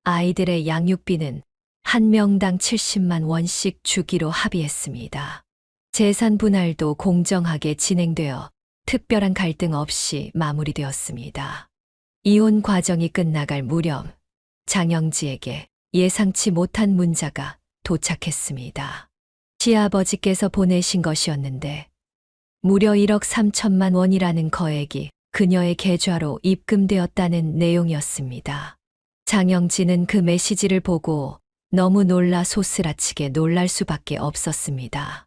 D: 아이들의 양육비는 한 명당 70만 원씩 주기로 합의했습니다. 재산 분할도 공정하게 진행되어 특별한 갈등 없이 마무리되었습니다. 이혼 과정이 끝나갈 무렵 장영지에게 예상치 못한 문자가 도착했습니다. 시아버지께서 보내신 것이었는데 무려 1억 3천만 원이라는 거액이 그녀의 계좌로 입금되었다는 내용이었습니다. 장영진은 그 메시지를 보고 너무 놀라 소스라치게 놀랄 수밖에 없었습니다.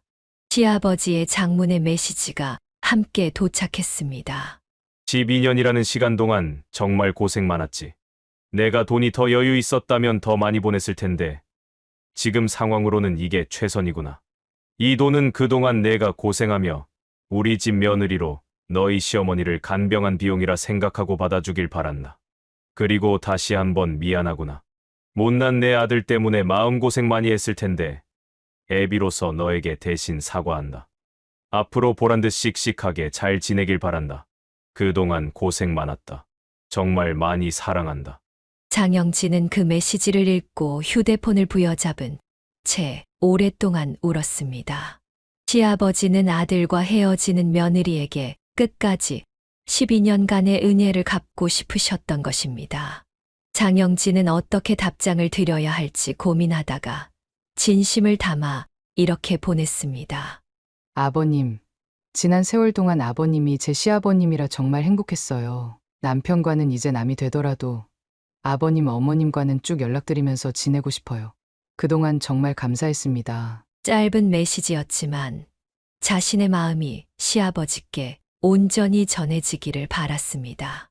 D: 시아버지의 장문의 메시지가 함께 도착했습니다.
H: 12년이라는 시간 동안 정말 고생 많았지. 내가 돈이 더 여유 있었다면 더 많이 보냈을 텐데 지금 상황으로는 이게 최선이구나. 이 돈은 그동안 내가 고생하며 우리 집 며느리로 너희 시어머니를 간병한 비용이라 생각하고 받아주길 바란다. 그리고 다시 한번 미안하구나. 못난 내 아들 때문에 마음고생 많이 했을 텐데 애비로서 너에게 대신 사과한다. 앞으로 보란듯 씩씩하게 잘 지내길 바란다. 그동안 고생 많았다. 정말 많이 사랑한다.
D: 장영진은 그 메시지를 읽고 휴대폰을 부여잡은 채 오랫동안 울었습니다. 시아버지는 아들과 헤어지는 며느리에게 끝까지 12년간의 은혜를 갚고 싶으셨던 것입니다. 장영진은 어떻게 답장을 드려야 할지 고민하다가 진심을 담아 이렇게 보냈습니다.
F: 아버님, 지난 세월 동안 아버님이 제 시아버님이라 정말 행복했어요. 남편과는 이제 남이 되더라도 아버님, 어머님과는 쭉 연락드리면서 지내고 싶어요. 그동안 정말 감사했습니다.
D: 짧은 메시지였지만 자신의 마음이 시아버지께 온전히 전해지기를 바랐습니다.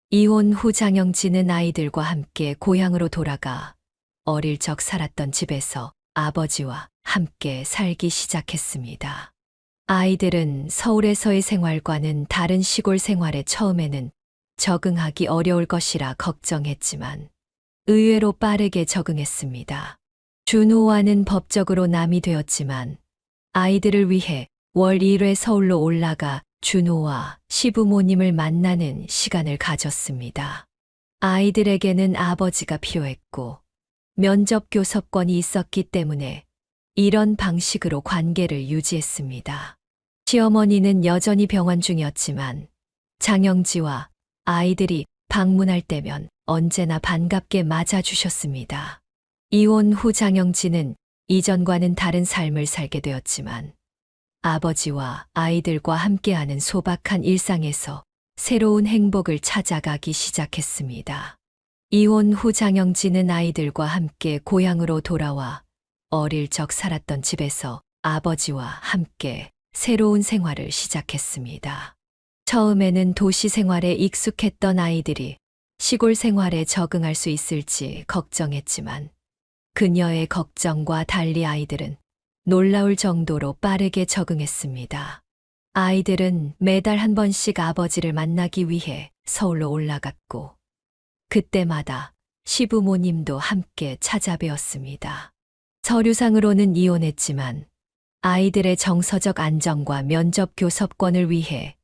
D: 이혼 후 장영진은 아이들과 함께 고향으로 돌아가 어릴 적 살았던 집에서 아버지와 함께 살기 시작했습니다. 아이들은 서울에서의 생활과는 다른 시골 생활에 처음에는 적응하기 어려울 것이라 걱정했지만 의외로 빠르게 적응했습니다. 준호와는 법적으로 남이 되었지만 아이들을 위해 월 1회 서울로 올라가 준호와 시부모님을 만나는 시간을 가졌습니다. 아이들에게는 아버지가 필요했고 면접 교섭권이 있었기 때문에 이런 방식으로 관계를 유지했습니다. 시어머니는 여전히 병원 중이었지만 장영지와 아이들이 방문할 때면 언제나 반갑게 맞아주셨습니다. 이혼 후 장영지는 이전과는 다른 삶을 살게 되었지만 아버지와 아이들과 함께하는 소박한 일상에서 새로운 행복을 찾아가기 시작했습니다. 이혼 후 장영지는 아이들과 함께 고향으로 돌아와 어릴 적 살았던 집에서 아버지와 함께 새로운 생활을 시작했습니다. 처음에는 도시 생활에 익숙했던 아이들이 시골 생활에 적응할 수 있을지 걱정했지만 그녀의 걱정과 달리 아이들은 놀라울 정도로 빠르게 적응했습니다. 아이들은 매달 한 번씩 아버지를 만나기 위해 서울로 올라갔고 그때마다 시부모님도 함께 찾아뵈었습니다. 서류상으로는 이혼했지만 아이들의 정서적 안정과 면접 교섭권을 위해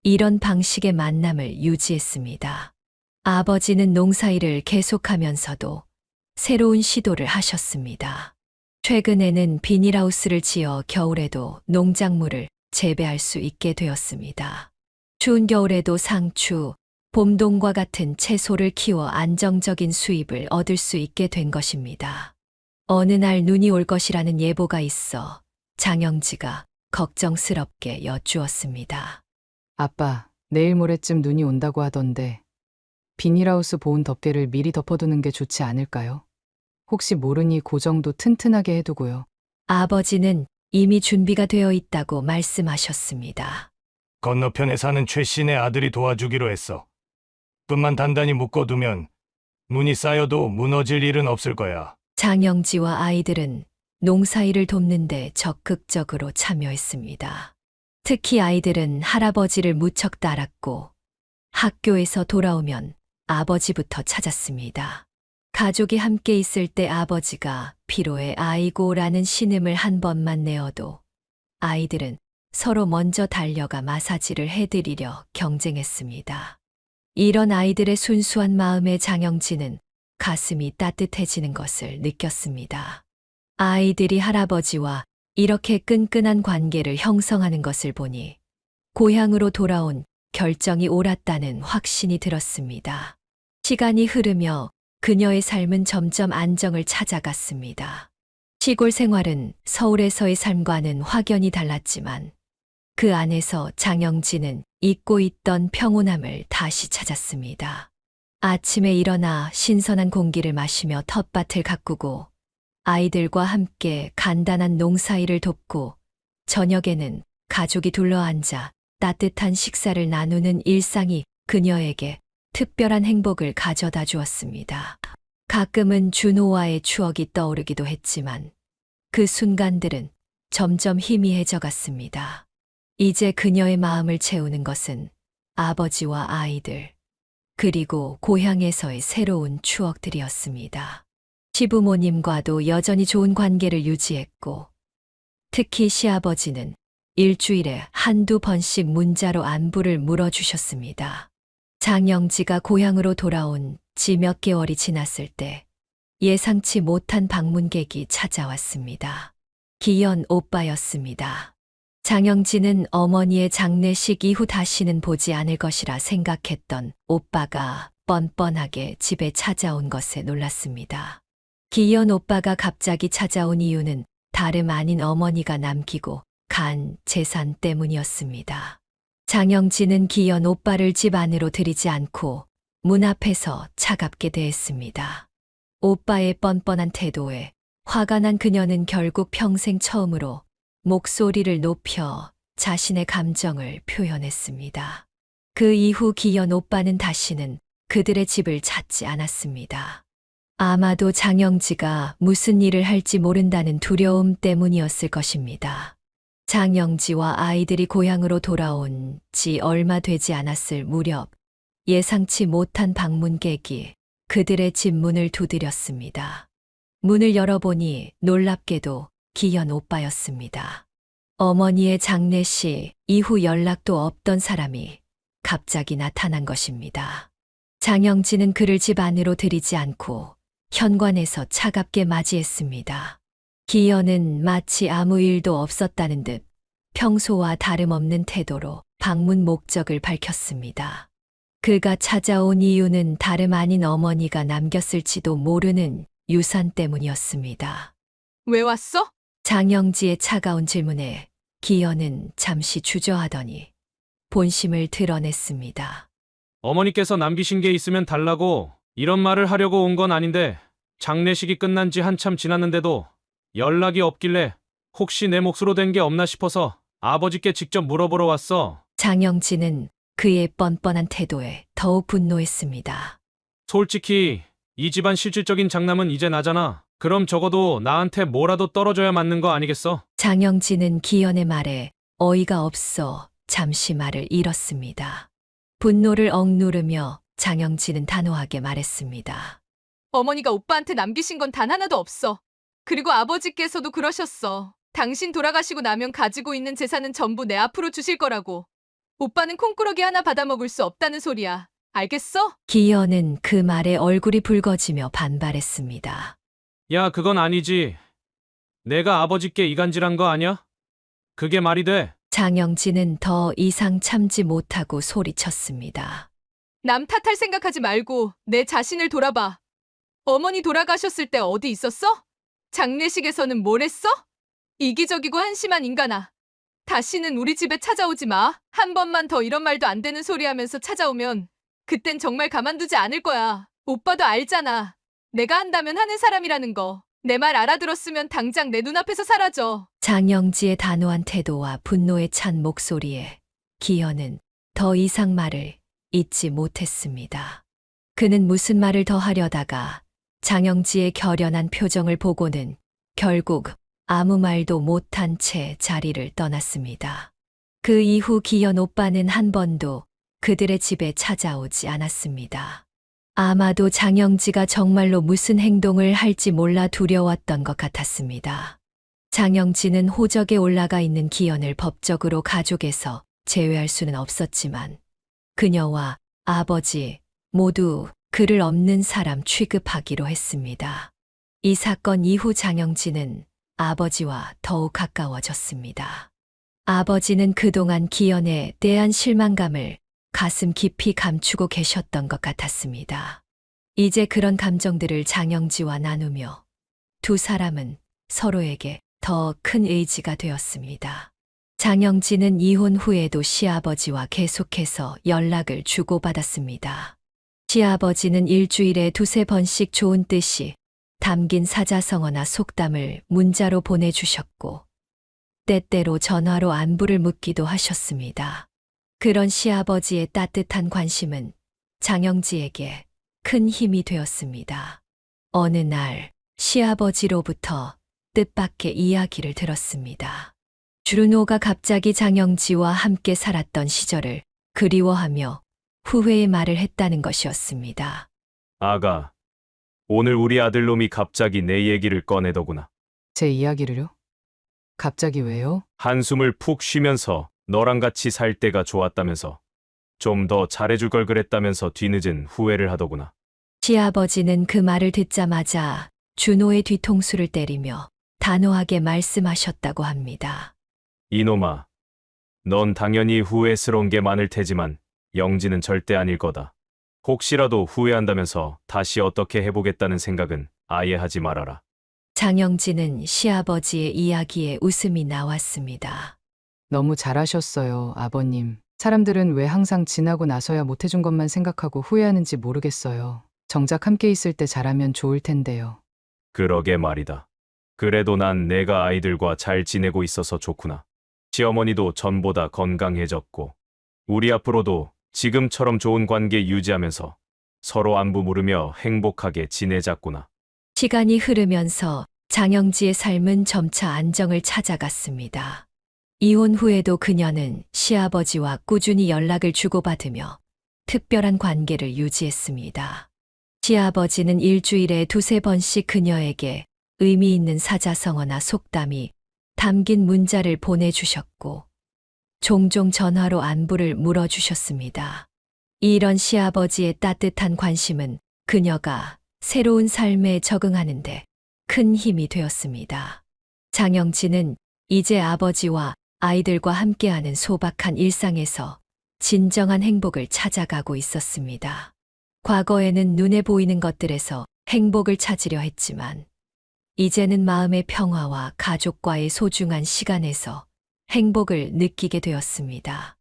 D: 이런 방식의 만남을 유지했습니다. 아버지는 농사일을 계속하면서도 새로운 시도를 하셨습니다. 최근에는 비닐하우스를 지어 겨울에도 농작물을 재배할 수 있게 되었습니다. 추운 겨울에도 상추, 봄동과 같은 채소를 키워 안정적인 수입을 얻을 수 있게 된 것입니다. 어느 날 눈이 올 것이라는 예보가 있어 장영지가 걱정스럽게 여쭈었습니다.
F: 아빠, 내일 모레쯤 눈이 온다고 하던데 비닐하우스 보온 덮개를 미리 덮어두는 게 좋지 않을까요? 혹시 모르니 고정도 튼튼하게 해두고요.
D: 아버지는 이미 준비가 되어 있다고 말씀하셨습니다.
E: 건너편에 사는 최 씨네 아들이 도와주기로 했어. 끈만 단단히 묶어두면 눈이 쌓여도 무너질 일은 없을 거야.
D: 장영지와 아이들은 농사일을 돕는데 적극적으로 참여했습니다. 특히 아이들은 할아버지를 무척 따랐고 학교에서 돌아오면 아버지부터 찾았습니다. 가족이 함께 있을 때 아버지가 피로에 아이고라는 신음을 한 번만 내어도 아이들은 서로 먼저 달려가 마사지를 해드리려 경쟁했습니다. 이런 아이들의 순수한 마음에 장영지는 가슴이 따뜻해지는 것을 느꼈습니다. 아이들이 할아버지와 이렇게 끈끈한 관계를 형성하는 것을 보니 고향으로 돌아온 결정이 옳았다는 확신이 들었습니다. 시간이 흐르며 그녀의 삶은 점점 안정을 찾아갔습니다. 시골 생활은 서울에서의 삶과는 확연히 달랐지만 그 안에서 장영지는 잊고 있던 평온함을 다시 찾았습니다. 아침에 일어나 신선한 공기를 마시며 텃밭을 가꾸고 아이들과 함께 간단한 농사일을 돕고 저녁에는 가족이 둘러앉아 따뜻한 식사를 나누는 일상이 그녀에게 특별한 행복을 가져다 주었습니다. 가끔은 준호와의 추억이 떠오르기도 했지만 그 순간들은 점점 희미해져 갔습니다. 이제 그녀의 마음을 채우는 것은 아버지와 아이들, 그리고 고향에서의 새로운 추억들이었습니다. 시부모님과도 여전히 좋은 관계를 유지했고, 특히 시아버지는 일주일에 한두 번씩 문자로 안부를 물어주셨습니다. 장영지가 고향으로 돌아온 지 몇 개월이 지났을 때 예상치 못한 방문객이 찾아왔습니다. 기현 오빠였습니다. 장영지는 어머니의 장례식 이후 다시는 보지 않을 것이라 생각했던 오빠가 뻔뻔하게 집에 찾아온 것에 놀랐습니다. 기현 오빠가 갑자기 찾아온 이유는 다름 아닌 어머니가 남기고 간 재산 때문이었습니다. 장영지는 기현 오빠를 집 안으로 들이지 않고 문 앞에서 차갑게 대했습니다. 오빠의 뻔뻔한 태도에 화가 난 그녀는 결국 평생 처음으로 목소리를 높여 자신의 감정을 표현했습니다. 그 이후 기현 오빠는 다시는 그들의 집을 찾지 않았습니다. 아마도 장영지가 무슨 일을 할지 모른다는 두려움 때문이었을 것입니다. 장영지와 아이들이 고향으로 돌아온 지 얼마 되지 않았을 무렵 예상치 못한 방문객이 그들의 집 문을 두드렸습니다. 문을 열어보니 놀랍게도 기현 오빠였습니다. 어머니의 장례식 이후 연락도 없던 사람이 갑자기 나타난 것입니다. 장영지는 그를 집 안으로 들이지 않고 현관에서 차갑게 맞이했습니다. 기현은 마치 아무 일도 없었다는 듯 평소와 다름없는 태도로 방문 목적을 밝혔습니다. 그가 찾아온 이유는 다름 아닌 어머니가 남겼을지도 모르는 유산 때문이었습니다.
B: 왜 왔어?
D: 장영지의 차가운 질문에 기현은 잠시 주저하더니 본심을 드러냈습니다.
C: 어머니께서 남기신 게 있으면 달라고 이런 말을 하려고 온 건 아닌데 장례식이 끝난 지 한참 지났는데도 연락이 없길래 혹시 내 몫으로 된 게 없나 싶어서 아버지께 직접 물어보러 왔어.
D: 장영지는 그의 뻔뻔한 태도에 더욱 분노했습니다.
C: 솔직히 이 집안 실질적인 장남은 이제 나잖아. 그럼 적어도 나한테 뭐라도 떨어져야 맞는 거 아니겠어?
D: 장영지는 기현의 말에 어이가 없어 잠시 말을 잃었습니다. 분노를 억누르며 장영지는 단호하게 말했습니다.
B: 어머니가 오빠한테 남기신 건 단 하나도 없어. 그리고 아버지께서도 그러셨어. 당신 돌아가시고 나면 가지고 있는 재산은 전부 내 앞으로 주실 거라고. 오빠는 콩꾸러기 하나 받아먹을 수 없다는 소리야. 알겠어?
D: 기현은 그 말에 얼굴이 붉어지며 반발했습니다.
C: 야, 그건 아니지. 내가 아버지께 이간질한 거 아니야? 그게 말이 돼?
D: 장영지는 더 이상 참지 못하고 소리쳤습니다.
B: 남 탓할 생각하지 말고 내 자신을 돌아봐. 어머니 돌아가셨을 때 어디 있었어? 장례식에서는 뭘 했어? 이기적이고 한심한 인간아. 다시는 우리 집에 찾아오지 마. 한 번만 더 이런 말도 안 되는 소리 하면서 찾아오면 그땐 정말 가만두지 않을 거야. 오빠도 알잖아. 내가 한다면 하는 사람이라는 거. 내 말 알아들었으면 당장 내 눈앞에서 사라져.
D: 장영지의 단호한 태도와 분노에 찬 목소리에 기현은 더 이상 말을 잇지 못했습니다. 그는 무슨 말을 더 하려다가 장영지의 결연한 표정을 보고는 결국 아무 말도 못한 채 자리를 떠났습니다. 그 이후 기현 오빠는 한 번도 그들의 집에 찾아오지 않았습니다. 아마도 장영지가 정말로 무슨 행동을 할지 몰라 두려웠던 것 같았습니다. 장영지는 호적에 올라가 있는 기현을 법적으로 가족에서 제외할 수는 없었지만 그녀와 아버지 모두 그를 없는 사람 취급하기로 했습니다. 이 사건 이후 장영지는 아버지와 더욱 가까워졌습니다. 아버지는 그동안 기현에 대한 실망감을 가슴 깊이 감추고 계셨던 것 같았습니다. 이제 그런 감정들을 장영지와 나누며 두 사람은 서로에게 더 큰 의지가 되었습니다. 장영지는 이혼 후에도 시아버지와 계속해서 연락을 주고받았습니다. 시아버지는 일주일에 두세 번씩 좋은 뜻이 담긴 사자성어나 속담을 문자로 보내주셨고 때때로 전화로 안부를 묻기도 하셨습니다. 그런 시아버지의 따뜻한 관심은 장영지에게 큰 힘이 되었습니다. 어느 날 시아버지로부터 뜻밖의 이야기를 들었습니다. 주노가 갑자기 장영지와 함께 살았던 시절을 그리워하며 후회의 말을 했다는 것이었습니다.
H: 아가, 오늘 우리 아들놈이 갑자기 내 얘기를 꺼내더구나.
F: 제 이야기를요? 갑자기 왜요?
H: 한숨을 푹 쉬면서 너랑 같이 살 때가 좋았다면서 좀 더 잘해줄 걸 그랬다면서 뒤늦은 후회를 하더구나.
D: 시아버지는 그 말을 듣자마자 준호의 뒤통수를 때리며 단호하게 말씀하셨다고 합니다.
H: 이놈아, 넌 당연히 후회스러운 게 많을 테지만 영지는 절대 아닐 거다. 혹시라도 후회한다면서 다시 어떻게 해보겠다는 생각은 아예 하지 말아라.
D: 장영진은 시아버지의 이야기에 웃음이 나왔습니다.
F: 너무 잘하셨어요, 아버님. 사람들은 왜 항상 지나고 나서야 못해준 것만 생각하고 후회하는지 모르겠어요. 정작 함께 있을 때 잘하면 좋을 텐데요.
H: 그러게 말이다. 그래도 난 내가 아이들과 잘 지내고 있어서 좋구나. 시어머니도 전보다 건강해졌고 우리 앞으로도 지금처럼 좋은 관계 유지하면서 서로 안부 물으며 행복하게 지내자꾸나.
D: 시간이 흐르면서 장영지의 삶은 점차 안정을 찾아갔습니다. 이혼 후에도 그녀는 시아버지와 꾸준히 연락을 주고받으며 특별한 관계를 유지했습니다. 시아버지는 일주일에 2~3번씩 그녀에게 의미 있는 사자성어나 속담이 담긴 문자를 보내주셨고 종종 전화로 안부를 물어주셨습니다. 이런 시아버지의 따뜻한 관심은 그녀가 새로운 삶에 적응하는데 큰 힘이 되었습니다. 장영진은 이제 아버지와 아이들과 함께하는 소박한 일상에서 진정한 행복을 찾아가고 있었습니다. 과거에는 눈에 보이는 것들에서 행복을 찾으려 했지만 이제는 마음의 평화와 가족과의 소중한 시간에서 행복을 느끼게 되었습니다.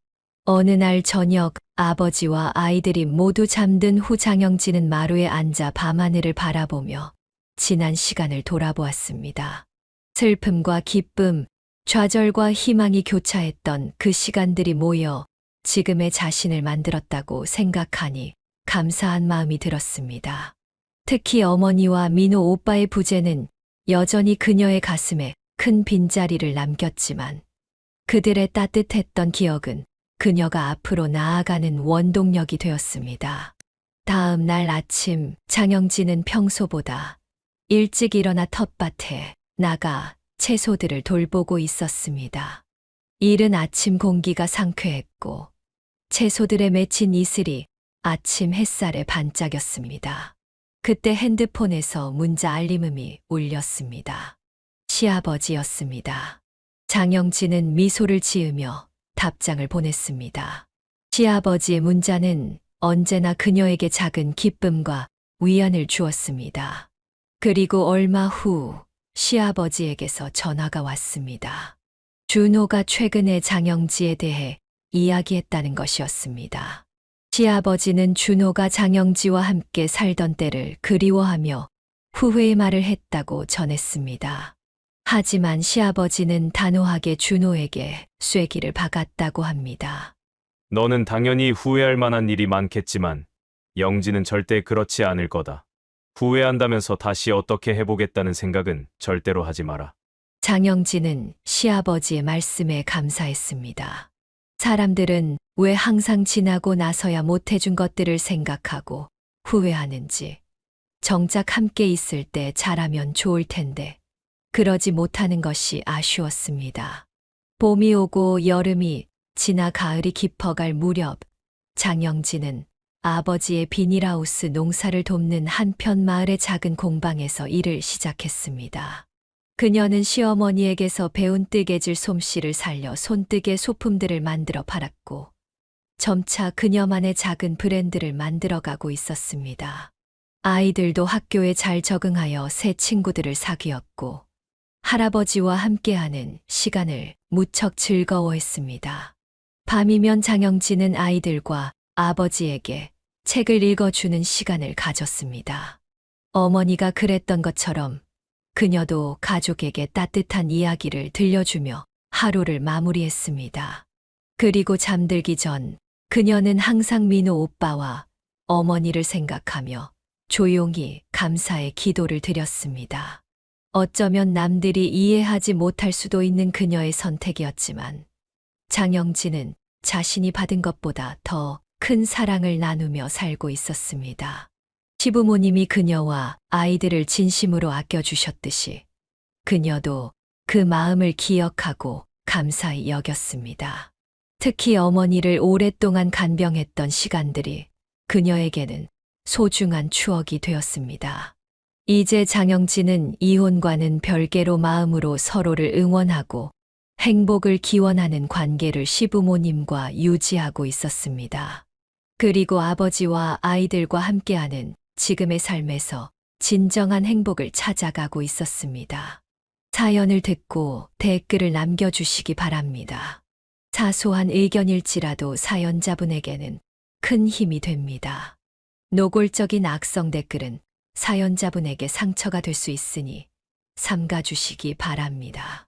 D: 어느 날 저녁 아버지와 아이들이 모두 잠든 후 장영진은 마루에 앉아 밤하늘을 바라보며 지난 시간을 돌아보았습니다. 슬픔과 기쁨, 좌절과 희망이 교차했던 그 시간들이 모여 지금의 자신을 만들었다고 생각하니 감사한 마음이 들었습니다. 특히 어머니와 민호 오빠의 부재는 여전히 그녀의 가슴에 큰 빈자리를 남겼지만 그들의 따뜻했던 기억은 그녀가 앞으로 나아가는 원동력이 되었습니다. 다음 날 아침 장영진은 평소보다 일찍 일어나 텃밭에 나가 채소들을 돌보고 있었습니다. 이른 아침 공기가 상쾌했고 채소들에 맺힌 이슬이 아침 햇살에 반짝였습니다. 그때 핸드폰에서 문자 알림음이 울렸습니다. 시아버지였습니다. 장영진은 미소를 지으며 답장을 보냈습니다. 시아버지의 문자는 언제나 그녀에게 작은 기쁨과 위안을 주었습니다. 그리고 얼마 후 시아버지에게서 전화가 왔습니다. 준호가 최근에 장영지에 대해 이야기했다는 것이었습니다. 시아버지는 준호가 장영지와 함께 살던 때를 그리워하며 후회의 말을 했다고 전했습니다. 하지만 시아버지는 단호하게 준호에게 쐐기를 박았다고 합니다.
H: 너는 당연히 후회할 만한 일이 많겠지만 영지는 절대 그렇지 않을 거다. 후회한다면서 다시 어떻게 해보겠다는 생각은 절대로 하지 마라.
D: 장영진은 시아버지의 말씀에 감사했습니다. 사람들은 왜 항상 지나고 나서야 못해준 것들을 생각하고 후회하는지, 정작 함께 있을 때 잘하면 좋을 텐데 그러지 못하는 것이 아쉬웠습니다. 봄이 오고 여름이 지나 가을이 깊어갈 무렵 장영진은 아버지의 비닐하우스 농사를 돕는 한편 마을의 작은 공방에서 일을 시작했습니다. 그녀는 시어머니에게서 배운 뜨개질 솜씨를 살려 손뜨개 소품들을 만들어 팔았고 점차 그녀만의 작은 브랜드를 만들어가고 있었습니다. 아이들도 학교에 잘 적응하여 새 친구들을 사귀었고 할아버지와 함께하는 시간을 무척 즐거워했습니다. 밤이면 장영진은 아이들과 아버지에게 책을 읽어주는 시간을 가졌습니다. 어머니가 그랬던 것처럼 그녀도 가족에게 따뜻한 이야기를 들려주며 하루를 마무리했습니다. 그리고 잠들기 전 그녀는 항상 민호 오빠와 어머니를 생각하며 조용히 감사의 기도를 드렸습니다. 어쩌면 남들이 이해하지 못할 수도 있는 그녀의 선택이었지만 장영진은 자신이 받은 것보다 더 큰 사랑을 나누며 살고 있었습니다. 시부모님이 그녀와 아이들을 진심으로 아껴주셨듯이 그녀도 그 마음을 기억하고 감사히 여겼습니다. 특히 어머니를 오랫동안 간병했던 시간들이 그녀에게는 소중한 추억이 되었습니다. 이제 장영진은 이혼과는 별개로 마음으로 서로를 응원하고 행복을 기원하는 관계를 시부모님과 유지하고 있었습니다. 그리고 아버지와 아이들과 함께하는 지금의 삶에서 진정한 행복을 찾아가고 있었습니다. 사연을 듣고 댓글을 남겨주시기 바랍니다. 사소한 의견일지라도 사연자분에게는 큰 힘이 됩니다. 노골적인 악성 댓글은 사연자분에게 상처가 될 수 있으니 삼가주시기 바랍니다.